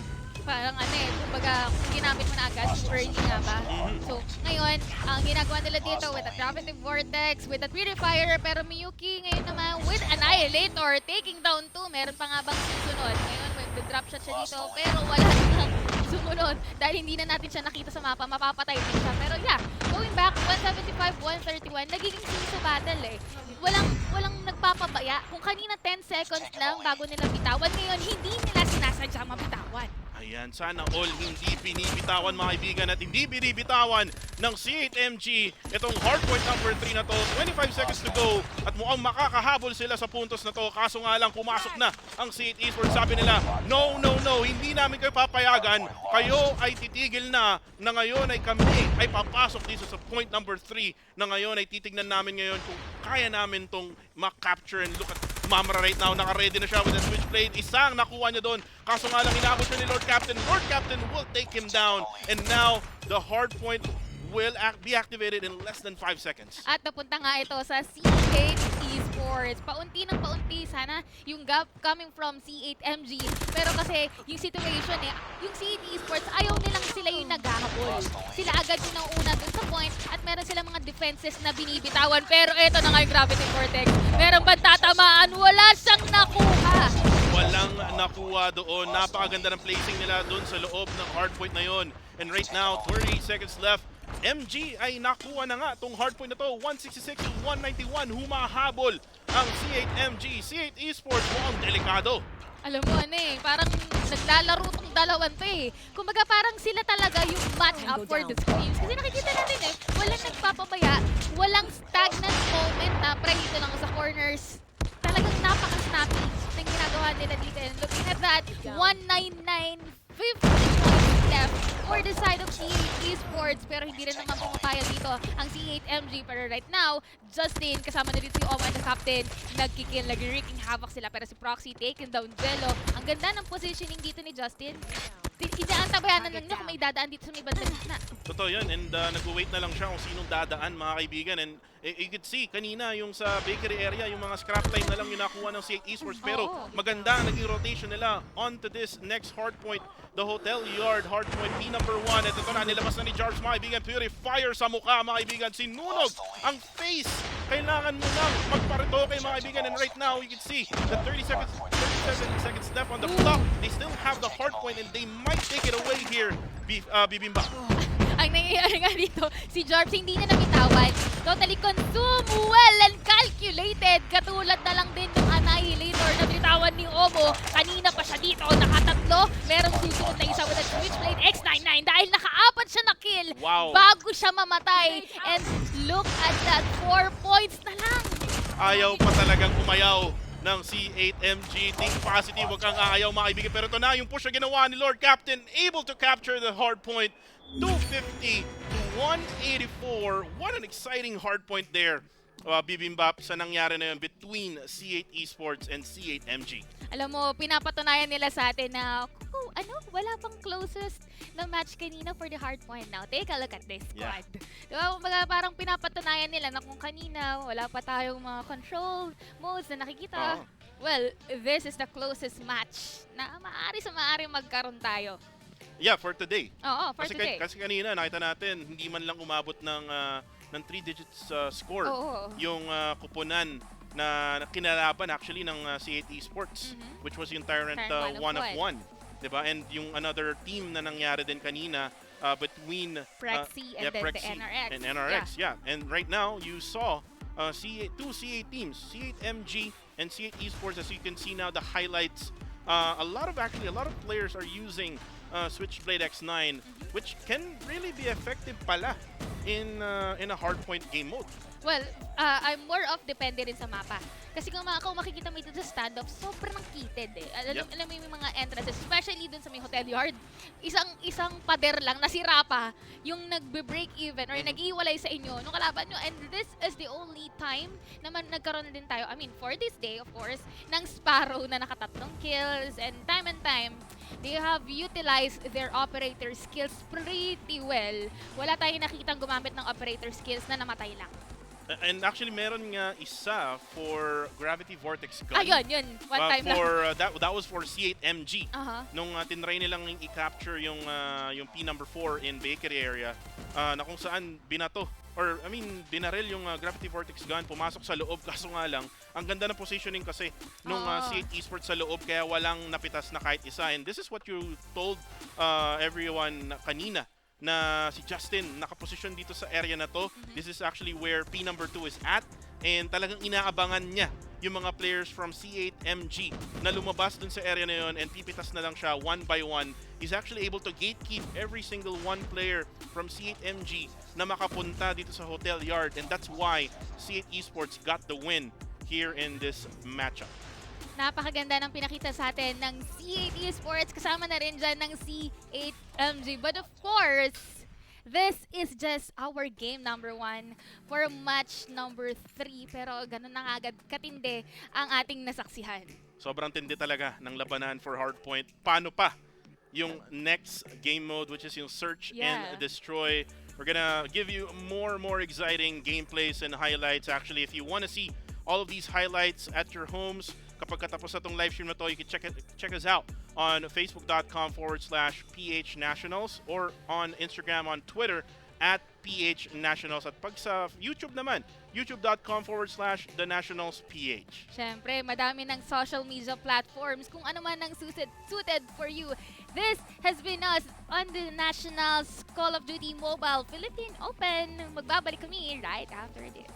Parang kumbaga kung ginamit mo na agad, super early nga ba? So, ngayon, ang ginagawa nila dito with the Gravity Vortex, with the Purifier, pero Miyuki ngayon naman with Annihilator, taking down 2, meron pa nga bang susunod? Ngayon, may drop shot siya dito, pero wala nang sumunod dahil hindi na natin siya nakita sa mapa, mapapatay din siya. Pero yeah, going back, 175-131, nagiging siso battle eh. Walang nagpapabaya. Kung kanina 10 seconds lang bago nila bitawan, ngayon hindi nila sinasadya mabitawan. Ayan, sana all hindi binibitawan, mga kaibigan, at hindi binibitawan ng C8 MG itong hardpoint number 3 na to. 25 seconds to go at mukhang makakahabol sila sa puntos na to. Kaso nga lang, pumasok na ang C8 Esports. Sabi nila, no, hindi namin kayo papayagan. Kayo ay titigil na ngayon ay kami ay papasok dito sa point number 3 na ngayon ay titignan namin ngayon kung kaya namin tong ma-capture. And look at Mamra right now, naka-ready na siya with the Switchblade. Isang nakuha niya doon. Kaso nga lang, inaabot siya ni Lord Captain. Lord Captain will take him down. And now, the hard point will be activated in less than 5 seconds. At napunta nga ito sa C8 Esports. Paunti ng paunti sana yung gap coming from C8 MG. Pero kasi yung situation yung C8 Esports, ayaw nilang sila yung naghahabol. Sila agad yung nauuna dun sa point at meron silang mga defenses na binibitawan. Pero ito na nga yung Gravity Vortex. Meron ba tatamaan? Wala siyang nakuha. walang nakuha doon. Napakaganda ng placing nila doon sa loob ng hardpoint na yon. And right now, 28 seconds left. MG ay nakuha na nga itong hardpoint na to. 166 to 191. Humahabol ang C8 MG. C8 Esports mukhang delikado. Alam mo parang naglalaro tong dalawan to Kumbaga parang sila talaga yung match up for the screams. Kasi nakikita natin walang nagpapabaya, walang stagnant moment na prehito lang sa corners. Talagang napaka-snappy ng ginagawa nila dito. And looking at that, 199, 50 points left for the side of C8 Esports. Pero hindi rin naman pumapaya dito ang C8 MG. Pero right now, Justin, kasama na dito si Oma the captain, nagkikill, nag-wreaking havoc sila. Pero si Proxy taken down Jello. Ang ganda ng positioning dito ni Justin. Inaantabayanan lang niya kung may dadaan dito sa may bandang gitna. Totoo yun, and nag-wait na lang siya kung sinong dadaan, mga kaibigan. And you could see kanina yung sa bakery area, yung mga scrap time na lang yung nakuha ng C8 Esports. Pero maganda ang naging rotation nila onto this next hardpoint, the Hotel Yard hardpoint P number 1. At ito na, nilabas na ni Jarvis, mga kaibigan. Purifier sa mukha, mga kaibigan. Sinunog ang face. Kailangan mo lang magparitoke, mga kaibigan. And right now, you can see the 37 seconds left on the clock. They still have the hardpoint and they might take it away here, Bibimba. Ang nangyayari nga dito, si Jarvis hindi niya nabitawan. Totally consumed, well and calculated. Katulad na lang din ng Annihilator na bitawan ni Omo. Kanina pa siya dito, nakatatlo. Merong susunod na isa with a Switchblade X99 dahil nakaapat siya na kill bago siya mamatay. And look at that, 4 points na lang. Ayaw pa talagang umayaw ng C8MG. Think positive, huwag kang aayaw, mga kaibigan. Pero ito na yung push na ginawa ni Lord Captain, able to capture the hard point. 250 to 184. What an exciting hard point there, Bibimbap, sa nangyari na yun between C8 Esports and C8MG. Alam mo, pinapatunayan nila sa atin na wala pang closest na match kanina for the hard point now. Take a look at this squad. Diba, parang pinapatunayan nila na kung kanina wala pa tayong mga control modes na nakikita. Well, this is the closest match na maaari magkaroon tayo. Yeah, for today. Oo, for today. Kasi kanina, nakita natin, hindi man lang umabot ng 3 digits score yung kuponan na kinalaban actually ng C8 Esports, which was yung Tyrant 1 of 1. Diba? And yung another team na nangyari din kanina between Prexy and then the NRX. And NRX, And right now, you saw two C8 teams, C8MG and C8 Esports. As you can see now, the highlights, a lot of players are using Switchblade X9, which can really be effective pala in a hardpoint game mode. Well, I'm more of depende rin sa mapa. Kasi kung makikita mo dito sa standoff, sobrang kitted Alam mo yung mga entrances, especially dun sa may Hotel Yard. Isang pader lang, nasira pa, yung nagbe-break even or nag-iwalay sa inyo nung kalaban nyo. And this is the only time naman nagkaroon din tayo, for this day, of course, ng Sparrow na nakatatlong kills. And time, they have utilized their operator skills pretty well. Wala tayong nakitang gumamit ng operator skills na namatay lang. And actually, meron nga isa for Gravity Vortex gun. Yun. One time lang. That was for C8MG. Nung tinry nilang i-capture yung P number 4 in bakery area, na kung saan binato, binaril yung Gravity Vortex gun, pumasok sa loob. Kaso nga lang, ang ganda ng positioning kasi nung C8 Esports sa loob, kaya walang napitas na kahit isa. And this is what you told everyone kanina, na si Justin nakaposisyon dito sa area na to. This is actually where P number 2 is at, and talagang inaabangan niya yung mga players from C8MG na lumabas dun sa area na yun and pipitas na lang siya one by one. He's actually able to gatekeep every single one player from C8MG na makapunta dito sa Hotel Yard, and that's why C8 Esports got the win here in this matchup. Napakaganda ng pinakita sa atin ng C8 Esports. Kasama na rin dyan ng C8MG. But of course, this is just our game number 1 for match number 3. Pero ganun na agad katindi ang ating nasaksihan. Sobrang tindi talaga ng labanan for Hardpoint. Paano pa yung next game mode, which is yung Search and Destroy. We're gonna give you more exciting gameplays and highlights. Actually, if you want to see all of these highlights at your homes, kapag katapos na itong live stream na to, you can check us out on facebook.com/PH Nationals or on Instagram, on Twitter @PH Nationals. At pag sa YouTube naman, youtube.com/The Nationals PH. Siyempre, madami ng social media platforms kung ano man ang suited for you. This has been us on the Nationals Call of Duty Mobile Philippine Open. Magbabalik kami right after this.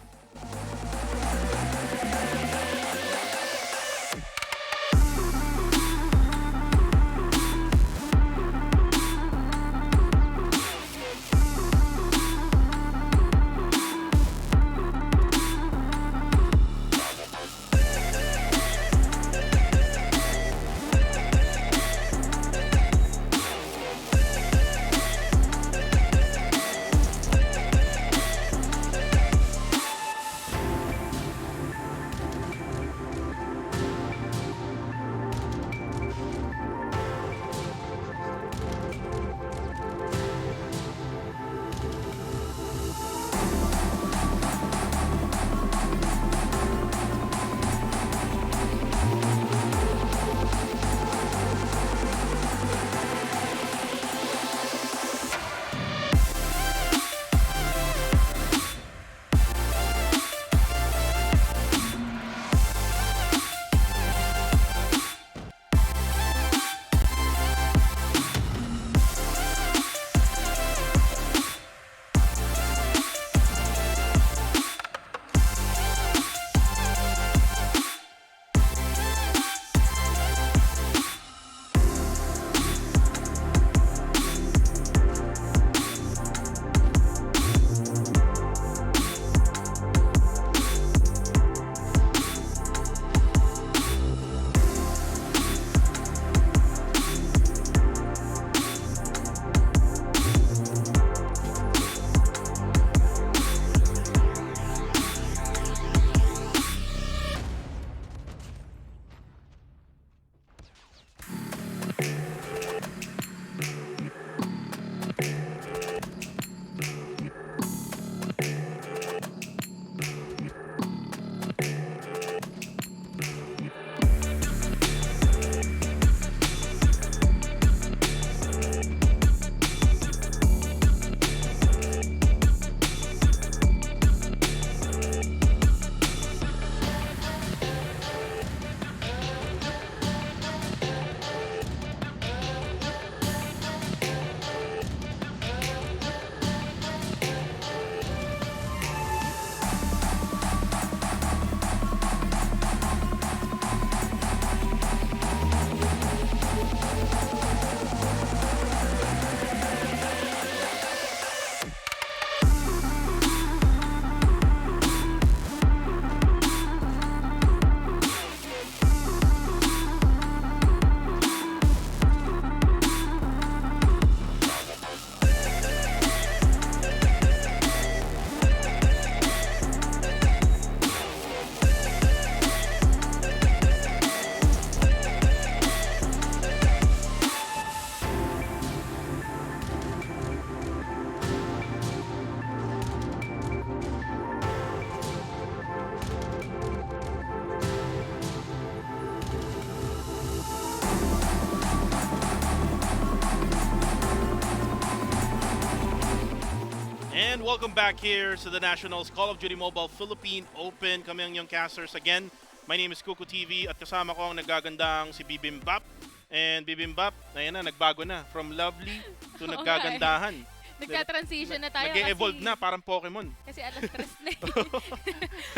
And welcome back here to the Nationals Call of Duty Mobile Philippine Open. Kami ang iyong casters again. My name is Kuku TV at kasama ko ang nagagandang si Bibimbap. And Bibimbap, ayan na, nagbago na. From lovely to Oo nagagandahan. Nagka-transition na tayo Nag-e-evolve na, parang Pokemon. Kasi alas tres na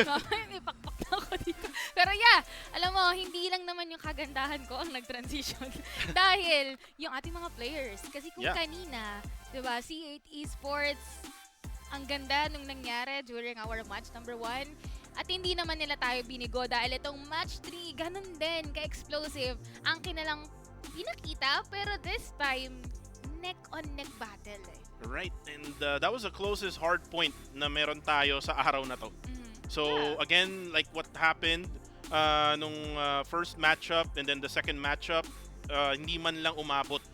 Mamaya may pakpak na ako dito. Pero yeah, alam mo, hindi lang naman yung kagandahan ko ang nag-transition. Dahil yung ating mga players. Kasi kung kanina, diba, C8 Esports, ang ganda nung nangyari during our match number 1. At hindi naman nila tayo binigo dahil itong match 3, ganun din, ka-explosive. Ang kinalang pinakita, pero this time, neck-on-neck battle eh. Right, and that was the closest hard point na meron tayo sa araw na to. So again, like what happened nung first matchup and then the second matchup, hindi man lang umabot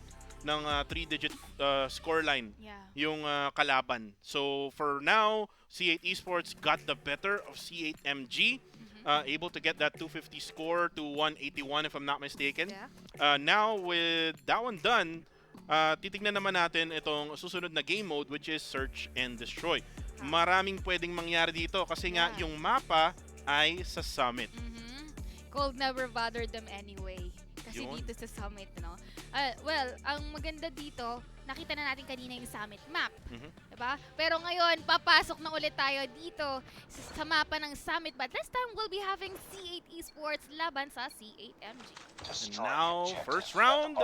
ng 3-digit scoreline yung kalaban. So for now, C8 Esports got the better of C8MG, able to get that 250 score to 181 if I'm not mistaken. Now with that one done, titignan naman natin itong susunod na game mode, which is Search and Destroy. maraming pwedeng mangyari dito kasi nga yung mapa ay sa Summit. Cold never bothered them anyway. Kasi Yun. dito sa Summit, no? Well, ang maganda dito, nakita na natin kanina yung Summit map. Diba? Pero ngayon, papasok na ulit tayo dito sa mapa ng Summit. But this time, we'll be having C8 Esports laban sa C8MG. And now, first round,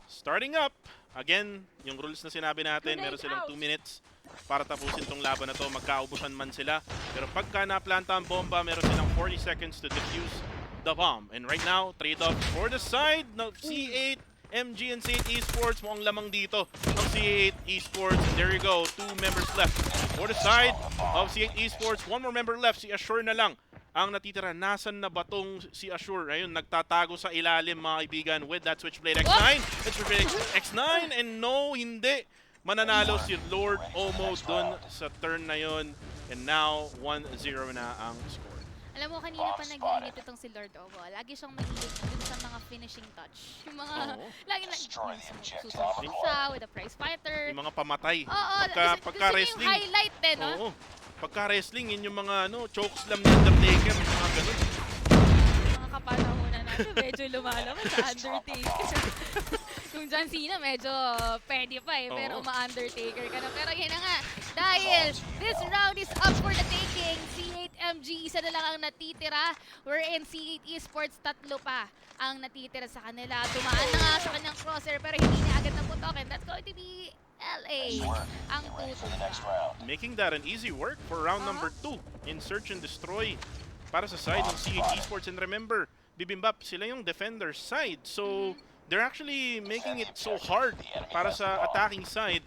starting up. Again, yung rules na sinabi natin, meron silang 2 minutes para tapusin tong laban na to. Magkaubusan man sila. Pero pagka naplanta ang bomba, meron silang 40 seconds to defuse the bomb. And right now, trade-off for the side ng C8, MG and C8 Esports. Mukhang lamang dito ang C8 Esports. And there you go, 2 members left. For the side of C8 Esports, 1 more member left. Si Assure na lang ang natitira. Nasan na ba tong si Assure? Ayun, nagtatago sa ilalim mga kaibigan with that Switchblade X9. It's Switchblade X9 and no, hindi. Mananalo si Lord Omo dun sa turn na yon. And now, 1-0 na ang score. Alam mo, kanina pa nag-iinit itong si Lord Omo. Lagi siyang mahilig dun sa mga finishing touch. Yung mga, lagi na susunod siya with a prize fighter. Yung mga pamatay. Oo, Pagka gusto niya wrestling. yung highlight eh, no? Oo. Pagka wrestling, yun yung mga choke slam ni Undertaker. Mga ganun. Mga kapanahonan natin, medyo lumalabas sa Undertaker. Yung John Cena, medyo pwede pa eh, pero ma-Undertaker ka na. Pero yun na nga, dahil this round is up for the taking. C8MG, isa na lang ang natitira. Wherein C8 Esports, 3 pa ang natitira sa kanila. Tumaan na nga sa kanyang crosser, pero hindi niya agad naputokin. That's going to be LA ang tutupa. Making that an easy work for round number 2 in Search and Destroy para sa side ng C8 Esports. And remember, Bibimbap, sila yung defender side. So, they're actually making it so hard para sa attacking side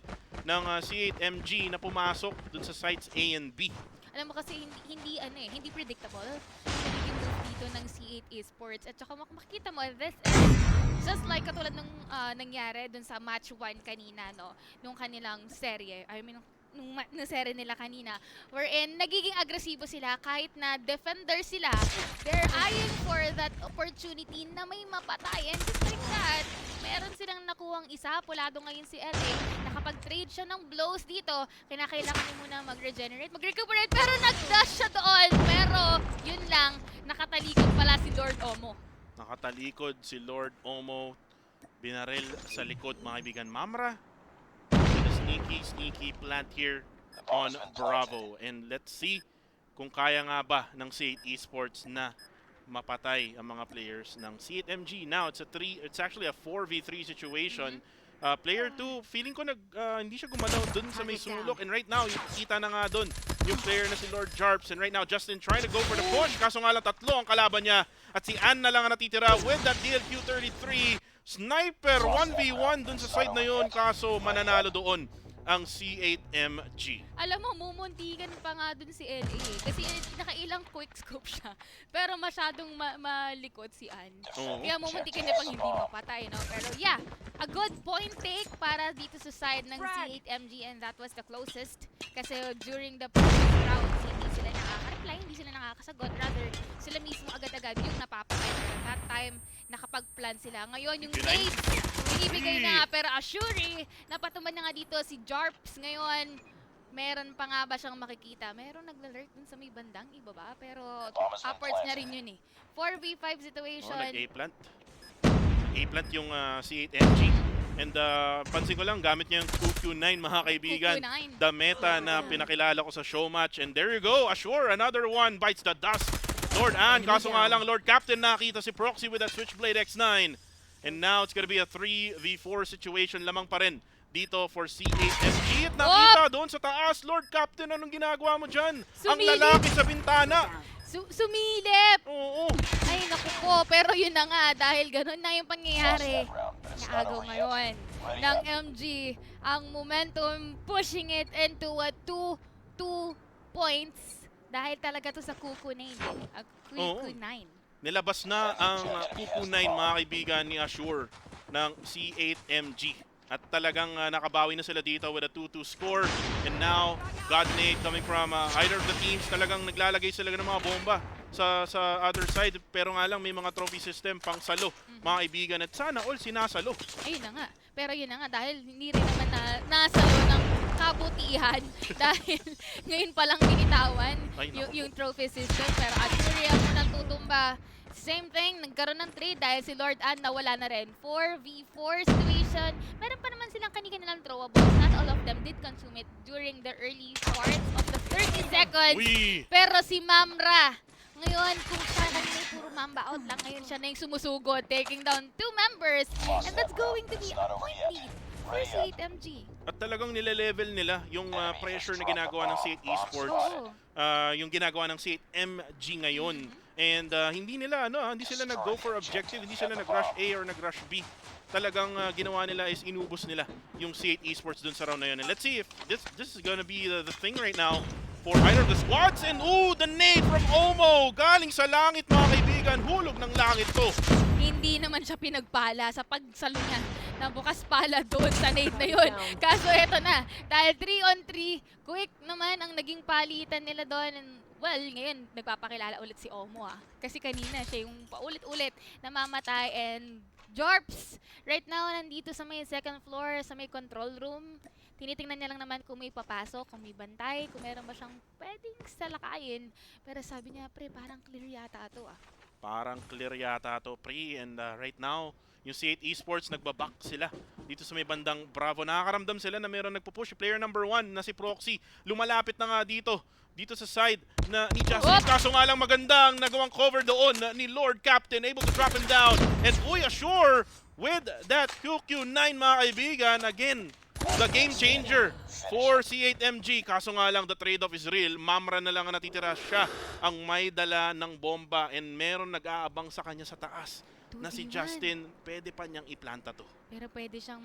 ng C8MG na pumasok dun sa sides A and B. Alam mo kasi hindi predictable yung nagiging move dito ng C8 Esports. At saka makikita mo, this is just like katulad nung nangyari dun sa match 1 kanina, no? Nung kanilang serye. I mean, nung serye nila kanina. Wherein, nagiging agresibo sila kahit na defender sila. They're eyeing for that opportunity na may mapatay. And just like that, meron silang nakuhang isa. Pulado ngayon si LA. Nakapag-trade siya ng blows dito. Kinakailangan niya muna mag-regenerate, mag-recuperate. Pero nag-dash siya doon. Pero, yun lang, nakatalikod pala si Lord Omo. Nakatalikod si Lord Omo. Binaril sa likod, mga kaibigan. Mamra. Sneaky plant here on Bravo. And let's see kung kaya nga ba ng C8 Esports na mapatay ang mga players ng C8MG. Now, it's actually a 4v3 situation. Player 2, feeling ko hindi siya gumalaw dun sa may sulok. And right now, kita na nga dun yung player na si Lord Jarps. And right now, Justin trying to go for the push. Kaso nga lang 3 ang kalaban niya. At si Ann na lang ang natitira with that DLQ-33. Sniper 1v1 dun sa side na yun. Kaso mananalo doon ang C8MG. Alam mo, mumuntikan pa nga dun si LA kasi nakailang quick scope siya. Pero masyadong malikod si Ann. Kaya mumuntikan niya pang hindi mapatay, no? Pero yeah, a good point take para dito sa side ng C8MG, and that was the closest. Kasi during the previous rounds, hindi sila nakaka-reply, hindi sila nakakasagot. Rather, sila mismo agad-agad yung napapatay. Pero that time, nakapag-plan sila. Ngayon, yung nades, binibigay na nga. Pero Ashuri, napatuman na nga dito si Jarps ngayon. Meron pa nga ba siyang makikita? Meron nagla-lurk dun sa may bandang ibaba. Pero upwards na rin yun eh. 4v5 situation. Nag-A-plant. A-plant yung C8MG. And pansin ko lang, gamit niya yung 2Q9 mga kaibigan. 2Q9. The meta na pinakilala ko sa show match. And there you go, Assure, another one bites the dust. Lord Ann, kaso nga lang, Lord Captain nakita si Proxy with that Switchblade X9. And now it's gonna be a 3v4 situation lamang pa rin dito for C8MG. At nakita doon sa taas, Lord Captain, anong ginagawa mo dyan? Ang lalaki sa bintana. Sumilip! Oo. Ay, naku po. Pero yun na nga, dahil ganun na yung pangyayari. Naagaw ngayon ng MG. Ang momentum pushing it into a 2 points. Dahil talaga to sa Kuku 9. Kuku 9. Nilabas na ang Kuku 9 mga kaibigan ni Assure ng C8MG. At talagang nakabawi na sila dito with a 2-2 score. And now, Godnade coming from either of the teams. Talagang naglalagay sila ng mga bomba sa other side. Pero nga lang may mga trophy system pang salo mga kaibigan. At sana all sinasalo. Ayun na nga. Pero yun na nga, dahil hindi rin naman nasalo ng kabutihan dahil ngayon palang binitawan Ay, naku. yung trophy system. Pero Aturia mo nang tutumba. Same thing, nagkaroon ng trade dahil si Lord Ann nawala na rin. 4v4 situation. Meron pa naman silang kani-kanilang throwables. Not all of them did consume it during the early parts of the 30 seconds. Uy! Pero si Mamra, ngayon, kung siya kanina puro mamba out lang, ngayon siya na yung sumusugod, taking down 2 members. And that's going to be a point lead for C8MG. At talagang nile-level nila yung pressure na ginagawa ng C8 Esports. Oo. Yung ginagawa ng C8MG ngayon. And hindi sila nag-go for objective, hindi sila nag-rush A or nag-rush B. Talagang ginawa nila is inubos nila yung C8 Esports dun sa round na yun. And let's see if this is gonna be the thing right now for either of the squads. And the nade from Omo! Galing sa langit, mga kaibigan. Hulog ng langit to. Hindi naman siya pinagpala sa pagsalo niya na bukas pala doon sa nade na yun. Kaso eto na, dahil 3-on-3, quick naman ang naging palitan nila doon. And well, ngayon nagpapakilala ulit si Omo kasi kanina siya yung paulit-ulit namamatay. And Jorps, right now nandito sa may second floor, sa may control room. Tinitingnan niya lang naman kung may papasok, kung may bantay, kung meron ba siyang pwedeng salakayin. Pero sabi niya, pre, parang clear yata ito Parang clear yata to, pre. And right now, yung C8 Esports, nagbaback sila dito sa may bandang Bravo. Nakakaramdam sila na meron nagpupush. Player number 1 na si Prexy, lumalapit na nga dito sa side na ni Justin. Kaso nga lang maganda ang nagawang cover doon ni Lord Captain, able to drop him down. And Assure with that QQ9, mga kaibigan. Again, the game changer for C8MG. Kaso nga lang, the trade-off is real. Mamra na lang ang natitira, siya ang may dala ng bomba. And meron nag-aabang sa kanya sa taas na si Justin. Pwede pa niyang iplanta to. Pero pwede siyang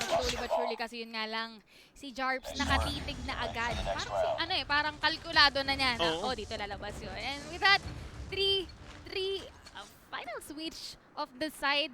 slowly but surely kasi yun nga lang. Si Jarps nakatitig na agad. Parang parang kalkulado na niya na, dito lalabas yun. And with that, 3 final switch of the side.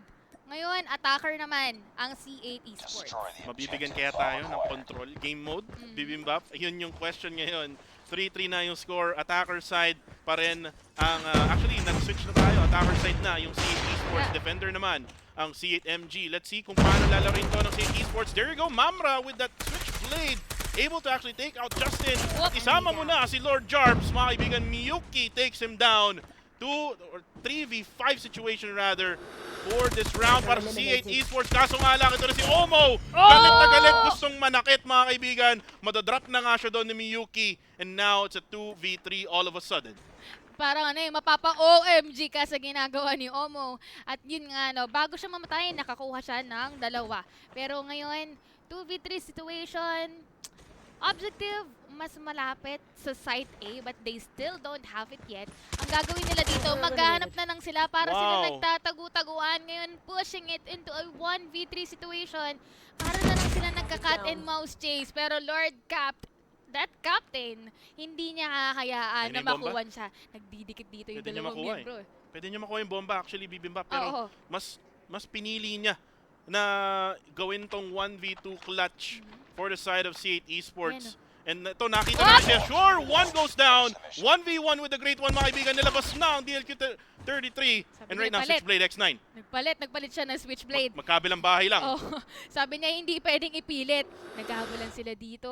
Ngayon, attacker naman ang C8 Esports. Mabibigyan kaya tayo ng control game mode, Bibimbap? Yun yung question ngayon. 3-3 na yung score. Attacker side pa rin ang... actually, nag-switch na tayo. Attacker side na yung C8 Esports. Defender naman ang C8MG. Let's see kung paano lalarin to ng C8 Esports. There you go, Mamra with that switchblade. Able to actually take out Justin. At isama mo na si Lord Jarps. Mga kaibigan, Miyuki takes him down. 3v5 situation rather for this round para sa C8 Esports. Kaso nga lang, ito na si Omo. Galit na galit, gustong manakit, mga kaibigan. Madadrop na nga siya doon ni Miyuki. And now it's a 2v3 all of a sudden. Parang mapapa-OMG ka sa ginagawa ni Omo. At yun nga, bago siya mamatay, nakakuha siya ng 2. Pero ngayon, 2v3 situation, objective, mas malapit sa site A but they still don't have it yet. Ang gagawin nila dito, maghahanap na lang sila para sila nagtatagu-taguan. Ngayon, pushing it into a 1v3 situation. Para na lang sila nagka-cat and mouse chase. Pero Lord that captain, hindi niya kakayaan na makuha siya. Nagdidikit dito yung dalawang miyembro. Pwede niya makuha yung bomba actually, Bibimbap. Pero mas pinili niya na gawin tong 1v2 clutch for the side of C8 Esports. And ito, nakita na siya. Sure, 1 goes down. 1v1 with the great one, mga kaibigan. Nilabas na ang DLQ33. And right now, Switchblade X9. Nagpalit siya ng Switchblade. Magkabilang bahay lang. Sabi niya, hindi pwedeng ipilit. Naghahabulan sila dito.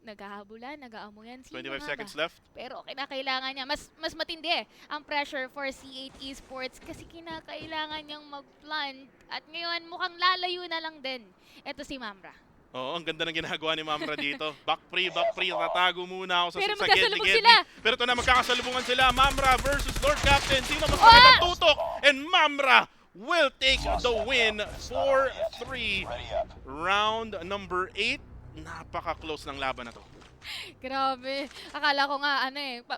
Naghahabulan, nag-aamuyan. 25 seconds left. Pero kinakailangan niya. Mas matindi ang pressure for C8 Esports kasi kinakailangan niyang mag-plant. At ngayon, mukhang lalayo na lang din. Ito si Mamra. Oo, ang ganda ng ginagawa ni Mamra dito. Back free, tatago muna ako Pero sa magkasalubong Gedli. sila. Pero ito na, magkakasalubungan sila. Mamra versus Lord Captain. Sino mas magandang tutok? And Mamra will take the win 4-3. Round number 8. Napaka-close ng laban na to. Grabe. Akala ko nga,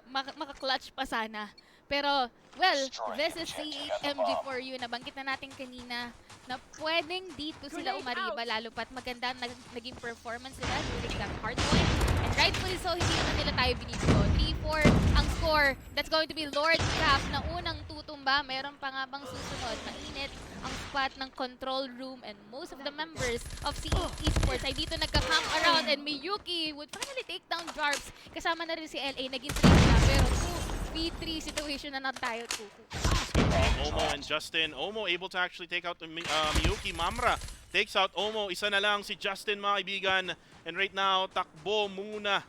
maka-clutch pa sana. Pero, well, this is C8MG for you. Nabanggit na natin kanina na pwedeng dito sila umariba lalo pat maganda naging performance nila during that hard point. And rightfully so, hindi naman nila tayo binibigo. 3-4 ang score. That's going to be Lord Cap na unang tutumba. Meron pa nga bang susunod? Mainit ang spot ng control room and most of the members of C8 Esports ay dito nagka-camp around and Miyuki would finally take down Jarps. Kasama na rin si LA, naging 3 na pero 2v3 situation na tayo. Omo and Justin. Omo able to actually take out Miyuki. Mamra takes out Omo. Isa na lang si Justin, mga kaibigan. And right now, takbo muna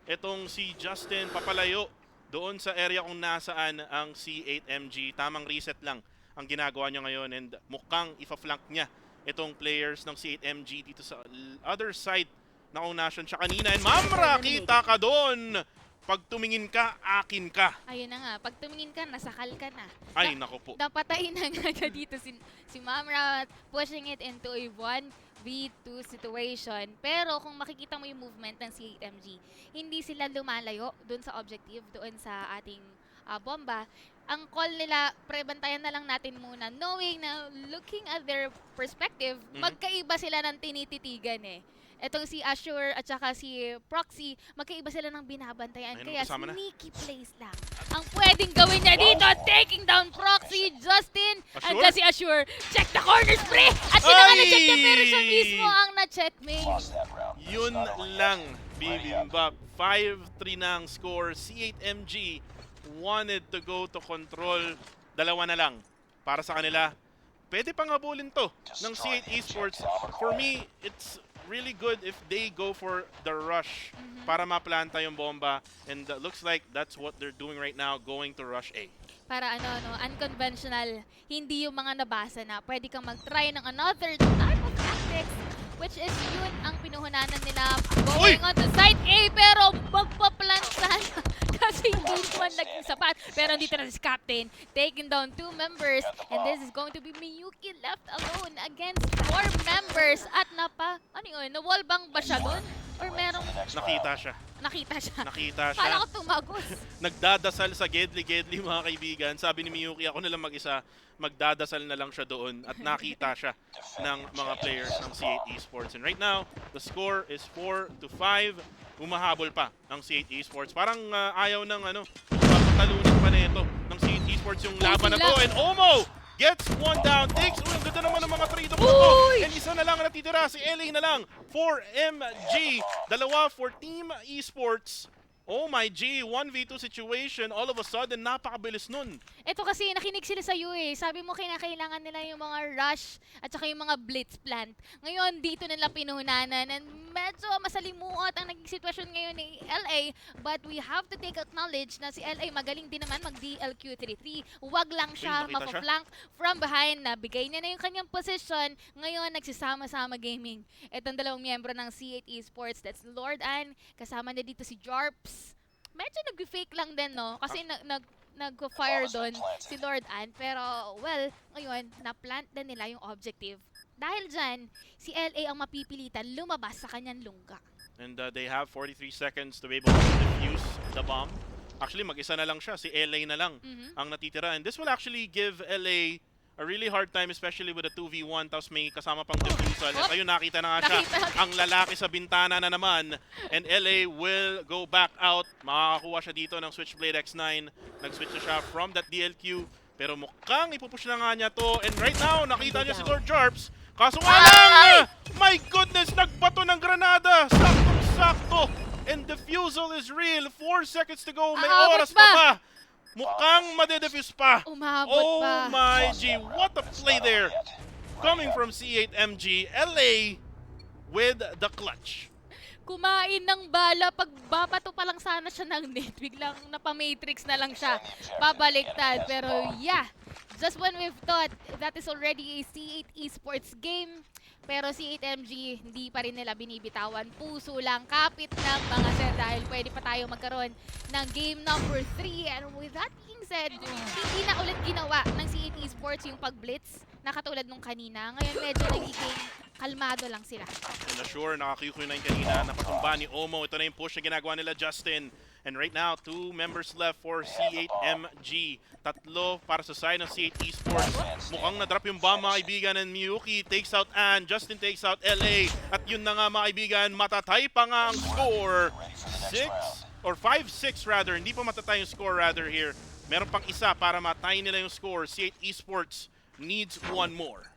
itong si Justin papalayo doon sa area kung nasaan ang C8MG. Tamang reset lang ang ginagawa niya ngayon and mukhang ifa-flank niya itong players ng C8MG dito sa other side na kung nasaan siya kanina. And Mamra, kita ka doon! Pag tumingin ka, akin ka. Ayun na nga, pag tumingin ka, nasakal ka na. Ay, nako po. Napatay na nga niya dito si Mamra, pushing it into a 1v2 situation. Pero kung makikita mo yung movement ng C8MG, hindi sila lumalayo doon sa objective, doon sa ating bomba. Ang call nila, prebantayan na lang natin muna, knowing na looking at their perspective, magkaiba sila ng tinititigan eh. Etong si Azure at saka si Proxy, magkaiba sila ng binabantayan. Kaya sneaky plays lang ang pwedeng gawin niya dito. Taking down Proxy, Justin, and si Azure. Check the corner spray! At sila nga na-check niya, pero siya mismo ang na-checkmate. Yun lang, Bibimbap. 5-3 na ang score. C8MG wanted to go to control. Dalawa na lang para sa kanila. Pwede pang habulin to ng C8 Esports. For me, it's really good if they go for the rush para maplanta yung bomba. And looks like that's what they're doing right now, going to rush A. Para unconventional. Hindi yung mga nabasa na pwede kang mag-try ng another type of tactics, which is yun ang pinuhunanan nila going on to side A, pero magpa-plant sana kasi hindi man naging sapat. Pero dito na si Captain, taking down 2 members, and this is going to be Miyuki left alone against 4 members. At na-wallbang ba siya doon? Or merong... Nakita siya. Nakita siya. Nakita siya. Kala ko tumagos. Nagdadasal sa Gedli, mga kaibigan. Sabi ni Miyuki, ako na lang mag-isa. Magdadasal na lang siya doon. At nakita siya ng mga players ng C8 Esports. And right now, the score is 4-5. Humahabol pa ang C8 Esports. Parang ayaw ng papatalunin pa na ito ng C8 Esports yung laban na to. And Omo gets one down, takes, ang ganda naman ng mga trade off to. And isa na lang natitira, si LA na lang for MG. Dalawa for Team Esports. Oh my G, 1v2 situation, all of a sudden, napakabilis nun. Ito kasi, nakinig sila sa iyo eh. Sabi mo, kinakailangan nila yung mga rush at saka yung mga blitz plant. Ngayon, dito nila pinuhunanan. And medyo masalimuot ang naging sitwasyon ngayon ni LA. But we have to take acknowledge na si LA magaling din naman mag-DLQ33. Huwag lang siya mapaflank from behind. Nabigay niya na yung kanyang position. Ngayon, nagsisama-sama gaming. Itong dalawang miyembro ng C8 Esports. That's Lord Ann. Kasama na dito si Jarps. Medyo nag-fake lang din, no? Kasi nag-fire doon si Lord Ann. Pero, well, ngayon, na-plant na nila yung objective. Dahil dyan, si LA ang mapipilitan lumabas sa kanyang lungga. And they have 43 seconds to be able to defuse the bomb. Actually, mag-isa na lang siya. Si LA na lang ang natitira. And this will actually give LA a really hard time, especially with a 2v1, tapos may kasama pang defusal. At ayun, nakita na nga siya, ang lalaki sa bintana na naman. And LA will go back out. Makakakuha siya dito ng Switchblade X9. Nag-switch na siya from that DLQ. Pero mukhang ipupush na nga niya to. And right now, nakita niya si Lord Jarps. Kaso nga lang, my goodness, nagbato ng granada. Saktong-sakto. And defusal is real. 4 seconds to go. May oras pa ba? Mukhang madedefuse pa. Umabot pa. Oh my G, what a play there. Coming from C8MG, LA with the clutch. Kumain ng bala, pagbabato pa lang sana siya ng net, biglang napamatrix na lang siya. Babaliktad, pero yeah. Just when we've thought that is already a C8 Esports game, pero C8MG hindi pa rin nila binibitawan. Puso lang, kapit ng mga sir dahil pwede pa tayo magkaroon ng game number 3. And with that being said, hindi na ulit ginawa ng C8 Esports yung pag-blitz na katulad nung kanina. Ngayon medyo nagiging kalmado lang sila. Na sure, naka-QQ na yung kanina, napatumba ni Omo. Ito na yung push na ginagawa nila Justin. And right now, 2 members left for C8MG. Tatlo para sa side ng C8 Esports. Mukhang na-drop yung bomb, mga kaibigan, and Miyuki takes out Ann. Justin takes out LA. At yun na nga, mga kaibigan, matatay pa nga ang score. 5-6 rather. Hindi pa matatay yung score rather here. Meron pang isa para matay nila yung score. C8 Esports needs one more.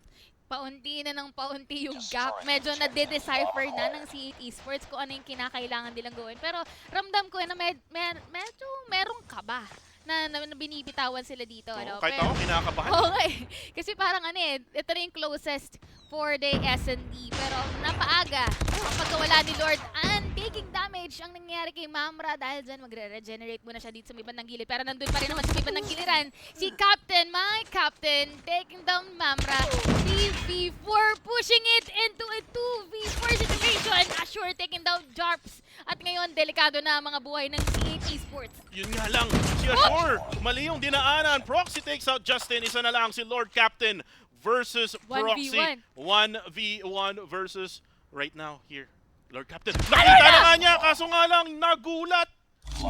Paunti na ng paunti yung gap. Medyo nade-decipher na ng C8 Esports kung ano yung kinakailangan nilang gawin. Pero ramdam ko na medyo merong kaba na binibitawan sila dito. Ano? Kahit ako, kinakabahan. Okay. Kasi parang ito na yung closest for the S&D. Pero napaaga ang pagkawala ni Lord and taking damage ang nangyayari kay Mamra dahil dyan magre-regenerate muna siya dito sa may bandang gilid. Pero nandun pa rin naman sa may bandang giliran. Si Captain, my Captain, taking down Mamra. 3v4, pushing it into a 2v4 situation. Ashore taking down Jarps. At ngayon, delikado na ang mga buhay ng CODM Esports. Yun nga lang, si Ashore, mali yung dinaanan. Proxy takes out Justin. Isa na lang si Lord Captain versus Proxy. 1v1 versus right now here. Lord Captain. Nakita na nga niya, kaso nga lang, nagulat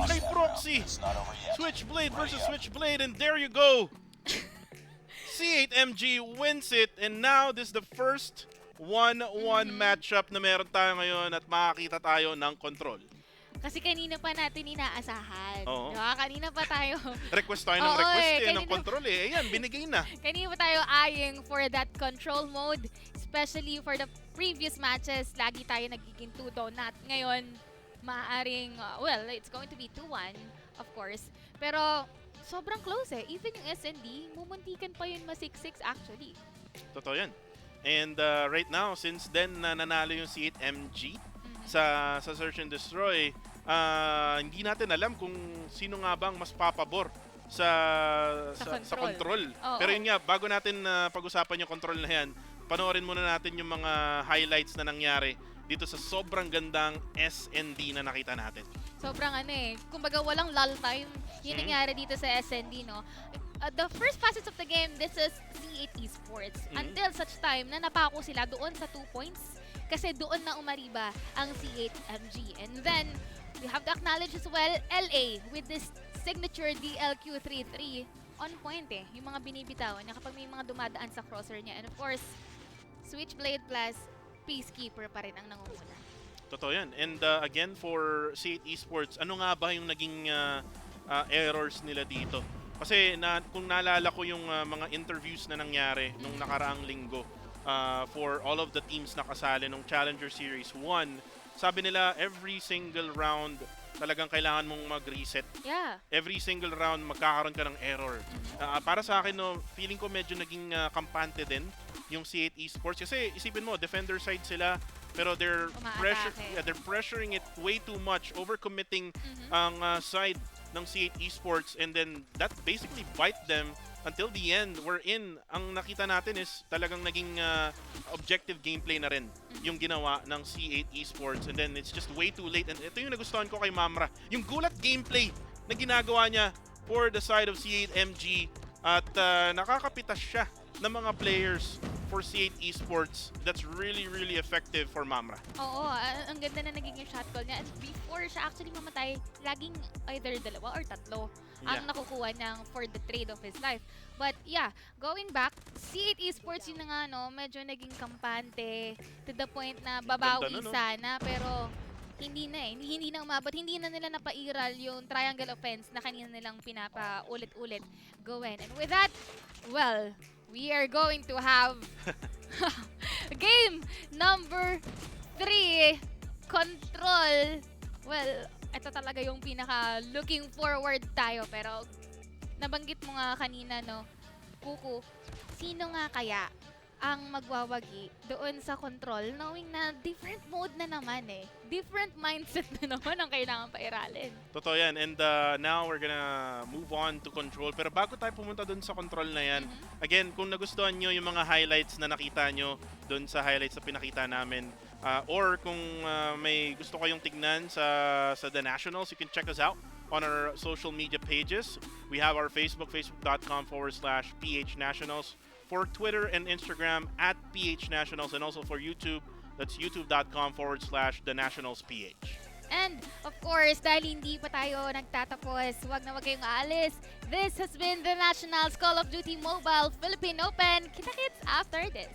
kay Proxy. Switchblade versus Switchblade, and there you go. C8MG wins it, and now this is the first 1-1 matchup na meron tayo ngayon at makakita tayo ng control. Kasi kanina pa natin inaasahan. Oo. Diba? Kanina pa tayo. Request tayo ng ng control eh. Ayan, binigay na. Kanina pa tayo eyeing for that control mode. Especially for the previous matches, lagi tayo nagiging 2-down. Ngayon, maaaring, well, it's going to be 2-1, of course. Pero, sobrang close eh. Even yung S&D, mumuntikan pa yun ma-6-6 actually. Totoo yan. And right now, since then nanalo yung C8MG sa Search and Destroy, hindi natin alam kung sino nga bang mas papabor sa control. Pero yun nga, bago natin pag-usapan yung control na yan, panoorin muna natin yung mga highlights na nangyari dito sa sobrang gandang S&D na nakita natin. Sobrang kumbaga walang lull time yung nangyari dito sa S&D, no? The first passage of the game, this is C8 Esports. Until such time na napako sila doon sa 2 points kasi doon na umariba ang C8MG. And then, we have to acknowledge as well, LA with this signature DLQ33 on point yung mga binibitawan niya kapag may mga dumadaan sa crosser niya. And of course, Switchblade plus Peacekeeper pa rin ang nangunguna. Totoo yan. And again, for C8 Esports, ano nga ba yung naging errors nila dito? Kasi kung naalala ko yung mga interviews na nangyari nung nakaraang linggo for all of the teams na kasali nung Challenger Series 1, sabi nila every single round talagang kailangan mong mag-reset. Yeah. Every single round magkakaroon ka ng error. Para sa akin, no, feeling ko medyo naging kampante din yung C8 Esports. Kasi isipin mo, defender side sila, pero they're pressuring it way too much, overcommitting ang side ng C8 Esports, and then that basically bite them until the end. Wherein, ang nakita natin is talagang naging objective gameplay na rin yung ginawa ng C8 Esports, and then it's just way too late. And ito yung nagustuhan ko kay Mamra, yung gulat gameplay na ginagawa niya for the side of C8MG, at nakakapitas siya ng mga players for C8 Esports. That's really, really effective for Mamra. Oo, ang ganda na naging yung shot call niya. And before siya actually mamatay, laging either 2 or 3 ang nakukuha niyang for the trade of his life. But yeah, going back, C8 Esports yun na nga, no, medyo naging kampante to the point na babawi sana, pero hindi na umabot, hindi na nila napairal yung triangle offense na kanina nilang pinapa-ulit-ulit gawin. And with that, well, we are going to have game number 3, Control. Well, ito talaga yung pinaka looking forward tayo, pero nabanggit mo nga kanina, no, Kuku, sino nga kaya ang magwawagi doon sa Control, knowing na different mode na naman different mindset na naman ang kailangan pairalin. Totoo yan. And now we're gonna move on to Control. Pero bago tayo pumunta doon sa Control na yan, again, kung nagustuhan nyo yung mga highlights na nakita nyo doon sa highlights na pinakita namin, or kung may gusto kayong tignan sa The Nationals, you can check us out on our social media pages. We have our Facebook, facebook.com/PHNationals. For Twitter and Instagram @PHNationals, and also for YouTube, that's youtube.com/The Nationals PH. And of course, dahil hindi pa tayo nagtatapos, wag kayong aalis. This has been the Nationals Call of Duty Mobile Philippine Open. Kita-kits after this.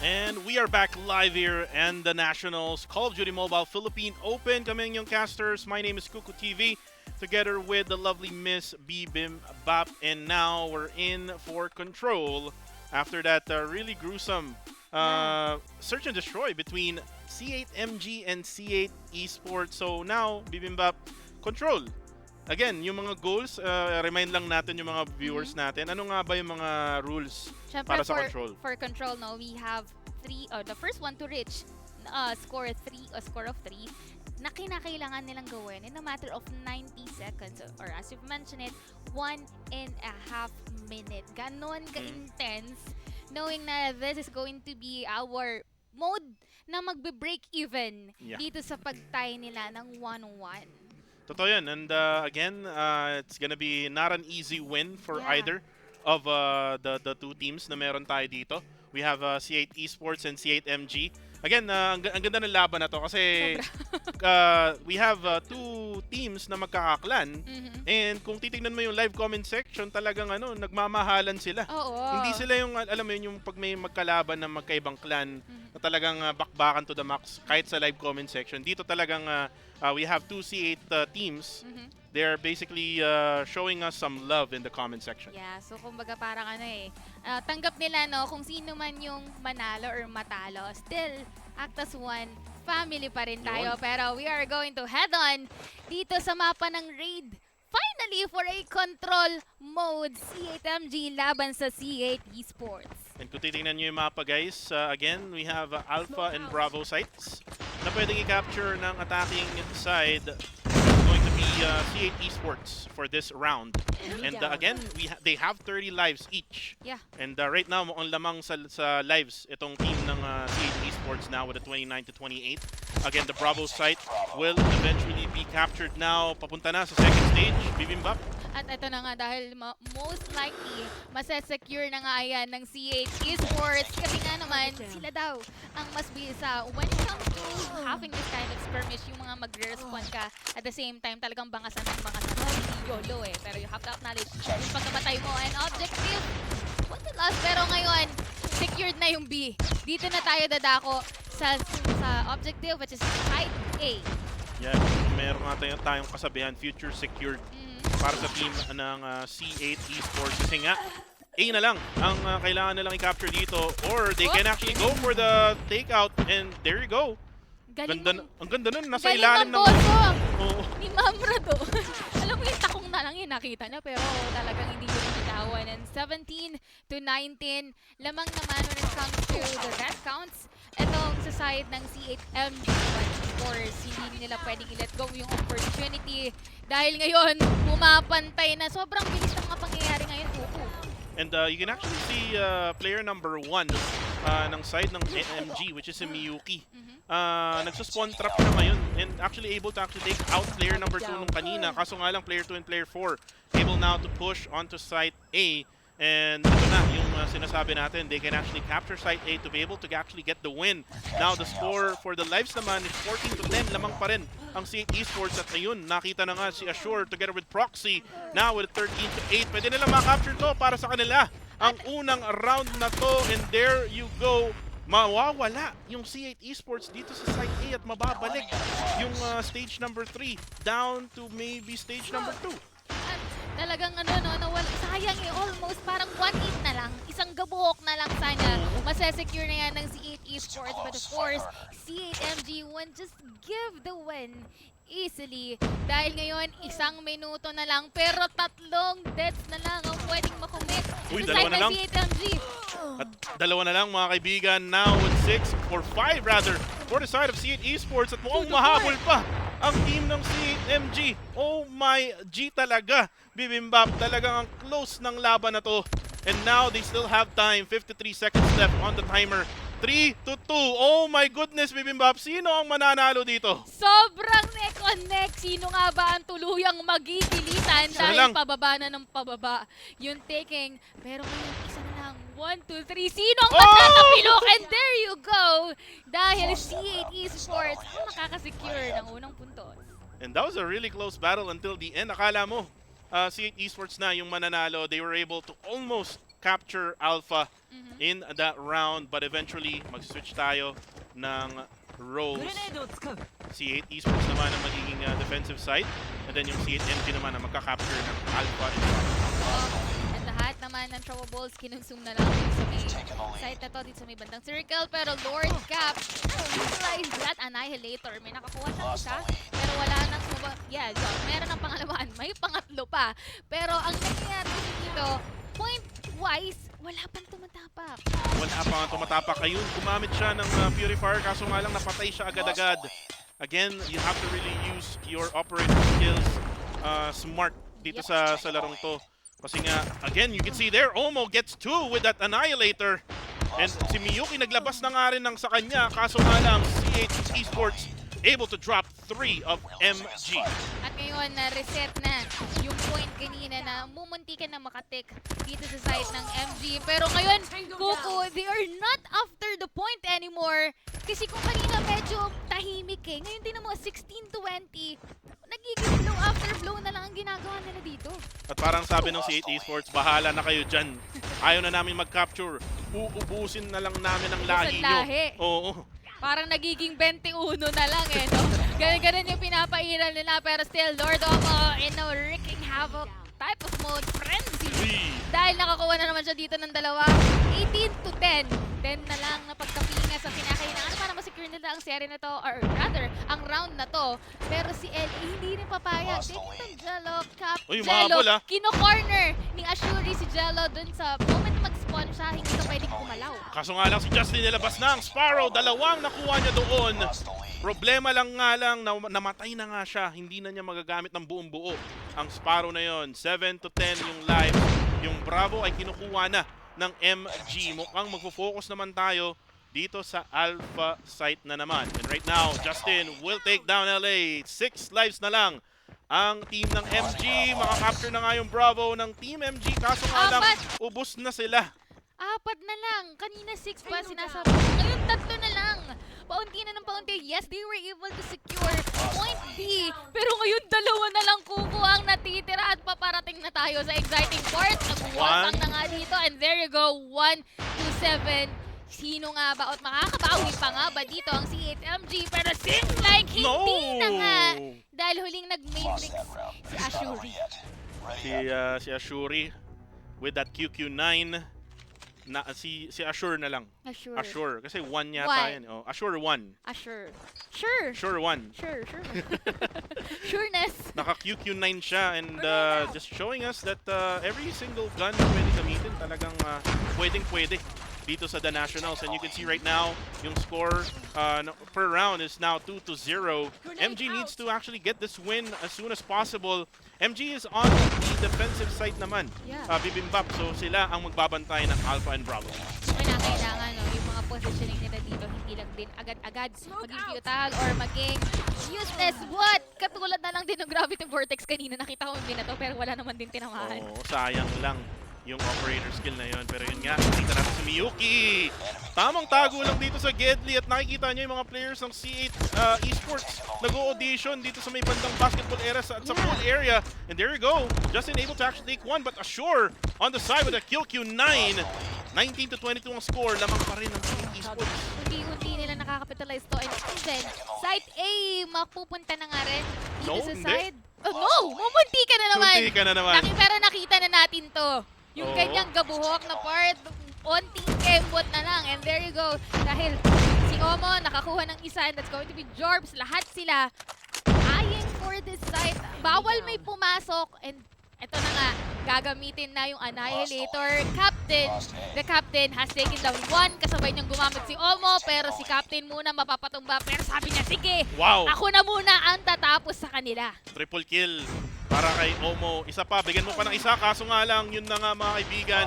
And we are back live here and the Nationals Call of Duty Mobile Philippine Open. Kami ang casters. My name is Kuku TV together with the lovely Miss Bibim Bap. And now we're in for Control after that really gruesome search and destroy between C8MG and C8 Esports. So now, Bibim Bap, Control. Again, yung mga goals, remind lang natin yung mga viewers natin. Ano nga ba yung mga rules para sa Control? For Control, no, we have the first one to reach score 3 or score of 3 na kinakailangan nilang gawin in a matter of 90 seconds. Or as you've mentioned it, 1.5 minutes. Ganon ka-intense knowing na this is going to be our mode na magbe-break even dito sa pag-tie nila ng 1-1. Totoo yan. And again, it's gonna be not an easy win for either of the two teams na meron tayo dito. We have C8 Esports and C8MG. Again, ang ganda ng laban na to kasi we have two teams na magkakaklan. And kung titingnan mo yung live comment section, talagang nagmamahalan sila. Hindi sila yung, alam mo yun, yung pag may magkalaban na magkaibang clan na talagang bakbakan to the max kahit sa live comment section. Dito talagang we have two C8 teams. They're basically showing us some love in the comment section. Yeah, so kumbaga parang tanggap nila kung sino man yung manalo or matalo. Still, act as one, family pa rin tayo. Pero we are going to head on dito sa mapa ng raid. Finally, for a control mode, C8MG laban sa C8 Esports. And kung titingnan nyo yung mapa guys, again, we have Alpha and Bravo sites na pwedeng i-capture ng attacking side. Going to be C8 Esports for this round. And again, they have 30 lives each. Yeah. And right now, mukhang lamang sa lives itong team ng C8 Esports now with a 29-28. Again, the Bravo site will eventually be captured now. Papunta na sa second stage, Bibimbap. At ito na nga dahil most likely masesecure na nga yan ng C8 Esports kasi nga naman sila daw ang mas bisa when it comes to having this kind of skirmish, yung mga magre-respond ka at the same time talagang bangasan ng bangasan. Hindi YOLO pero you have to acknowledge yung pagkamatay mo and objective what the last, pero ngayon secured na yung B. Dito na tayo dadako sa objective which is side A. Yeah, meron nga tayong kasabihan, future secured para sa team ng C8 Esports kasi nga A na lang ang kailangan nilang i-capture dito or they can actually go for the takeout and there you go. Ang ganda nun, nasa ilalim ng ni Mamrado. Alam mo yung takong na lang yung nakita niya pero talagang hindi yung binitawan. And 17-19, lamang naman when it comes to the red counts. Itong sa side ng C8MG, of course, hindi nila pwedeng i-let go yung opportunity. Dahil ngayon, pumapantay na. Sobrang bilis ng mga pangyayari ngayon, Kuku. And you can actually see player number 1 ng side ng MG, which is si Miyuki. Nagsuspawn trap siya ngayon and actually able to actually take out player number 2 nung kanina. Kaso nga lang player 2 and player 4 able now to push onto site A. And ito na yung sinasabi natin, they can actually capture site A to be able to actually get the win. Now the score for the lives naman is 14-10, lamang pa rin ang C8 Esports at ayun, nakita na nga si Assure together with Proxy now with 13-8. Pwede nila makapture to para sa kanila ang unang round na to and there you go. Mawawala yung C8 Esports dito sa site A at mababalik yung stage number 3 down to maybe stage number 2. Talagang nawala. Sayang almost parang 1-8 na lang. Isang gabuhok na lang sana. Masesecure na yan ng C8 Esports. But of course, C8MG won't just give the win easily. Dahil ngayon, 1 minuto na lang. Pero 3 deaths na lang ang pwedeng makomit. Uy, dalawa na lang. C8MG. At dalawa na lang mga kaibigan. Now with 6 or 5 rather for the side of C8 Esports at mukhang mahabol pa ang team ng C8MG. Oh my G talaga. Bibimbap, talagang ang close ng laban na to. And now they still have time. 53 seconds left on the timer. 3-2. Oh my goodness, Bibimbap. Sino ang mananalo dito? Sobrang neck-on-neck. Sino nga ba ang tuluyang magigilitan dahil pababa na ng pababa yung taking. Pero ngayon, isa na lang. 1, 2, 3. Sino ang magkakapilok? And there you go. Dahil C8 Esports ang makakasecure ng unang puntos. And that was a really close battle until the end. Akala mo, C8 Esports na yung mananalo. They were able to almost capture Alpha. in that round. But eventually, mag-switch tayo ng roles. C8 Esports naman ang magiging defensive side. And then yung C8 MG naman ang magka-capture ng Alpha and And lahat naman ng throwables, kinonsume na lang dito sa may site na to, dito sa may bandang circle. Pero Lord Cap, utilize that Annihilator. May nakakuha siyang isa, pero wala nang yeah, so, meron ng pangalawan, may pangatlo pa. Pero ang nangyayari dito, point-wise, wala pang tumatapak. Wala pa nga tumatapak. Ayun, gumamit siya ng Purifier, kaso nga lang napatay siya agad-agad. Again, you have to really use your operator skills smart dito sa larong to. Kasi nga, again, you can see there, Omo gets 2 with that Annihilator. And si Miyuki naglabas na nga rin ng sa kanya, kaso nga lang, CH Esports able to drop 3 of MG. At ngayon, na-reset na yung point kanina na mumunti ka na makatik dito sa side ng MG. Pero ngayon, Coco, they are not after the point anymore. Kasi kung kanina medyo tahimik eh. Ngayon din mo, 16-20. Nagiging blow after blow na lang ang ginagawa nila dito. At parang sabi ng C8 Esports, bahala na kayo dyan. Ayaw na namin mag-capture. Uubusin na lang namin ang lahi nyo. Oo. Parang nagiging 21 na lang eh, no? Ganun yung pinapairal nila, pero still, Lord Omo in a wreaking havoc type of mode, frenzy. Dahil nakakuha na naman siya dito ng dalawa, 18-10. 10 na lang na pagkapinga sa kinakailangan para ma-secure nila ang serie na to, or rather, ang round na to. Pero si LA hindi rin papayag. Taking Jello, Cap, Jello, kino-corner ni Ashuri si Jello dun sa moment na mag-spawn siya, hindi ka pwedeng kumalaw. Kaso nga lang si Justin nilabas na ang Sparrow, dalawang nakuha niya doon. Problema lang nga lang, namatay na nga siya, hindi na niya magagamit ng buong buo ang Sparrow na yon. 7-10 yung live. Yung Bravo ay kinukuha na ng MG. Mukhang magfo-focus naman tayo dito sa Alpha site na naman. And right now, Justin will take down LA. 6 lives na lang ang team ng MG. Makakapture na nga yung Bravo ng Team MG. Kaso nga lang, ubos na sila. 4 na lang. Kanina 6 pa sinasabi. Ngayon 3 na lang. Paunti na ng paunti. Yes, they were able to secure point B. Pero ngayon 2 na lang Kuko ang natitira at paparating na tayo sa exciting part. Nag-walk na nga dito. And there you go. 1-7. Sino nga ba? At makakabawi pa nga ba dito ang C8MG? Pero seems like hindi na nga. Dahil huling nag-matrix si Ashuri. Si Ashuri with that QQ9. Na, si Assure na lang. Assure. Kasi 1 yata yan. Oh, Assure 1. Assure. Sure. Sure 1. Sure. Sureness. Naka QQ9 siya and just showing us that every single gun na pwede gamitin talagang pwedeng-pwede dito sa The Nationals. And you can see right now, yung score per round is now 2-0. MG needs to actually get this win as soon as possible. MG is on the defensive side naman. Bibimbap. So sila ang magbabantay ng Alpha and Bravo. Kailangan yung mga positioning nila dito hindi lang din agad-agad maging futile or maging useless. What? Katulad na lang din ng Gravity Vortex kanina. Nakita ko yung binato pero wala naman din tinamaan. Oo, sayang lang yung operator skill na yun. Pero yun nga, nakita natin si Miyuki. Tamang tago lang dito sa Gedli at nakikita niyo yung mga players ng C8 Esports nag-audition dito sa may bandang basketball area sa pool area. And there you go. Justin able to actually take one but Assure on the side with a kill Q9. 19-22 ang score. Lamang pa rin ng C8 Esports. Unti-unti nila nakakapitalize to. And even, side A, mapupunta na nga rin dito sa side. Oh no! Mumunti ka na naman! Munti ka na naman. Pero nakita na natin to. Yung kanyang gabuhok na part, onting kembot na lang. And there you go. Dahil si Omo nakakuha ng isa and that's going to be Jorbs. Lahat sila eyeing for this side. Bawal may pumasok. And ito na nga, gagamitin na yung Annihilator. The Captain has taken down 1. Kasabay niyang gumamit si Omo. Pero si Captain muna mapapatumba. Pero sabi niya, sige, ako na muna ang tatapos sa kanila. Triple kill para kay Omo. Isa pa, bigyan mo pa ng isa. Kaso nga lang, yun na nga mga kaibigan.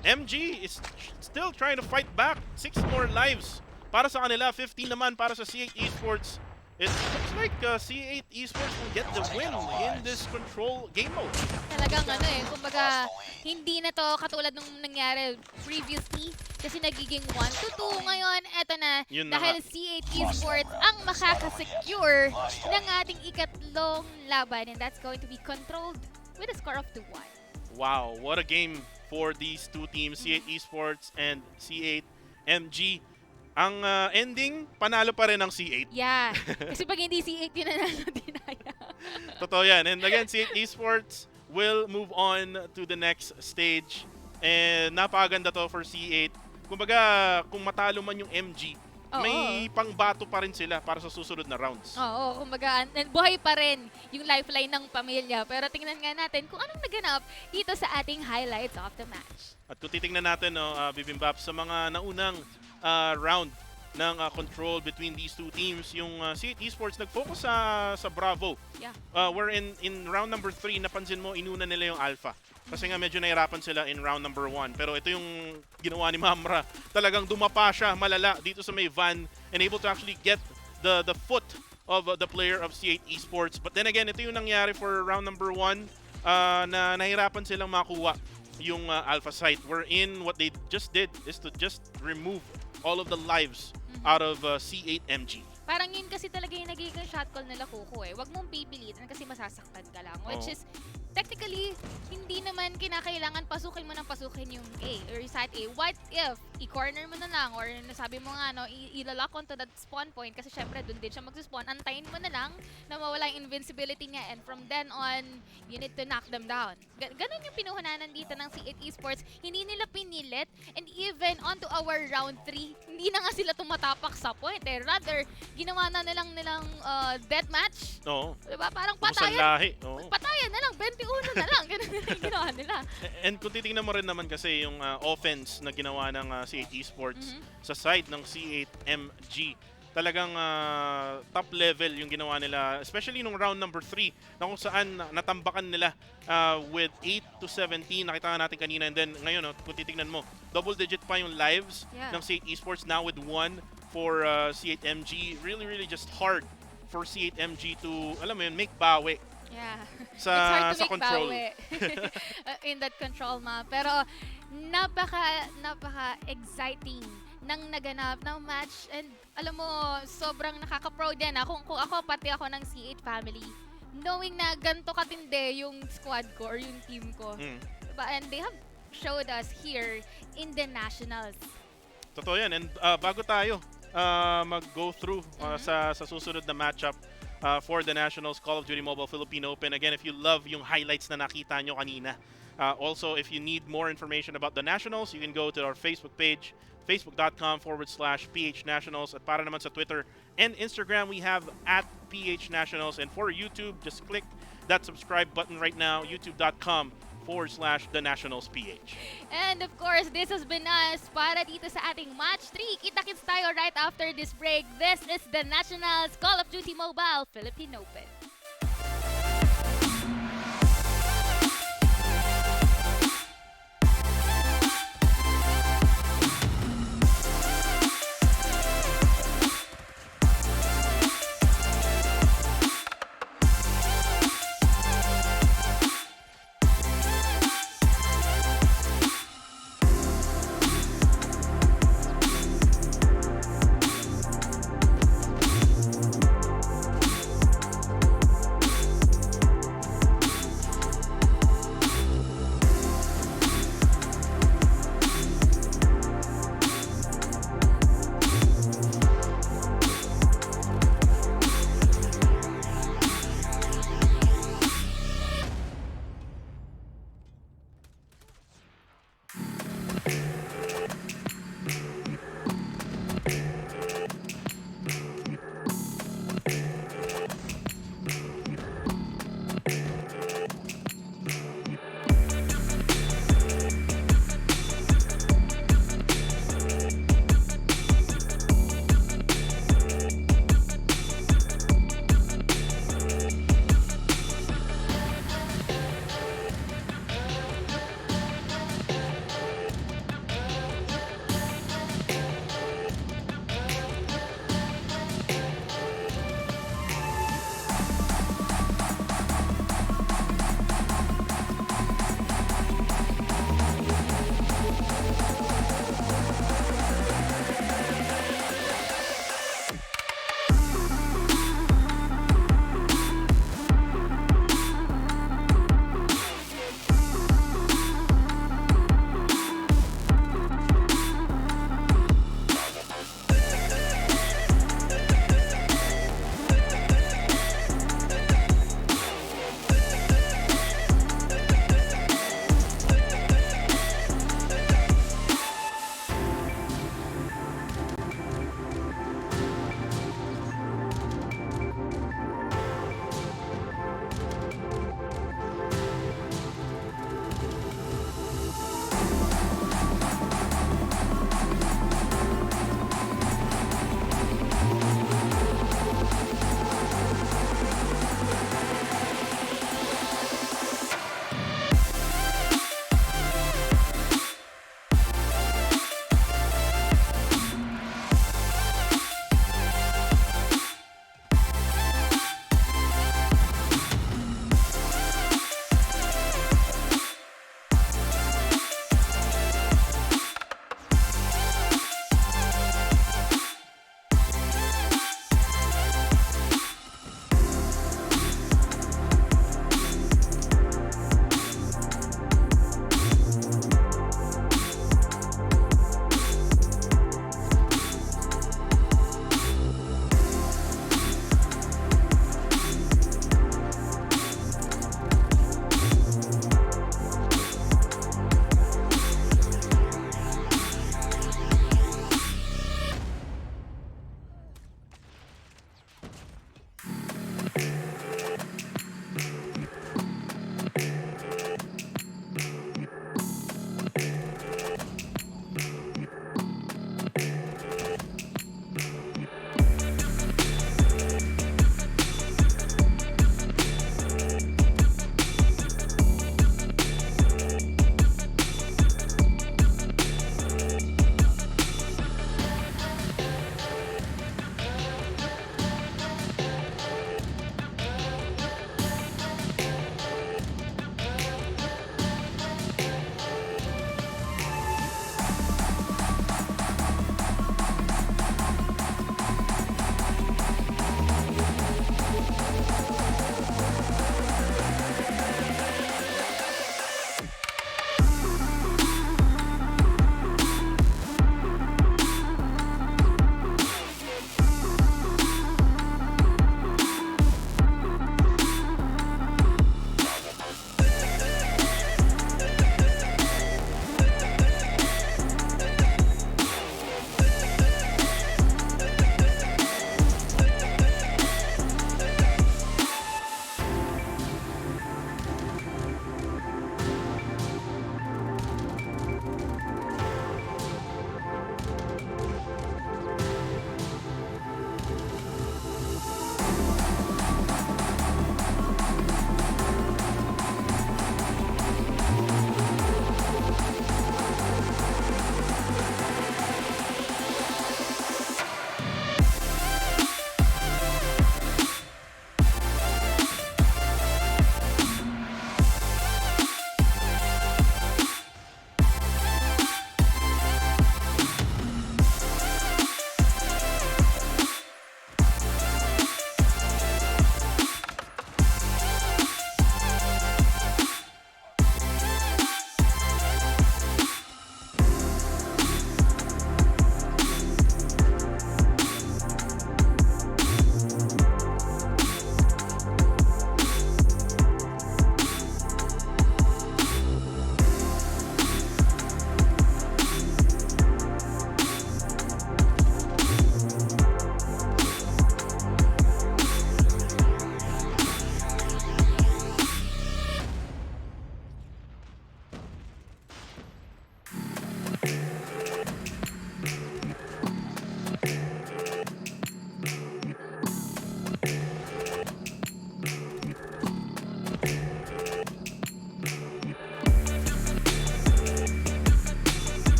MG is still trying to fight back. 6 more lives para sa kanila. 15 naman para sa C8 Esports. It looks like C8 Esports will get the win in this control game mode. Talagang kumbaga, hindi na to katulad nung nangyari previously. Kasi nagiging 1-2 ngayon. Eto na, dahil C8 Esports ang makakasecure ng ating ikatlong laban. And that's going to be controlled with a score of 2-1. Wow, what a game for these two teams, C8 Esports and C8 MG. Ang ending, panalo pa rin ang C8. Yeah. Kasi pag hindi si 8 yung nanalo, dinaya. Totoo yan. And again, C8 Esports will move on to the next stage. And napakaganda to for C8. Kumbaga, kung matalo man yung MG, may pangbato pa rin sila para sa susunod na rounds. Oo, kumbaga, buhay pa rin yung lifeline ng pamilya. Pero tingnan nga natin kung anong naganap dito sa ating highlights of the match. At kung titingnan natin, no, Bibimbap, sa mga naunang round ng control between these two teams, yung C8 Esports nag-focus sa Bravo. Yeah. Where in round number 3, napansin mo, inuna nila yung Alpha. Kasi nga medyo nahirapan sila in round number 1. Pero ito yung ginawa ni Mamra. Talagang dumapa siya malala dito sa may van and able to actually get the foot of the player of C8 Esports. But then again, ito yung nangyari for round number 1 na nahirapan silang makuha yung Alpha site. Wherein what they just did is to just remove all of the lives out of C8 MG. Parang yun kasi talaga yung nagiging shot call nila Kuko eh. Huwag mong pipilitan kasi masasaktan ka lang. Which is, technically, hindi naman kinakailangan pasukin mo ng pasukin yung A or side A. What if, i-corner mo na lang or nasabi mo nga, no, ilalock onto that spawn point kasi syempre dun din siya mag-spawn. Antayin mo na lang na mawala yung invincibility niya and from then on, you need to knock them down. Ganun yung pinuhunanan dito ng C8 Esports. Hindi nila pinilit and even onto our round 3, hindi na nga sila tumatapak sa point eh. Rather, ginawa na nilang deathmatch. Oo. Diba? Parang Busan patayan. lahi. Oo. Patayan na lang, 21 na lang. Ganun na yung ginawa nila. And kung titingnan mo rin naman kasi yung offense na ginawa ng C8 Esports sa side ng C8 MG, talagang top level yung ginawa nila, especially nung round number 3 na kung saan natambakan nila with 8 to 17, nakita natin kanina. And then ngayon, kung titingnan mo, double digit pa yung lives ng C8 Esports now with 1 for C8 MG. Really just hard for C8 MG to, alam mo yun, make bawi. Yeah. Sa, It's hard to sa make control. bawi in that control map. Pero napaka-exciting ng naganap ng match. And alam mo, sobrang nakaka-proud yan. Kung ako, pati ako ng C8 family, knowing na ganito katindi yung squad ko or yung team ko. Diba? And they have showed us here in the Nationals. Totoo yan. And bago tayo mag-go through sa susunod na matchup for the Nationals Call of Duty Mobile Philippine Open. Again, if you love yung highlights na nakita nyo kanina. Also, if you need more information about the Nationals, you can go to our Facebook page, facebook.com/PHNationals. At para naman sa Twitter and Instagram, we have @PHNationals. And for YouTube, just click that subscribe button right now, youtube.com/The Nationals PH. And of course, this has been us para dito sa ating Match 3. Kita-kits tayo right after this break. This is the Nationals Call of Duty Mobile Philippine Open.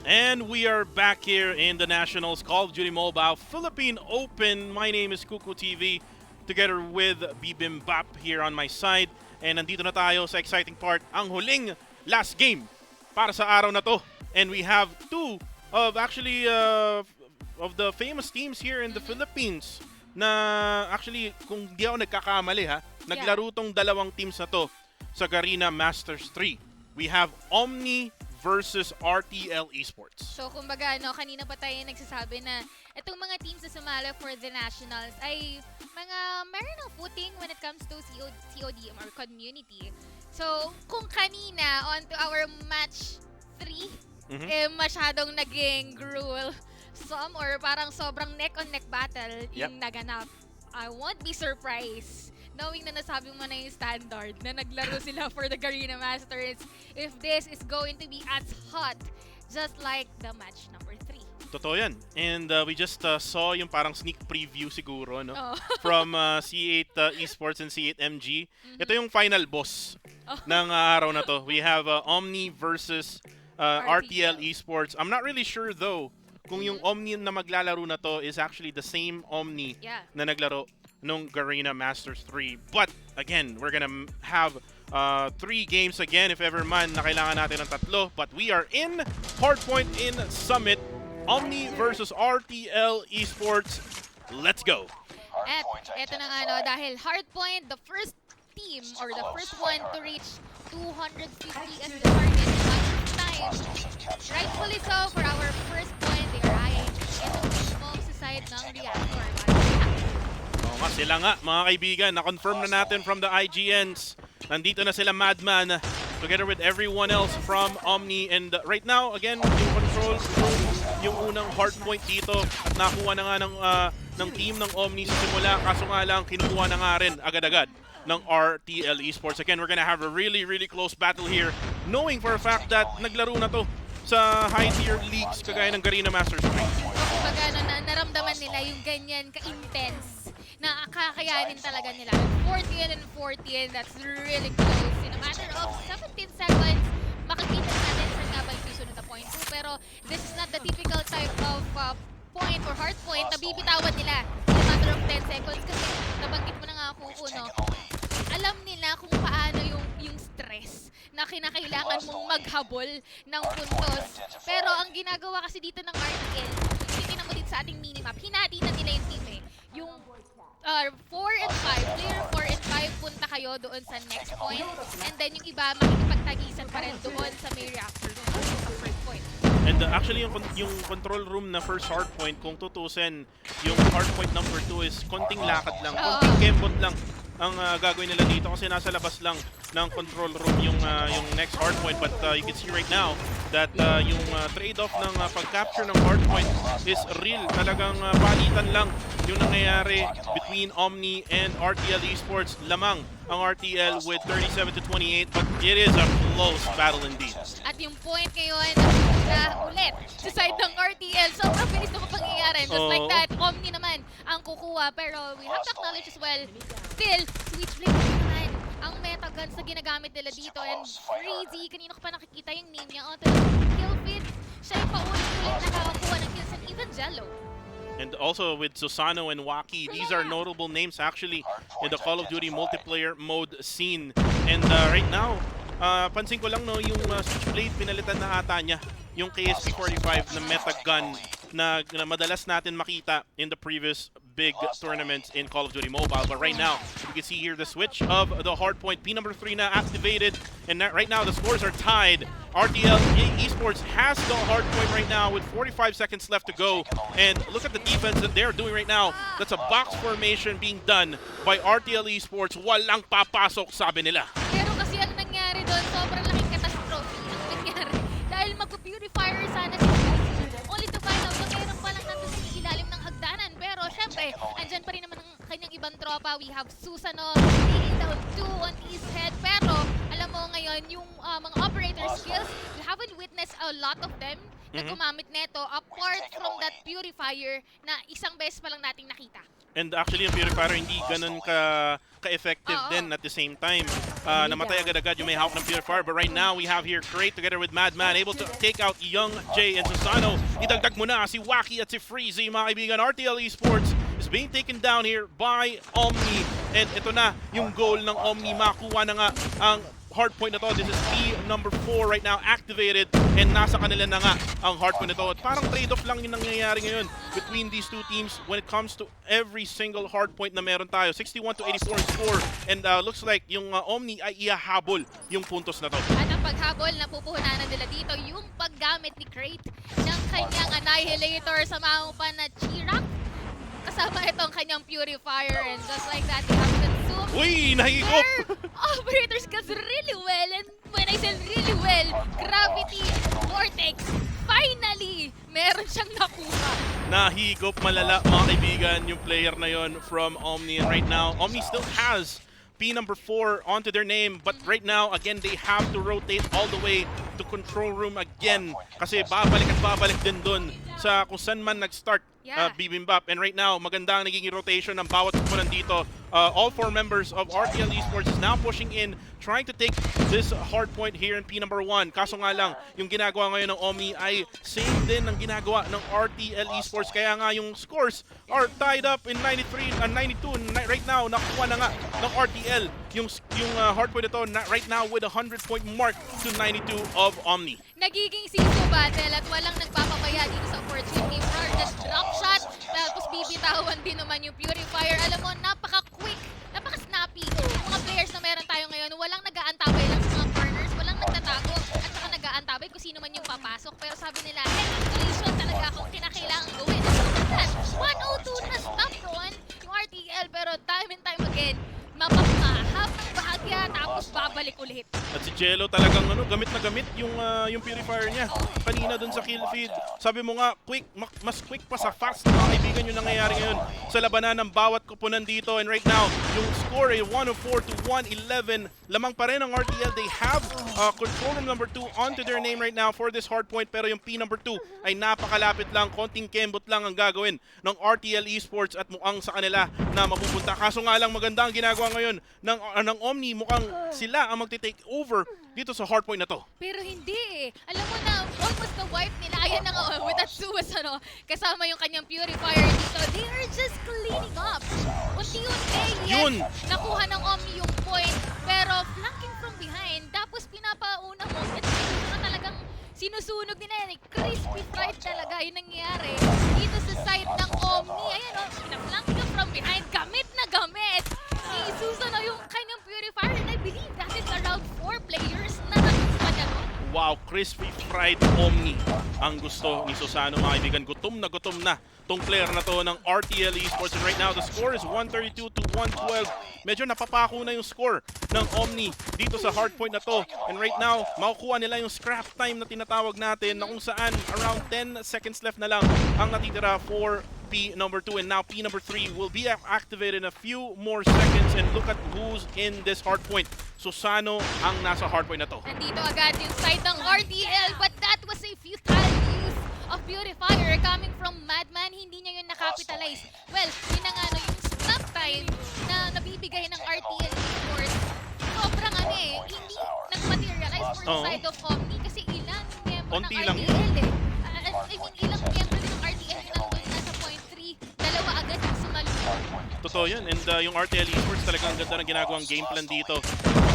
And we are back here in the Nationals Call of Duty Mobile Philippine Open. My name is Kuku TV, together with Bibimbap here on my side. And nandito na tayo sa exciting part, ang huling last game para sa araw na to. And we have two of actually of the famous teams here in the Philippines na actually, kung di ako nagkakamali ha, naglaro tong dalawang teams na to sa Garena Masters 3. We have Omni versus RTL Esports. So kumbaga, no, kanina pa tayo nagsasabi na itong mga teams na sumala for the Nationals ay mga meron ng footing when it comes to CODM or community. So kung kanina on to our match 3, masyadong naging gruesome or parang sobrang neck-on-neck battle yung naganap. I won't be surprised knowing na nasabi mo na yung standard na naglaro sila for the Garena Masters if this is going to be as hot just like the match number 3. Totoo yan. And we just saw yung parang sneak preview siguro, no? From C8 Esports and C8 MG. Ito yung final boss ng araw na to. We have Omni versus RTL Esports. I'm not really sure though kung yung Omni na maglalaro na to is actually the same Omni na naglaro nung Garena Masters 3. But again, we're gonna have 3 games again if ever man na kailangan natin ng tatlo. But we are in Hardpoint in Summit. Omni versus RTL Esports. Let's go. At eto na nga, dahil Hardpoint, the first team or the first one to reach 250 as the target last time. Rightfully so for our first point, they are eyeing ito mismo sa side ng reactor. Sila nga, mga kaibigan, na-confirm na natin from the IGNs. Nandito na sila Madman together with everyone else from Omni. And right now, again, yung control yung unang hard point dito at nakuha na nga ng team ng Omni sa simula. Kaso nga lang, kinukuha na nga rin agad-agad ng RTL Esports. Again, we're gonna have a really, really close battle here, knowing for a fact that naglaro na to sa high-tier leagues kagaya ng Garena Masters 3. Kumbaga, naramdaman nila yung ganyan ka-intense na kakayanin talaga nila. 40 and 40, that's really close. In a matter of 17 seconds, makikita natin sa nga ba yung susunod na point 2. Pero this is not the typical type of point or hard point na bibitawan nila in a matter of 10 seconds. Kasi nabanggit mo na nga ako, no? Alam nila kung paano yung stress na kinakailangan mong maghabol ng puntos. Pero ang ginagawa kasi dito ng RTL, titignan mo din sa ating minimap, hinati na nila yung team eh. Yung 4 and 5, player 4 and 5 punta kayo doon sa next point. And then yung iba makikipagtagisan pa rin doon sa may reactor sa first point. And actually yung control room na first hard point, kung tutusin, yung hard point number 2 is konting lakad lang, konting kembot lang ang gagawin nila dito kasi nasa labas lang ng control room yung next hard point. But you can see right now that yung trade-off ng pag-capture ng hard point is real. Talagang palitan lang yung nangyayari between Omni and RTL Esports. Lamang ang RTL with 37-28, but it is a close battle indeed. At yung point ngayon na ulit sa side ng RTL, sobrang bilis na pangyayari. Just like that, Omni naman ang kukuha. Pero we have to acknowledge as well, still, Switchblade naman ang meta guns na ginagamit nila dito. And Crazy, kanina ko pa nakikita yung name niya. On kill feed, siya yung paulit-ulit nakakakuha ng kills, and even Jello. And also with Susano and Waki, these are notable names actually in the Call of Duty multiplayer mode scene. And right now, pansin ko lang no, yung Switchblade pinalitan na ata niya yung KSP-45 na meta gun na madalas natin makita in the previous big tournaments in Call of Duty Mobile. But right now, you can see here the switch of the hardpoint. P number 3 now activated. And right now, the scores are tied. RTL Esports has the hardpoint right now with 45 seconds left to go. And look at the defense that they're doing right now. That's a box formation being done by RTL Esports. Walang papasok, sabi nila. Pero kasi ang nangyari doon, sobrang laking catastrophe ang nangyari. Dahil mag-purifier sana si only to find out na meron palang nandun sa ilalim ng hagdanan. Pero syempre, andyan pa rin naman ang kanyang ibang tropa. We have Susano, taking down 2 on his head. Pero alam mo ngayon, yung mga operator skills, we haven't witnessed witness a lot of them na gumamit neto apart from that purifier na isang beses pa lang nating nakita. And actually, yung Purifier hindi ganun ka-effective din at the same time. Namatay agad-agad yung may hawak ng Purifier. But right now, we have here Crate together with Madman, able to take out Young Jay and Susano. Idagdag mo na si Waki at si Freezy, mga kaibigan. RTL Esports is being taken down here by Omni. And ito na yung goal ng Omni. Makuha na nga ang hardpoint na to. This is number 4 right now activated and nasa kanila na nga ang hardpoint na to. At parang trade-off lang yung nangyayari ngayon between these two teams when it comes to every single hardpoint na meron tayo. 61 to 84 score and looks like yung Omni ay ihahabol yung puntos na to. At ang paghabol na pupuhunanan nila dito, yung paggamit ni Crate ng kanyang Annihilator sa mahupan na Chirac. Kasama itong kanyang Purifier and just like that, they have consumed Uy! Nahigop! operators skills really well, and when I say really well, Gravity Vortex, finally, meron siyang nakuha. Nahigop malala mga kaibigan yung player na yon from Omni. And right now, Omni still has P number 4 onto their name. But right now, again, they have to rotate all the way to control room again. Kasi babalik at babalik din dun sa kung saan man nag-start Bibimbap. And right now, maganda ang naging rotation ng bawat kupunan dito. All 4 members of RTL Esports is now pushing in, trying to take this hard point here in P number 1. Kaso nga lang, yung ginagawa ngayon ng Omni ay same din ng ginagawa ng RTL Esports. Kaya nga yung scores are tied up in 93 and 92. Right now, nakuha na nga ng RTL yung hard point ito right now with a 100-point mark to 92 of Omni. Nagiging siso battle at walang nagpapabaya dito sa opportunity for just drop shot. Tapos bibitawan din naman yung Purifier. Alam mo, napaka-quick, napaka-snappy. Yung mga players na meron tayo ngayon, walang nag-aantabay lang sa mga corners, walang nagtatago at saka nag-aantabay kung sino man yung papasok. Pero sabi nila, calculation talaga kung kinakailangan gawin. And 102 na stop doon yung RTL, pero time and time again, mapapahap ng bahagya tapos babalik ulit. At si Jello talagang gamit na gamit yung Purifier niya kanina dun sa kill feed. Sabi mo nga, quick, mas quick pa sa fast mga kaibigan yung nangyayari ngayon sa labanan ng bawat kupunan dito. And right now, yung score ay 104 to 111. Lamang pa rin ang RTL. They have control room number 2 onto their name right now for this hard point. Pero yung P number 2 ay napakalapit lang. Konting kembot lang ang gagawin ng RTL Esports at mukhang sa kanila na mapupunta. Kaso nga lang maganda ang ginagawa ngayon ng Omni. Mukhang sila ang magte-take over dito sa hardpoint na to. Pero hindi eh. Alam mo na, almost na-wipe nila. Ayan na nga, with that Suez, kasama yung kanyang Purifier dito. They are just cleaning up. Unti-unti, yes, nakuha ng Omni yung point. Pero flanking from behind, tapos pinapauna mo. At na talagang sinusunog nila yan. Crispy fried talaga yung nangyayari dito sa side ng Omni. Ayan pinaflanking from behind. Gamit na gamit. Isuso na yung kanyang Purifier, and I believe that is around 4 players na nakuha niya. Wow, crispy fried Omni ang gusto ni Susano mga kaibigan. Gutom na tong player na to ng RTL Esports. And right now, the score is 132 to 112. Medyo napapako na yung score ng Omni dito sa hardpoint na to. And right now, makukuha nila yung scrap time na tinatawag natin na kung saan around 10 seconds left na lang ang natitira for P number 2, and now P number 3 will be activated in a few more seconds. And look at who's in this hardpoint. Susano ang nasa hardpoint na to. Nandito agad yung side ng RTL, but that was a futile use of Purifier coming from Madman. Hindi niya yun nakapitalize. Well, yun na nga yung snap time na nabibigay ng RTL Esports. Sobrang hindi nag-materialize for the side of Omni kasi ilang miyembro ng RTL ilang miyembro ng RTL yung nasa point 3, dalawa agad yung sumalubong. Totoo yun. And yung RTL Esports talagang ganda ng ginagawang game plan dito.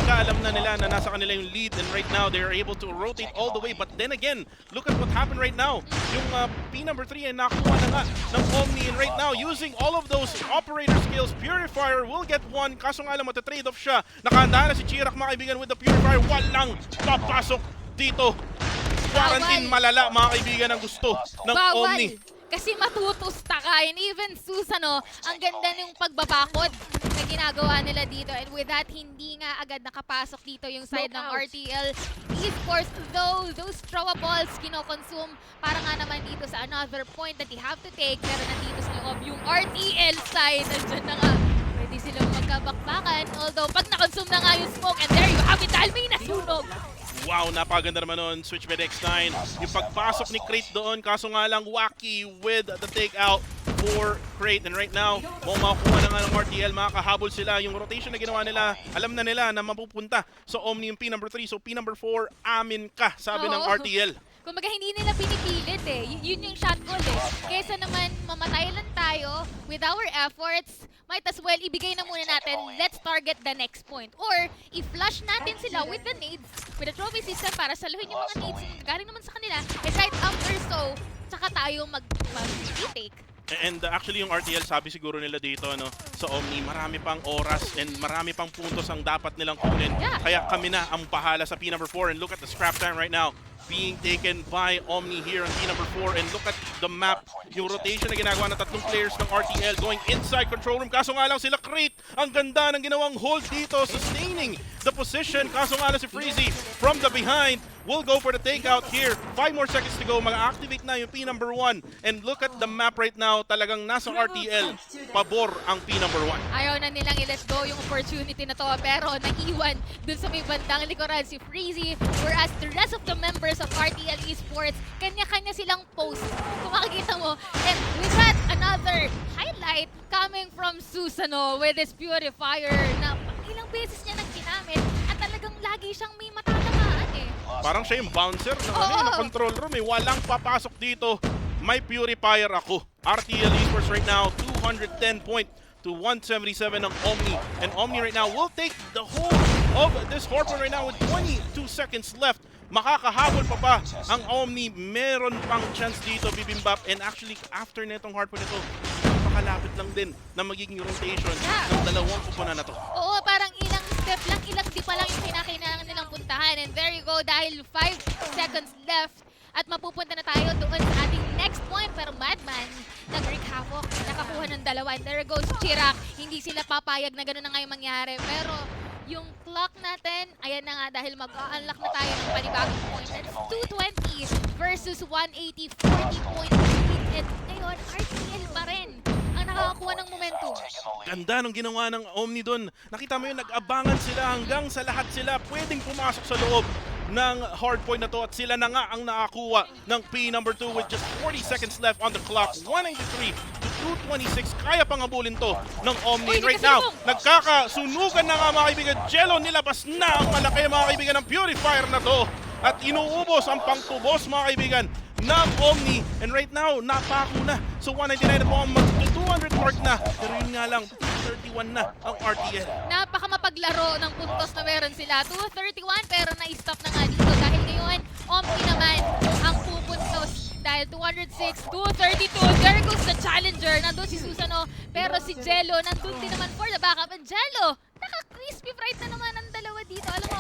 Alam na nila na nasa kanila yung lead, and right now they are able to rotate all the way. But then again, look at what happened right now. Yung P number 3 ay nakuha na nga ng Omni, and right now using all of those operator skills, Purifier will get one. Kaso nga lang matatrade off siya. Nakahanda na si Chirac mga kaibigan with the Purifier. Walang papasok dito. Quarantine malala mga kaibigan ang gusto ng Omni. Kasi matutusta ka. And even Susano, ang ganda ng pagbabakod na ginagawa nila dito. And with that, hindi nga agad nakapasok dito yung side ng RTL Esports. Though those throwables kinoconsume para nga naman dito sa another point that they have to take. Pero nandito sa loob yung RTL side. Nandiyan na nga. Pwede silang magkabakbakan. Although pag nakonsume na nga yung smoke, and there you have it, dahil may nasunog. Wow, napaganda naman nun. Switch by X9. Yung pagpasok ni Crate doon, kaso nga lang wacky with the takeout for Crate. And right now, makukuha na nga ng RTL, makakahabol sila. Yung rotation na ginawa nila, alam na nila na mapupunta sa Omni yung P number 3. So P number 4, amin ka, sabi ng RTL. Kumbaga hindi nila pinipilit yun yung shot goal Kesa naman mamatay lang tayo with our efforts, might as well ibigay na muna natin, let's target the next point. Or i-flush natin sila with the nades, with the trophy system para saluhin yung mga nades galing naman sa kanila. And right after so, tsaka tayo mag-retake. And actually yung RTL, sabi siguro nila dito sa Omni, marami pang oras and marami pang puntos ang dapat nilang kunin. Kaya kami na ang bahala sa P number 4. And look at the scrap time right now being taken by Omni here on P number 4. And look at the map, yung rotation na ginagawa ng tatlong players ng RTL going inside control room. Kaso nga lang sila Crate, ang ganda ng ginawang hold dito, sustaining the position. Kaso nga lang si Freezy from the behind will go for the takeout here. 5 more seconds to go, mag-activate na yung P number 1. And look at the map right now, talagang nasa RTL, pabor ang P number 1. Ayaw na nilang i-let go yung opportunity na to, pero naiwan dun sa may bandang likuran si Freezy, whereas the rest of the members of RTL Esports, kanya-kanya silang post. Kung makikita mo, and we got another highlight coming from Susano with his purifier na ilang beses niya nang ginamit at talagang lagi siyang may matatamaan Parang siya yung bouncer ng control room Walang papasok dito. May purifier ako. RTL Esports right now, 210 point to 177 ng Omni. And Omni right now will take the whole of this Harpoon right now with 22 seconds left. Makakahabol pa ang Omni. Meron pang chance dito, Bibimbap. And actually, after netong Harpoon ito, napakalapit lang din na magiging rotation ng dalawang kupunan na to. Oo, parang ilang step lang, ilang di pa lang yung kinakailangan nilang puntahan. And there you go, dahil 5 seconds left at mapupunta na tayo doon sa ating next point. Pero Madman, nag-wreak havoc, nakakuha ng dalawa. And there goes Chirac. Hindi sila papayag na gano'n na ngayon mangyari. Pero yung clock natin, ayan na nga, dahil mag-unlock na tayo ng panibagong point. That's 220 versus 180, 40 points. And ngayon, RTL pa rin ang nakakakuha ng momentum. Ganda nung ginawa ng Omni doon. Nakita mo yun, nag-abangan sila hanggang sa lahat sila pwedeng pumasok sa loob ng hardpoint na to at sila na nga ang nakakuha ng P number 2 with just 40 seconds left on the clock. 193 to 226. Kaya pang habulin to ng Omni. And right now, nagkakasunugan na nga mga kaibigan. Jello, nilabas na ang malaki mga kaibigan ng purifier na to. At inuubos ang pangtubos mga kaibigan ng Omni. And right now, napako na. So 199 na po ang mag-200 mark na. Pero yun nga lang, 231 na ang RTL. Napakamapaglaro ng puntos na meron sila. 231 pero na-stop na nga dito. Dahil ngayon, Omni naman ang pupuntos. Dahil 206, 232. There goes the challenger. Nandun si Susano. Pero si Jello, nandun din naman for the backup. And Jello, naka-crispy fried na naman ang dalawa dito. Alam mo,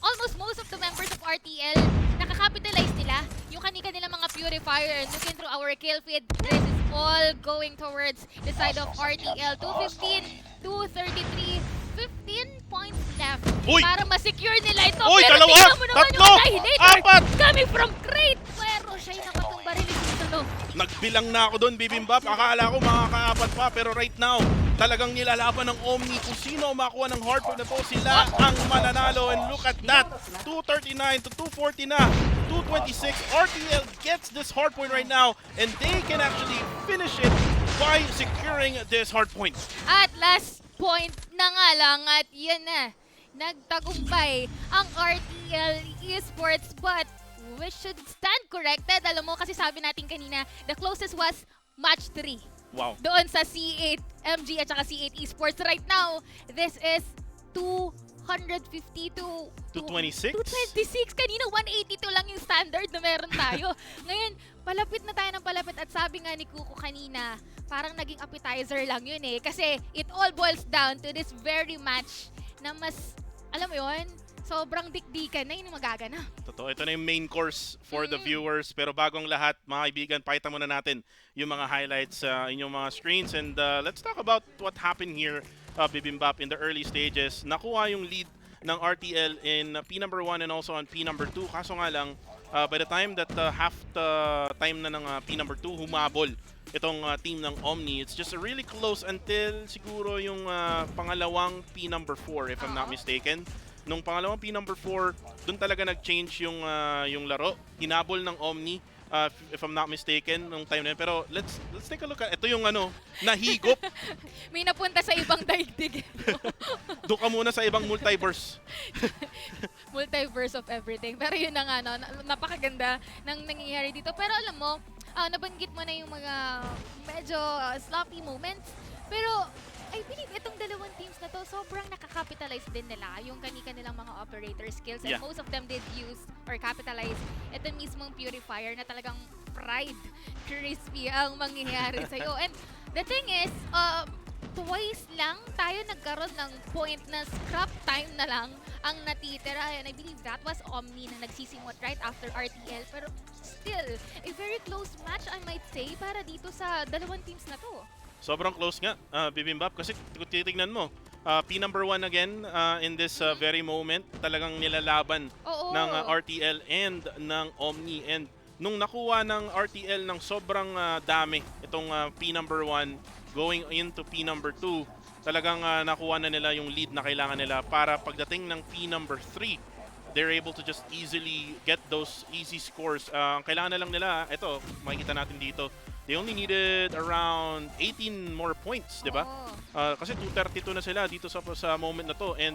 almost most of the members of RTL, nakakapitalize nila yung kanila mga purifier. And looking through our kill feed, this is all going towards the side of RTL. 215, 233, 15 points left para ma-secure nila ito. Uy, pero dalawa, tingnan mo naman tatlo, yung annihilator apat. coming from Crate. Pero siya'y nakatong baril ni Susano. Nagbilang na ako doon, Bibimbap. Akala ko makakaapat pa, pero right now, talagang nilalaban ng Omni kung sino makuha ng hardpoint na to. Sila ang mananalo. And look at that, 239 to 240 na. 226, RTL gets this hardpoint right now, and they can actually finish it by securing this hardpoint. At last point na nga lang at yan na, nagtagumpay ang RTL Esports, but we should stand corrected. Alam mo, kasi sabi natin kanina, the closest was match 3. Wow. Doon sa C8 MG at saka C8 Esports. Right now, this is 250 to 226? 226. Kanina 182 lang yung standard na meron tayo. Ngayon, palapit na tayo ng palapit at sabi nga ni Kuko kanina, parang naging appetizer lang yun Kasi it all boils down to this very match na mas, alam mo yun, sobrang dikdikan na yun yung magaganap. Totoo, ito na yung main course for the viewers. Pero bagong lahat, mga kaibigan, pakita muna natin yung mga highlights sa inyong mga screens. And let's talk about what happened here, Bibimbap, in the early stages. Nakuha yung lead ng RTL in P number 1 and also on P number 2. Kaso nga lang, by the time that half the time na ng P number 2 humabol itong team ng Omni, it's just really close until siguro yung pangalawang P number 4, if I'm not mistaken. Nung pangalawang P number 4, doon talaga nag-change yung laro. Hinabol ng Omni, if I'm not mistaken, nung time na yun. Pero let's take a look at ito yung nahigop. May napunta sa ibang daigdig. Doon ka muna sa ibang multiverse. Multiverse of everything. Pero yun na nga, no, napakaganda ng nangyayari dito. Pero alam mo, nabanggit mo na yung mga medyo sloppy moments. Pero I believe itong dalawang teams na to, sobrang nakakapitalize din nila yung kanilang mga operator skills. And Yeah. most of them did use or capitalize ito mismong purifier na talagang fried, crispy ang mangyayari sa'yo. And the thing is, twice lang tayo nagkaroon ng point na scrap time na lang ang natitira. And I believe that was Omni na nagsisimot right after RTL. Pero still, a very close match I might say para dito sa dalawang teams na to. Sobrang close nga, Bibimbap. Kasi kung titignan mo, P number 1 again in this very moment. Talagang nilalaban Oo. ng RTL and ng Omni. And nung nakuha ng RTL ng sobrang dami, itong P number 1 going into P number 2, talagang nakuha na nila yung lead na kailangan nila para pagdating ng P number 3, they're able to just easily get those easy scores. Ang kailangan na lang nila, ito, makikita natin dito, they only needed around 18 more points, di ba? Kasi 232 na sila dito sa moment na to, and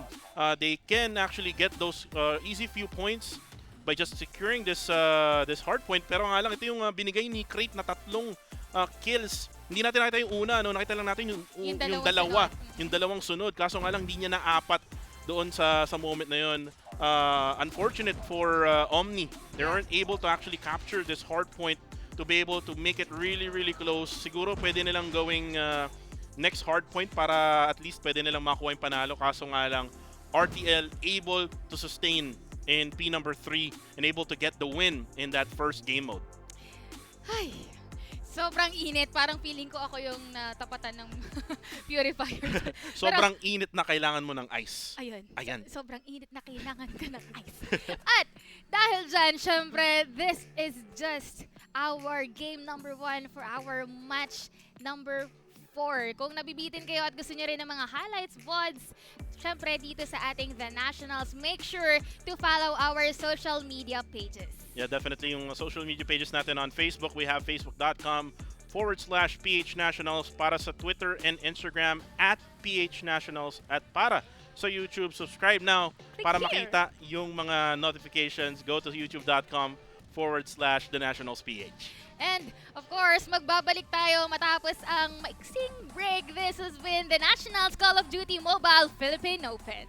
they can actually get those easy few points by just securing this hard point. Pero nga lang, ito yung binigay ni Crate na 3 kills. Hindi natin nakita yung una, no? Nakita lang natin yung dalawa, yung dalawang sunod. Kaso nga lang, hindi niya naapat doon sa moment na yun. Unfortunate for Omni. They weren't able to actually capture this hard point to be able to make it really, really close. Siguro pwede nilang gawing next hard point para at least pwede nilang makuha yung panalo. Kaso nga lang, RTL able to sustain in P number 3 and able to get the win in that first game mode. Ay, sobrang init. Parang feeling ko ako yung natapatan ng purifier. Sobrang init na kailangan mo ng ice. Ayun. Ayan. Sobrang init na kailangan ka ng ice. At dahil dyan, syempre, this is just our game number 1 for our match number 4. Kung nabibitin kayo at gusto nyo rin ng mga highlights, VODs, syempre dito sa ating The Nationals, make sure to follow our social media pages. Yeah, definitely yung social media pages natin on Facebook. We have facebook.com/PHNationals, para sa Twitter and Instagram @PHNationals, at para sa YouTube. Subscribe now para Click here. makita yung mga notifications. Go to youtube.com/The Nationals PH. And, of course, magbabalik tayo matapos ang maiksing break. This has been the Nationals Call of Duty Mobile Philippine Open.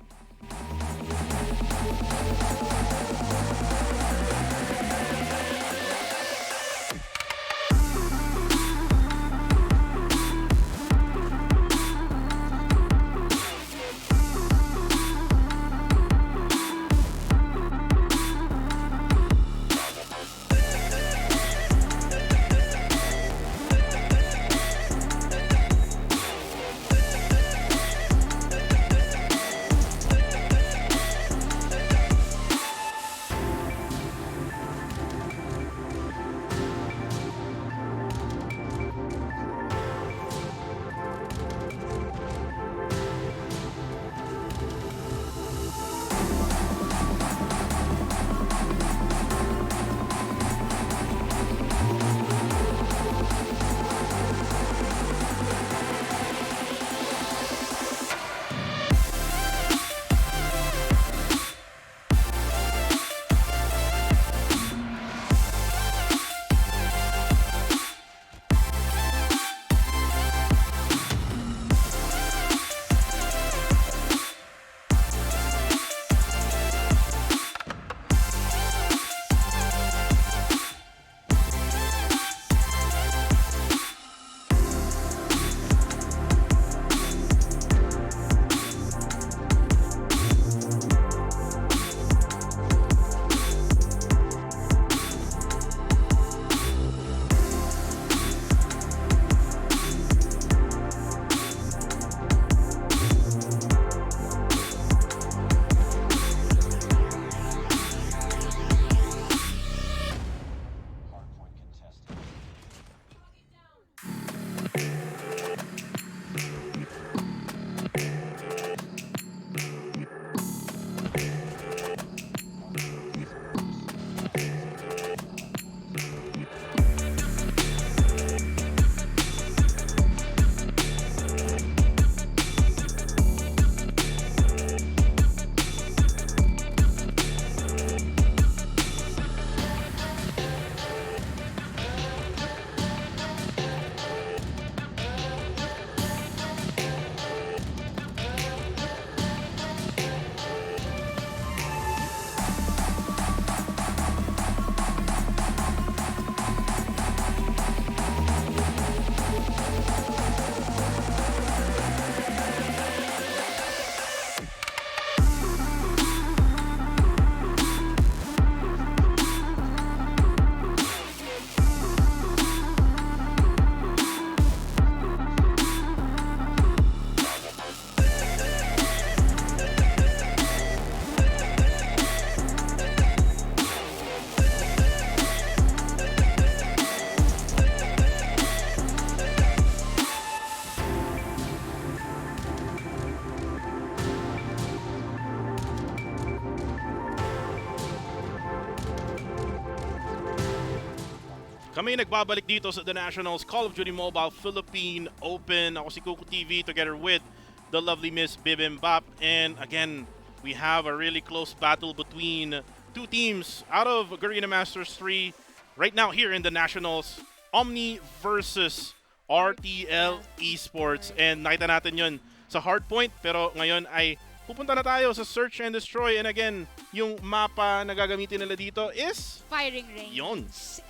Kami nagbabalik dito sa The Nationals Call of Duty Mobile Philippine Open. Ako si Kuku TV together with the lovely Miss Bibimbap. And again, we have a really close battle between two teams out of Garena Masters 3 right now here in The Nationals. Omni versus RTL Esports. And nakita natin yun sa hardpoint, pero ngayon ay pupunta na tayo sa Search and Destroy. And again, yung mapa na gagamitin nila dito is Firing range. yon.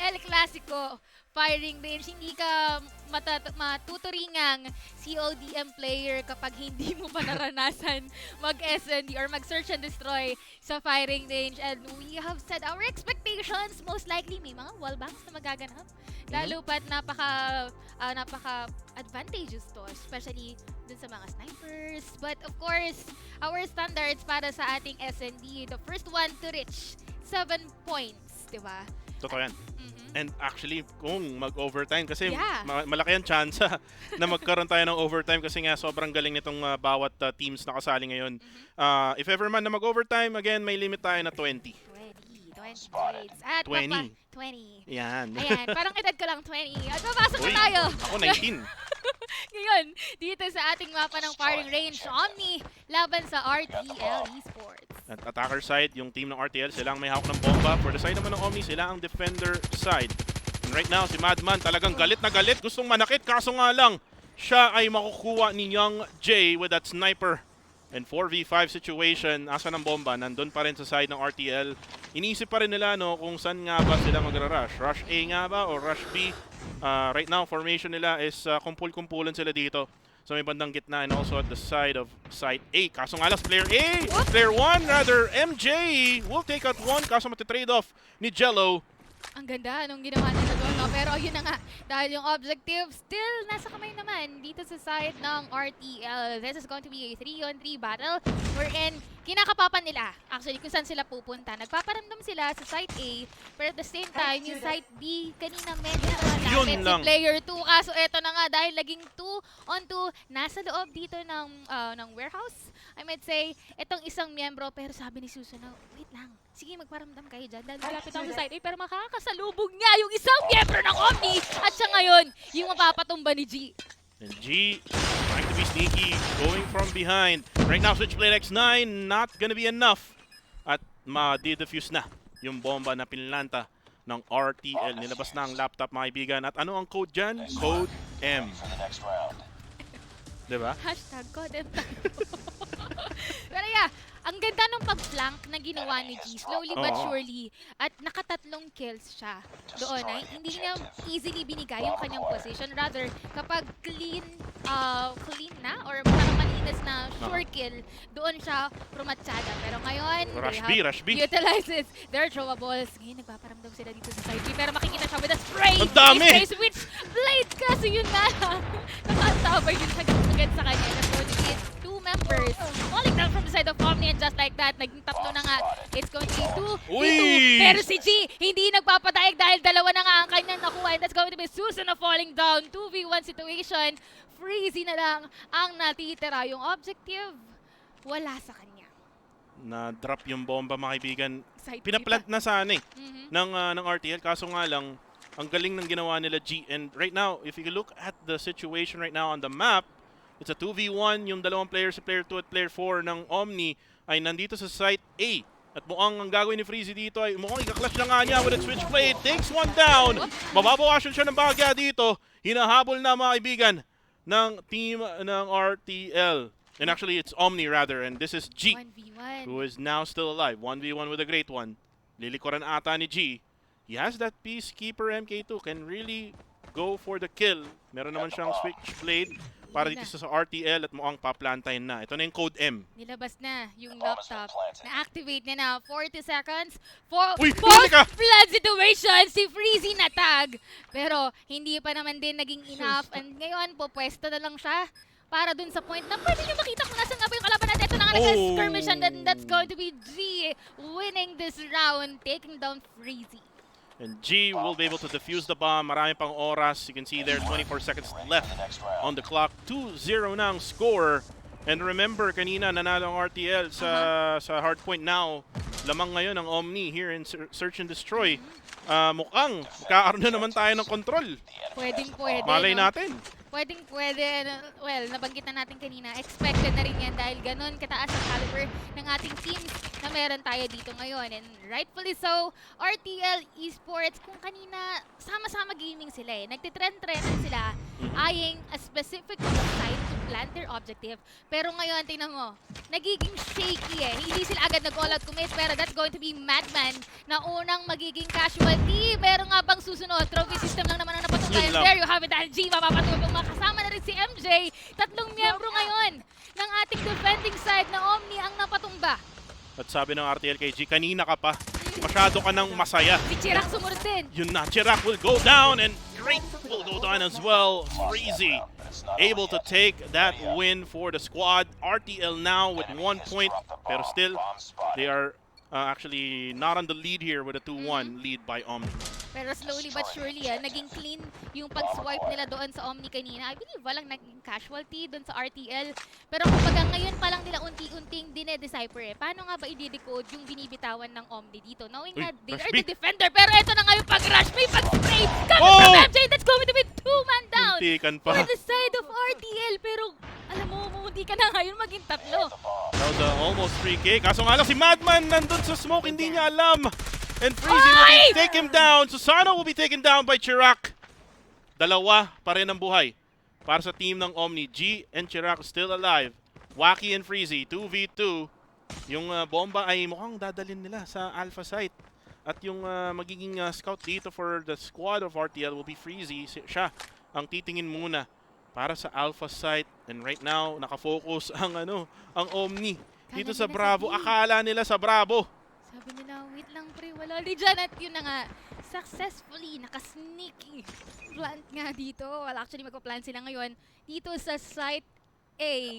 El Clasico, firing range. Hindi ka matuturingang CODM player kapag hindi mo pa naranasan mag-SND or mag-search and destroy sa firing range. And we have set our expectations. Most likely, may mga wallbangs na magaganap. Lalo pat napaka-advantageous to, especially dun sa mga snipers. But of course, our standards para sa ating SND, the first one to reach 7 points, di ba? Totoo yan. And actually, kung mag-overtime, kasi Yeah. malaki ang chance na magkaroon tayo ng overtime kasi nga sobrang galing nitong bawat teams na kasali ngayon. If ever man na mag-overtime, again, may limit tayo na 20. 20 points. At 20. 20. Yan. Ayan, parang edad ko lang 20. At papasok na tayo. Ako 19. Ngayon, dito sa ating mapa ng firing range, Omni laban sa RTL Esports. At attacker side, yung team ng RTL, sila ang may hawak ng bomba. For the side naman ng Omni, sila ang defender side. And right now, si Madman talagang galit na galit. Gustong manakit, kaso nga lang, siya ay makukuha ni Young J with that sniper. And 4v5 situation, asa ng bomba, nandun pa rin sa side ng RTL. Iniisip pa rin nila no, kung saan nga ba sila magra-rush. Rush A nga ba o Rush B? Right now, formation nila is kumpul-kumpulan sila dito sa may bandang gitna and also at the side of side A. Kaso nga lang, player A, player 1 rather, MJ will take out 1 kaso matitrade off ni Jello. Ang ganda nung ginawa nila doon, no? Pero yun na nga, dahil yung objective still nasa kamay naman dito sa side ng RTL. This is going to be a 3-on-3 battle wherein kinakapapan nila actually kung saan sila pupunta. Nagpaparamdam sila sa side A, pero at the same time, yung side B, kanina medyo Yun natin si lang. player 2. Kaso eto na nga, dahil naging 2-on-2 nasa loob dito ng warehouse. I might say, itong isang miyembro, pero sabi ni Susan, wait lang. Sige, magparamdam kayo dyan dahil malapit ako sa side A, pero makakasalubog niya yung isang miyembro ng Omni at siya ngayon, yung mapapatumba ni G. And G trying to be sneaky, going from behind. Right now, Switchblade X9, not gonna be enough. At ma-defuse na yung bomba na pinlanta ng RTL. Nilabas na ang laptop, mga kaibigan. At ano ang code dyan? Code M. Diba? Hashtag CODM tayo. Pero yeah, ang ganda ng pag-flank na ginawa ni G, slowly but Oo. surely, at nakatatlong kills siya doon. Ay, hindi niya easily binigay yung kanyang position. Rather, kapag clean na or parang malinis na sure kill, doon siya rumatsada. Pero ngayon, Rush they B, Rush B. utilizes their throwables. Ngayon, nagpaparamdam sila dito sa side B, pero makikita siya with a spray. Ang dami! Spray switch blade kasi yun na lang. Nakatabay yun agad sa kanya. That's going to be two members falling down from the side of Omni, and just like that, naging tatlo na nga. It's going to be 2v2. Uy! Pero si G, hindi nagpapadaig dahil dalawa na nga ang kanyang nakuha. And that's going to be Susan na falling down. 2v1 situation. Freezy na lang ang natitira. Yung objective, wala sa kanya. Na-drop yung bomba, mga kaibigan. Side Pinaplant kita. na sana ng RTL. Kaso nga lang, ang galing ng ginawa nila G. And right now, if you look at the situation right now on the map, it's a 2v1. Yung dalawang players, si player 2 at player 4 ng Omni, ay nandito sa site A. At mukhang ang gagawin ni Freezy dito ay mukhang ika-clutch na nga niya with a switchblade. Takes one down. Mababawasan siya ng bagya dito. Hinahabol na, mga kaibigan, ng team ng RTL. And actually, it's Omni rather. And this is G, 1v1. who is now still alive. 1v1 with a great one. Lilikuran ata ni G. He has that Peacekeeper MK2. Can really go for the kill. Meron naman siyang switchblade para dito sa RTL at mukhang paplantahin na. Ito na yung code M. Nilabas na yung laptop. Na-activate niya na. 40 seconds. Uy, huli ka! Flood situation. Si Freezy na tag. Pero hindi pa naman din naging enough. And ngayon, pupwesto na lang siya para dun sa point na pwede niyo makita kung nasan nga ba yung kalaban natin. Ito na nga nag-skirmish, and then that's going to be G winning this round, taking down Freezy. And G will be able to defuse the bomb. Marami pang oras. You can see there, 24 seconds left on the clock. 2-0 na ang score. And remember, kanina nanalo ang RTL sa hardpoint now. lamang ngayon ang Omni here in Search and Destroy. Mukhang magkakaroon na naman tayo ng control. Pwedeng-pwede, Malay no? natin. Pwedeng-pwede. Well, nabanggit na natin kanina, expected na rin yan dahil ganun kataas ang caliber ng ating teams na meron tayo dito ngayon. And rightfully so, RTL Esports, kung kanina sama-sama gaming sila eh. Nagtitrend-trendan sila, eyeing a specific site to plant their objective. Pero ngayon, tingnan mo, nagiging shaky eh. Hindi sila agad nag-all out commit, pero that's going to be Madman na unang magiging casualty. Pero nga bang susunod, trophy system lang naman ang napatungkay. And there you have it, dahil G, mapapatulong. Makasama na rin si MJ. Tatlong miyembro ngayon ng ating defending side na Omni ang napatumba. At sabi ng RTL kay G, kanina ka pa. Masyado ka nang masaya. Si Chirac sumunod din. Yun na, Chirac will go down and Great will go down as well. Freezy able to take that win for the squad. RTL now with 1 point, pero still they are actually not on the lead here with a 2-1 lead by Omni. Pero slowly but surely, naging clean yung pag-swipe nila doon sa Omni kanina. I believe walang naging casualty doon sa RTL. Pero kumbaga ngayon pa lang nila unti-unting dinedecipher eh. Paano nga ba i-decode yung binibitawan ng Omni dito? Knowing Uy, na they rush are B. the defender. Pero ito na nga yung pag-rush, may pag-spray. Coming from MJ, that's going to be 2-man down Muntikan pa. for the side of RTL. Pero alam mo, hindi ka na ngayon maging tatlo. That was almost free kick. Kaso nga lang si Madman nandun sa smoke, hindi niya alam. And Freezy will be take him down. Susano will be taken down by Chirac. Dalawa pa rin ang buhay para sa team ng Omni. G and Chirac still alive. Wacky and Freezy, 2v2. Yung bomba ay mukhang dadalhin nila sa alpha site. At yung magiging scout dito for the squad of RTL will be Freezy. Siya ang titingin muna para sa alpha site. And right now, nakafocus ang Omni dito sa Bravo. Akala nila sa Bravo. Sabi nila, wait lang pre, wala rin dyan. At yun na nga, successfully, nakasneaky plant nga dito. Well, actually, magpa-plant sila ngayon dito sa site A.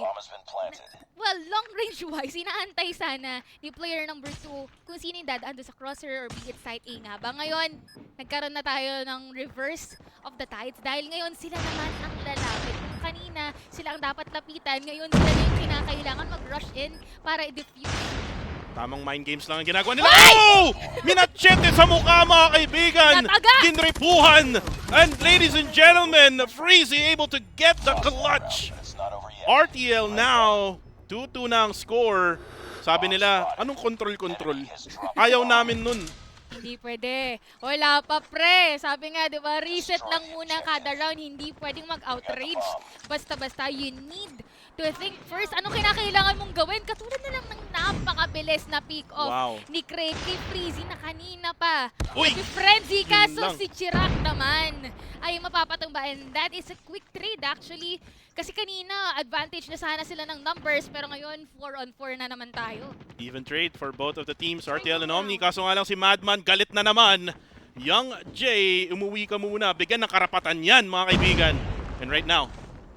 Well, long range-wise, inaantay sana ni player number 2 kung sino yung dadaan doon sa crosser or be it site A nga ba. Ngayon, nagkaroon na tayo ng reverse of the tides dahil ngayon sila naman ang lalapit. Kung kanina sila ang dapat lapitan, ngayon sila na yung kinakailangan mag-rush in para i-defuse. Tamang mind games lang ang ginagawa nila. Oh! Minachete sa mukha mga kaibigan! Nataga! Ginripuhan! And ladies and gentlemen, Freezy able to get the clutch. RTL now, 2-2 na ang score. Sabi nila, anong control-control? Ayaw namin nun. Hindi pwede. Wala pa pre. Sabi nga, di ba, reset lang muna kada round. Hindi pwedeng mag-outrage. Basta-basta, you need to think first. Anong kinakailangan mong gawin? Katulad na lang ng napakabilis na pick-off ni Craig kay Freezy na kanina pa. Uy! Si Frenzy, kaso lang. si Chirac naman ay mapapatumba. And that is a quick trade actually. Kasi kanina, advantage na sana sila ng numbers. Pero ngayon, 4-on-4 na naman tayo. Even trade for both of the teams, RTL and Omni. Kaso nga lang si Madman, galit na naman. Young J, umuwi ka muna. Bigyan ng karapatan yan, mga kaibigan. And right now,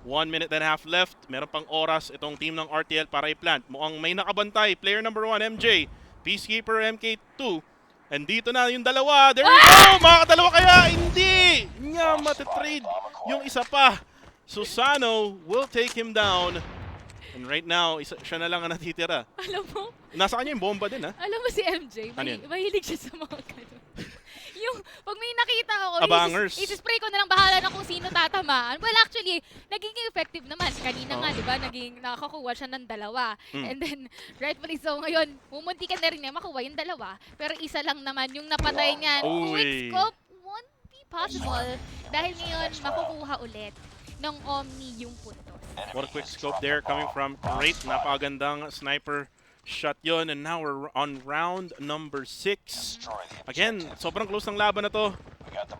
1 minute and a half left. Meron pang oras itong team ng RTL para i-plant. Mukhang may nakabantay. Player number 1, MJ. Peacekeeper, MK2. And dito na yung dalawa. There we go! Makakadalawa kaya? Hindi! Nya, matitrade yung isa pa. Susano will take him down. And right now, siya na lang ang natitira. Alam mo? Nasa kanya yung bomba din, ha? Alam mo si MJ, Ano yan? mahilig siya sa mga ganun. Yung, pag may nakita ako, Abangers. isi-spray ko na lang bahala na kung sino tatamaan. Well, actually, nagiging effective naman. Kanina nga, di ba, nakakuha siya ng dalawa. And then, rightfully so, ngayon, mumunti ka na rin niya makuha yung dalawa. Pero isa lang naman yung napatay niya. Quick scope won't be possible. Dahil ngayon, makukuha ulit ng Omni yung puntos. What a quick scope there coming from Great. Napakagandang sniper shot yon. And now we're on round number 6. Again, sobrang close ng laban na to.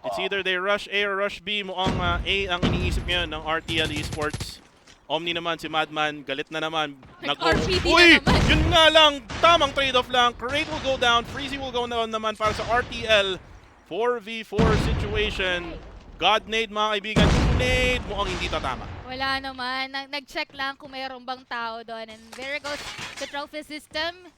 It's either they rush A or rush B. Mukhang A ang iniisip ngayon ng RTL Esports. Omni naman, si Madman, galit na naman. Nag-RPD Uy! na naman. Yun nga lang, tamang trade-off lang. Great will go down, Freezy will go down naman para sa RTL. 4v4 situation. God nade mga kaibigan, nade, mukhang hindi tatama. Wala naman. Nag-check lang kung mayroon bang tao doon. And there goes the trophy system.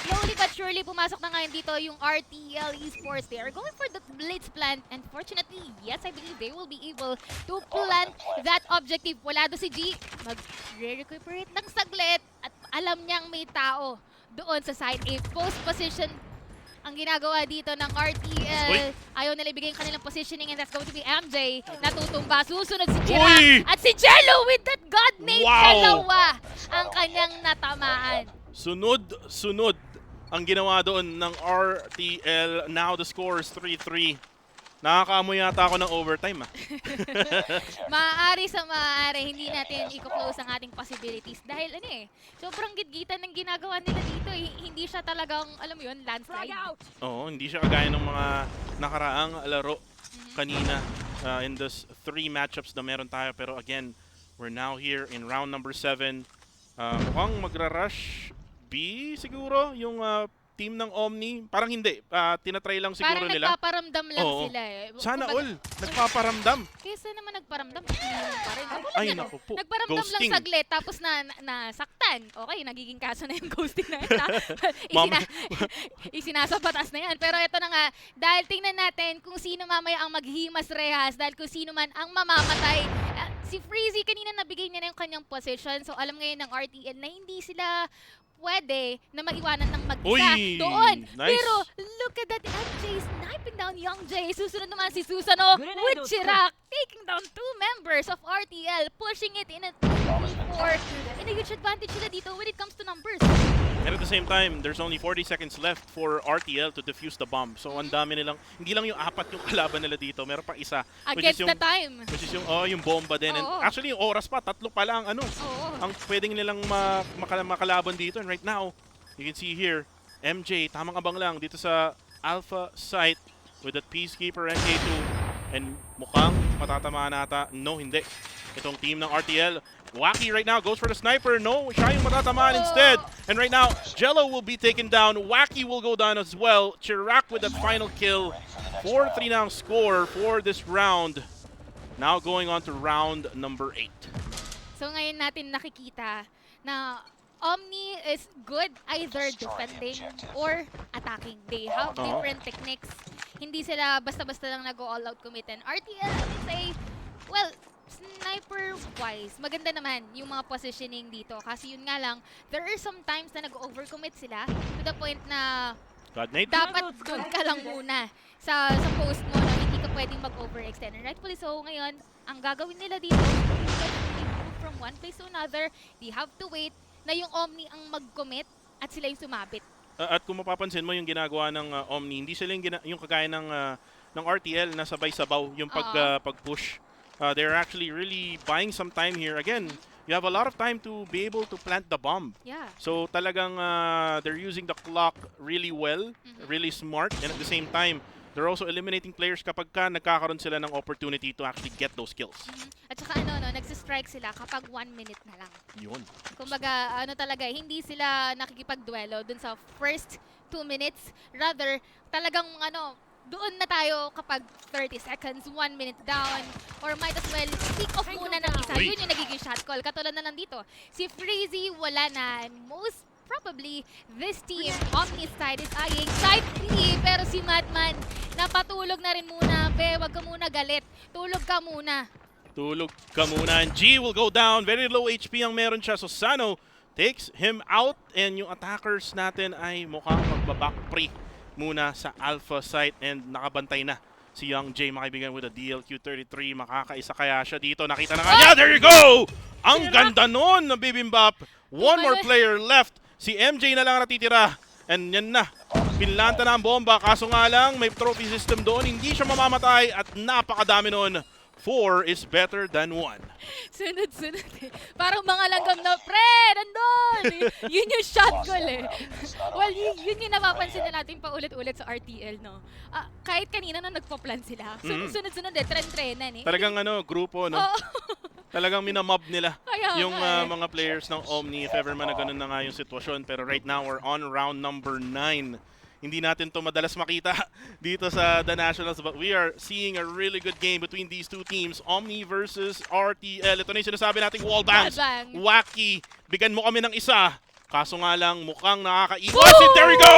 Slowly but surely, pumasok na ngayon dito yung RTL Esports. They are going for the blitz plant. And fortunately, yes, I believe they will be able to plant that objective. Wala doon si G. Mag-recuperate ng saglit. At alam niyang may tao doon sa side A. Post position ang ginagawa dito ng RTL. Ayaw nila ibigay yung kanilang positioning and that's going to be MJ. Natutumba. Susunod si Chira at si Jello with that God-made dalawa ang kanyang natamaan. Sunod ang ginawa doon ng RTL. Now the score is 3-3. Nakakaamoy yata ako ng overtime Maaari sa maaari, hindi natin i-close ang ating possibilities. Dahil sobrang gitgitan ng ginagawa nila dito. Hindi siya talagang, alam mo yun, landslide. Oo, hindi siya kagaya ng mga nakaraang laro kanina in this 3 matchups na meron tayo. Pero again, we're now here in round number 7. Mukhang magra-rush B siguro yung team ng Omni. Parang hindi. Tinatry lang siguro parang nila. Parang nagpaparamdam lang sila Sana all. Nagpaparamdam. Kaysa naman nagparamdam, pa rin. Ay, naku po. Nagparamdam Ghosting. lang saglit, tapos nasaktan. Okay, nagiging kaso na yung ghosting na yan. Isinasabatas na yan. Pero ito na nga, dahil tingnan natin kung sino mamaya ang maghimas rehas, dahil kung sino man ang mamamatay. Si Freezy kanina nabigay niya na yung kanyang position. So alam ngayon ng RTL na hindi sila pwede na maiwanan ng mag-isa doon. Nice. Pero look at that, MJ sniping down Young J. Susunod naman si Susano with Chirac taking down 2 members of RTL, pushing it in a 3-4. In a huge advantage sila dito when it comes to numbers. And at the same time, there's only 40 seconds left for RTL to defuse the bomb. So ang dami nilang, hindi lang yung 4 yung kalaban nila dito, meron pang isa. Against the time. Which is yung bomba din. And actually yung oras pa, 3 pa lang ang pwedeng nilang makalaban dito. And right now, you can see here, MJ, tamang abang lang dito sa Alpha site with that Peacekeeper NK2. And mukhang matatamaan nata. No, hindi. Itong team ng RTL. Wacky right now goes for the sniper. No, siya yung matatamaan instead. And right now, Jello will be taken down. Wacky will go down as well. Chirac with that final kill. 4-3 now score for this round. Now going on to round number 8. So ngayon natin nakikita na Omni is good either defending or attacking. They have different techniques. Hindi sila basta-basta lang nag-go all out commit. And RTL, I would say, well, sniper-wise, maganda naman yung mga positioning dito. Kasi yun nga lang, there are some times na nag-overcommit sila to the point na dapat doon ka lang muna sa post mo na hindi ka pwedeng mag-overextend. And rightfully so, ngayon, ang gagawin nila dito, from one place to another, they have to wait na yung Omni ang mag-commit at sila yung sumabit. At kung mapapansin mo yung ginagawa ng Omni, hindi sila yung kagaya ng RTL na sabay-sabaw yung pag-push. They're actually really buying some time here. Again, you have a lot of time to be able to plant the bomb. Yeah. So talagang they're using the clock really well, really smart, and at the same time, they're also eliminating players kapag nagkakaroon sila ng opportunity to actually get those kills. At saka nagsistrike sila kapag 1 minute na lang. Yun. Kumbaga, talaga, hindi sila nakikipagduelo dun sa first 2 minutes. Rather, talagang doon na tayo kapag 30 seconds, 1 minute down, or might as well pick off muna ng isa. Yun yung nagiging shot call. Katulad na lang dito. Si Freezy, wala na. Most probably, this team, Omni side, is eyeing side B. Pero si Madman, napatulog na rin muna. Wag ka muna galit. Tulog ka muna. Tulog ka muna. And G will go down. Very low HP ang meron siya. So Sano takes him out. And yung attackers natin ay mukhang magbaback pre muna sa Alpha site. And nakabantay na si Young J, makaibigan with a DLQ-33. Makakaisa kaya siya dito. Nakita na kanya. There you go! Ang ganda nun ng Bibimbap. One more player left. Si MJ na lang natitira. And yan na. Pinlanta na ang bomba. Kaso nga lang, may trophy system doon. Hindi siya mamamatay at napakadami nun. 4 is better than 1. Sunod-sunod eh. Parang mga langgam na, pre, nandun! Yun yung shot goal eh. Well, yun yung napapansin na natin paulit-ulit sa RTL, no? Kahit kanina na nagpa-plan sila. Sunod-sunod eh, tren-trenan eh. Talagang grupo, no? Talagang minamob nila yung mga players ng Omni if ever man na ganun na nga yung sitwasyon. Pero right now, we're on round number 9. Hindi natin to madalas makita dito sa The Nationals, but we are seeing a really good game between these two teams. Omni versus RTL. Ito na yung sinasabi nating wall bangs. Wacky, bigyan mo kami ng isa. Kaso nga lang, mukhang nakakaiwas. And there we go!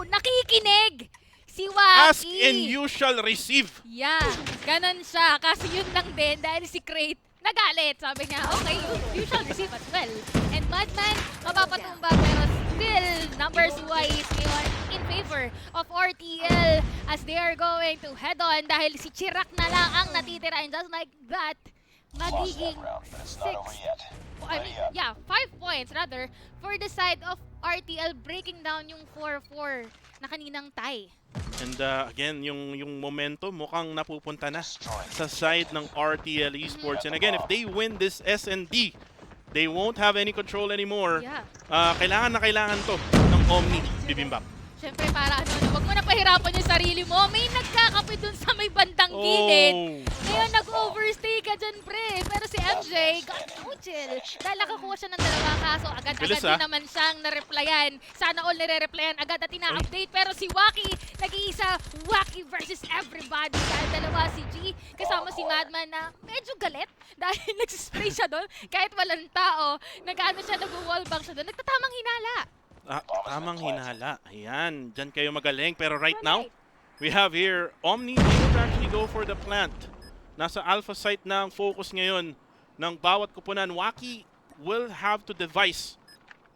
Nakikinig! Si Wacky. Ask and you shall receive. Yeah, ganon siya. Kaso yun lang din dahil si Crate nagalit. Sabi niya, okay, you shall receive as well. And Madman, mapapatumba pero still, numbers-wise, ngayon in favor of RTL as they are going to head on dahil si Chirac na lang ang natitira and just like that, magiging 5 points rather for the side of RTL breaking down yung 4-4 na kaninang tie. And again, yung momentum mukhang napupunta na sa side ng RTL Esports. And again, if they win this S&D, they won't have any control anymore. Yeah. Kailangan na kailangan to ng Omni Bibimbap. Siyempre para wag mo na pahirapan yung sarili mo. May nagkakape dun sa may bandang gilid. Ngayon nag-overstay ka dyan, pre. Pero si MJ, got no chill. Dahil nakakuha siya ng 2 kaso, agad-agad din naman siyang na-replyan. Sana all nare-replyan agad at ina-update. Pero si Waki, nag-iisa, Waki versus everybody. Dahil dalawa si G, kasama si Madman na medyo galit. Dahil nagsispray siya doon, kahit walang tao. Nag-ano siya, nag-wallbang siya doon. Nagtatamang hinala. Tamang hinala. Ayan, dyan kayo magaling. Pero right now, we have here Omni able to actually go for the plant. Nasa alpha site na ang focus ngayon ng bawat kupunan. Waki will have to devise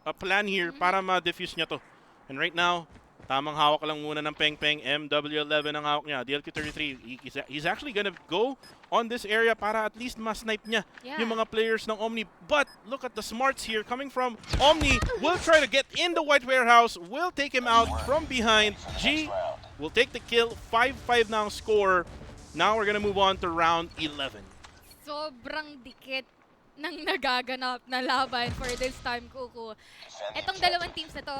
a plan here para ma-defuse niya to. And right now, tamang hawak lang muna ng Peng Peng. MW11 ang hawak niya. DLQ33, he's actually gonna go on this area para at least ma-snipe niya yung mga players ng Omni. But look at the smarts here coming from Omni. Will try to get in the white warehouse. Will take him out from behind. G will take the kill. 5-5 na ang score. Now we're gonna move on to round 11. Sobrang dikit ng nagaganap na laban for this time, Kuko. Etong dalawang teams na to,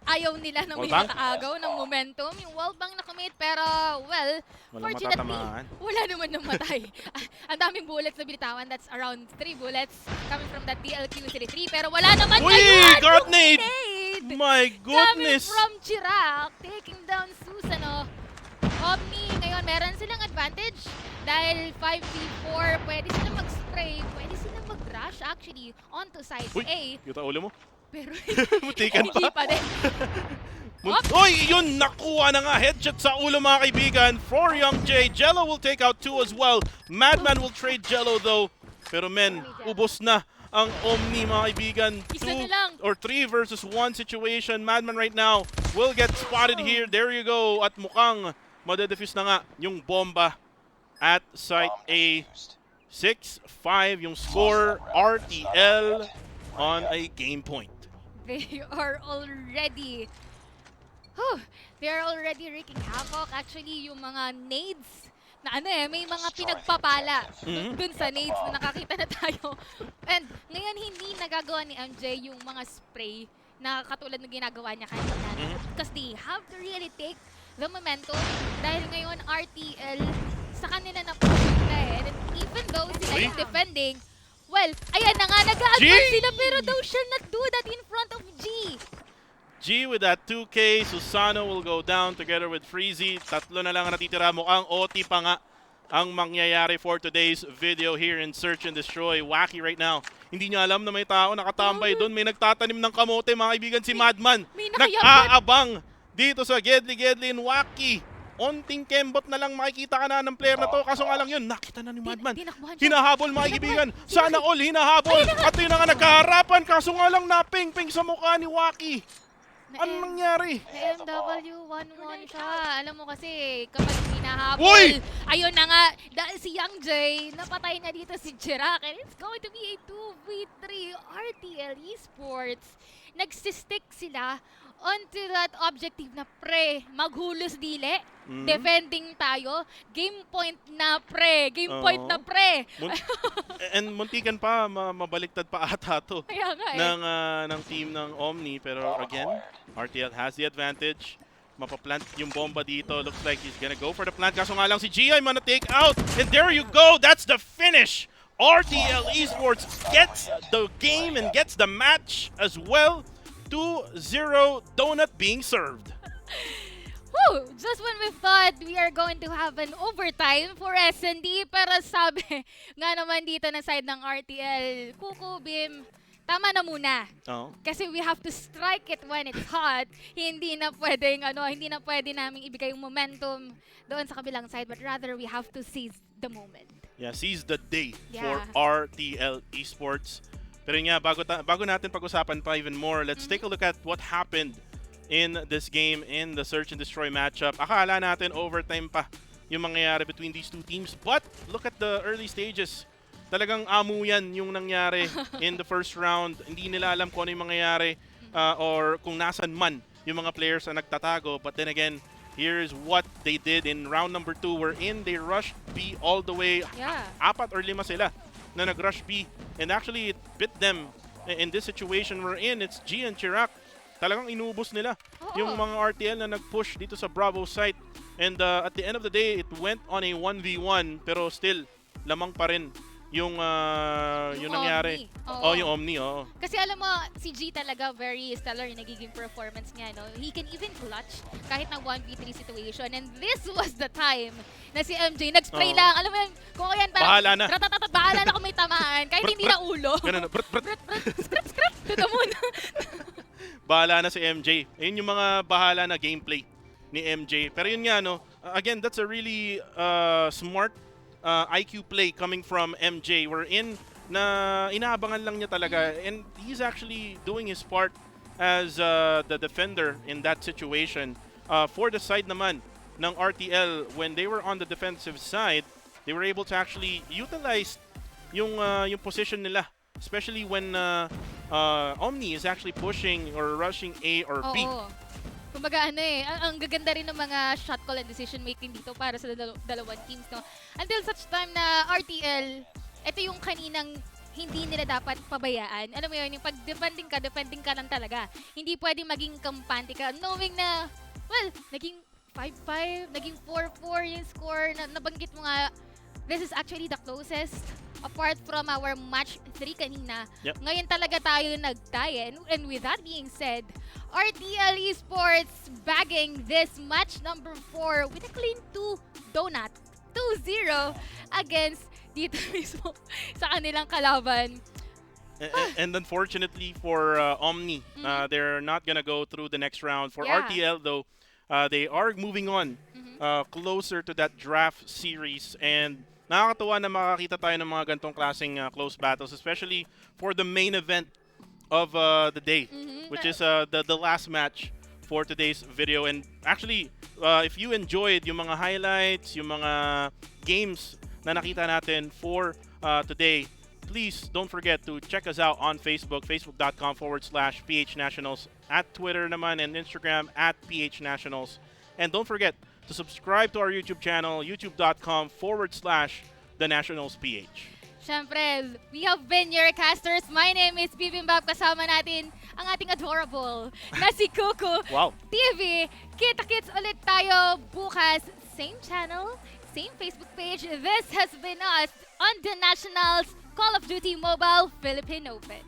ayaw nila na may makaagaw ng momentum. Yung wallbang na commit, pero well, fortunately, wala naman namatay. Ang daming bullets na binitawan. That's around 3 bullets coming from that DLQ-33. Pero wala naman Uy! God nade! My Coming goodness! from Chirac, taking down Susano. Omni, ngayon meron silang advantage dahil 5v4, pwede silang mag-spray, pwede silang mag-rush actually onto side A. Kita ulo mo? Pero Mutikan hindi pa din. Uy, yun, nakuha na nga. Headshot sa ulo mga kaibigan for Young J. Jello will take out 2 as well. Madman will trade Jello though. Pero men, ubos na ang Omni mga kaibigan. 2 or 3 versus 1 situation. Madman right now will get spotted here. There you go. At mukhang madedefuse na nga yung bomba at site A. 6-5 yung score. RTL on a game point. They are already wreaking havoc. Actually, yung mga nades na may mga pinagpapala dun sa nades na nakakita na tayo. And ngayon hindi nagagawa ni MJ yung mga spray na katulad ng ginagawa niya kanina. Because they have to really take the momentum dahil ngayon RTL sa kanila na pumunta And even though sila yung defending, well, ayan na nga, nag-a-advance sila pero thou shall not do that in front of G. G with that 2K, Susano will go down together with Freezy. Tatlo na lang natitira, mukhang OT pa nga ang mangyayari for today's video here in Search and Destroy. Wacky right now. Hindi niya alam na may tao nakatambay doon. May nagtatanim ng kamote, mga kaibigan, si Madman. Nag-aabang dito sa Gedli and Wacky. Onting kembot na lang makikita ka na ng player na to. Kaso nga lang yun, nakita na ni Madman. Hinahabol mga kaibigan. Sana all hinahabol. At yun na nga nagkaharapan. Kaso nga lang naping-ping sa mukha ni Wacky. Anong nangyari? MW11 siya. Alam mo kasi, kapag hinahabol, ayun na nga, dahil si Young J, napatay na dito si Chirac. And it's going to be a 2v3 RTL Esports. Nagsistick sila onto that objective na pre, maghulos dili. Defending tayo. Game point na pre. Game point na pre. And muntikan pa, mabaliktad pa ata to ng team ng Omni. Pero again, RTL has the advantage. Mapaplant yung bomba dito. Looks like he's gonna go for the plant. Kaso nga lang si G ay take out. And there you go. That's the finish. RTL Esports gets the game and gets the match as well. 2-0 donut being served. Woo! Just when we thought we are going to have an overtime for S&D, pero sabi nga naman dito na side ng RTL, Kuko, Bim, tama na muna. Kasi we have to strike it when it's hot. Hindi na pwede naming ibigay yung momentum doon sa kabilang side, but rather we have to seize the moment. Yeah, seize the day for RTL Esports. Pero yun nga, bago natin pag-usapan pa even more, let's take a look at what happened in this game, in the Search and Destroy matchup. Akala natin overtime pa yung mangyayari between these two teams. But look at the early stages. Talagang amo yan yung nangyari in the first round. Hindi nila alam kung ano yung mangyayari or kung nasan man yung mga players na nagtatago. But then again, here's what they did in round number 2. Wherein they rushed B all the way. Yeah. 4 or 5 sila na nag-rush B. And actually, it bit them in this situation we're in. It's G and Chirac. Talagang inubos nila yung mga RTL na nag-push dito sa Bravo site. And at the end of the day, it went on a 1v1 pero still, lamang pa rin yung nangyari. Yung Omni. Kasi alam mo, si G talaga very stellar yung nagiging performance niya. No? He can even clutch kahit na 1v3 situation. And this was the time na si MJ nag-spray lang. Alam mo yun, kung yan parang bahala na. Bahala na kung may tamaan. Kahit hindi na ulo. Ganun na. Scrap. Dito muna. Bahala na si MJ. Ayun yung mga bahala na gameplay ni MJ. Pero yun nga, no, again, that's a really smart IQ play coming from MJ. Wherein na inaabangan lang niya talaga. And he's actually doing his part as the defender in that situation. For the side naman ng RTL, when they were on the defensive side, they were able to actually utilize yung position nila. Especially when Omni is actually pushing or rushing A or B. Kumbaga ang gaganda rin ng mga shot call and decision making dito para sa dalawang teams, no? Until such time na RTL, ito yung kaninang hindi nila dapat pabayaan. Alam mo yun, yung pag defending ka lang talaga. Hindi pwedeng maging kampante ka knowing na, well, naging 5-5, naging 4-4 yung score. Nabanggit mo nga, this is actually the closest apart from our match 3 kanina. Yep. Ngayon talaga tayo nag-tie. And with that being said, RTL Esports bagging this match number 4 with a clean 2 donut. 2-0 against dito mismo sa kanilang kalaban. And unfortunately for Omni, they're not gonna go through the next round. For Yeah. RTL though, they are moving on closer to that draft series. And nakakatuwa na makakita tayo ng mga gantong klaseng close battles, especially for the main event of the day, which is the last match for today's video. And actually, if you enjoyed yung mga highlights, yung mga games na nakita natin for today, please don't forget to check us out on Facebook, facebook.com/PHNationals, at Twitter naman and Instagram @PHNationals. And don't forget to subscribe to our YouTube channel, youtube.com/TheNationalsPH. Siyempre, we have been your casters. My name is Bibimbap. Kasama natin ang ating adorable na si Kuku Wow. TV. Kita-kits ulit tayo bukas. Same channel, same Facebook page. This has been us on the Nationals Call of Duty Mobile Philippine Open.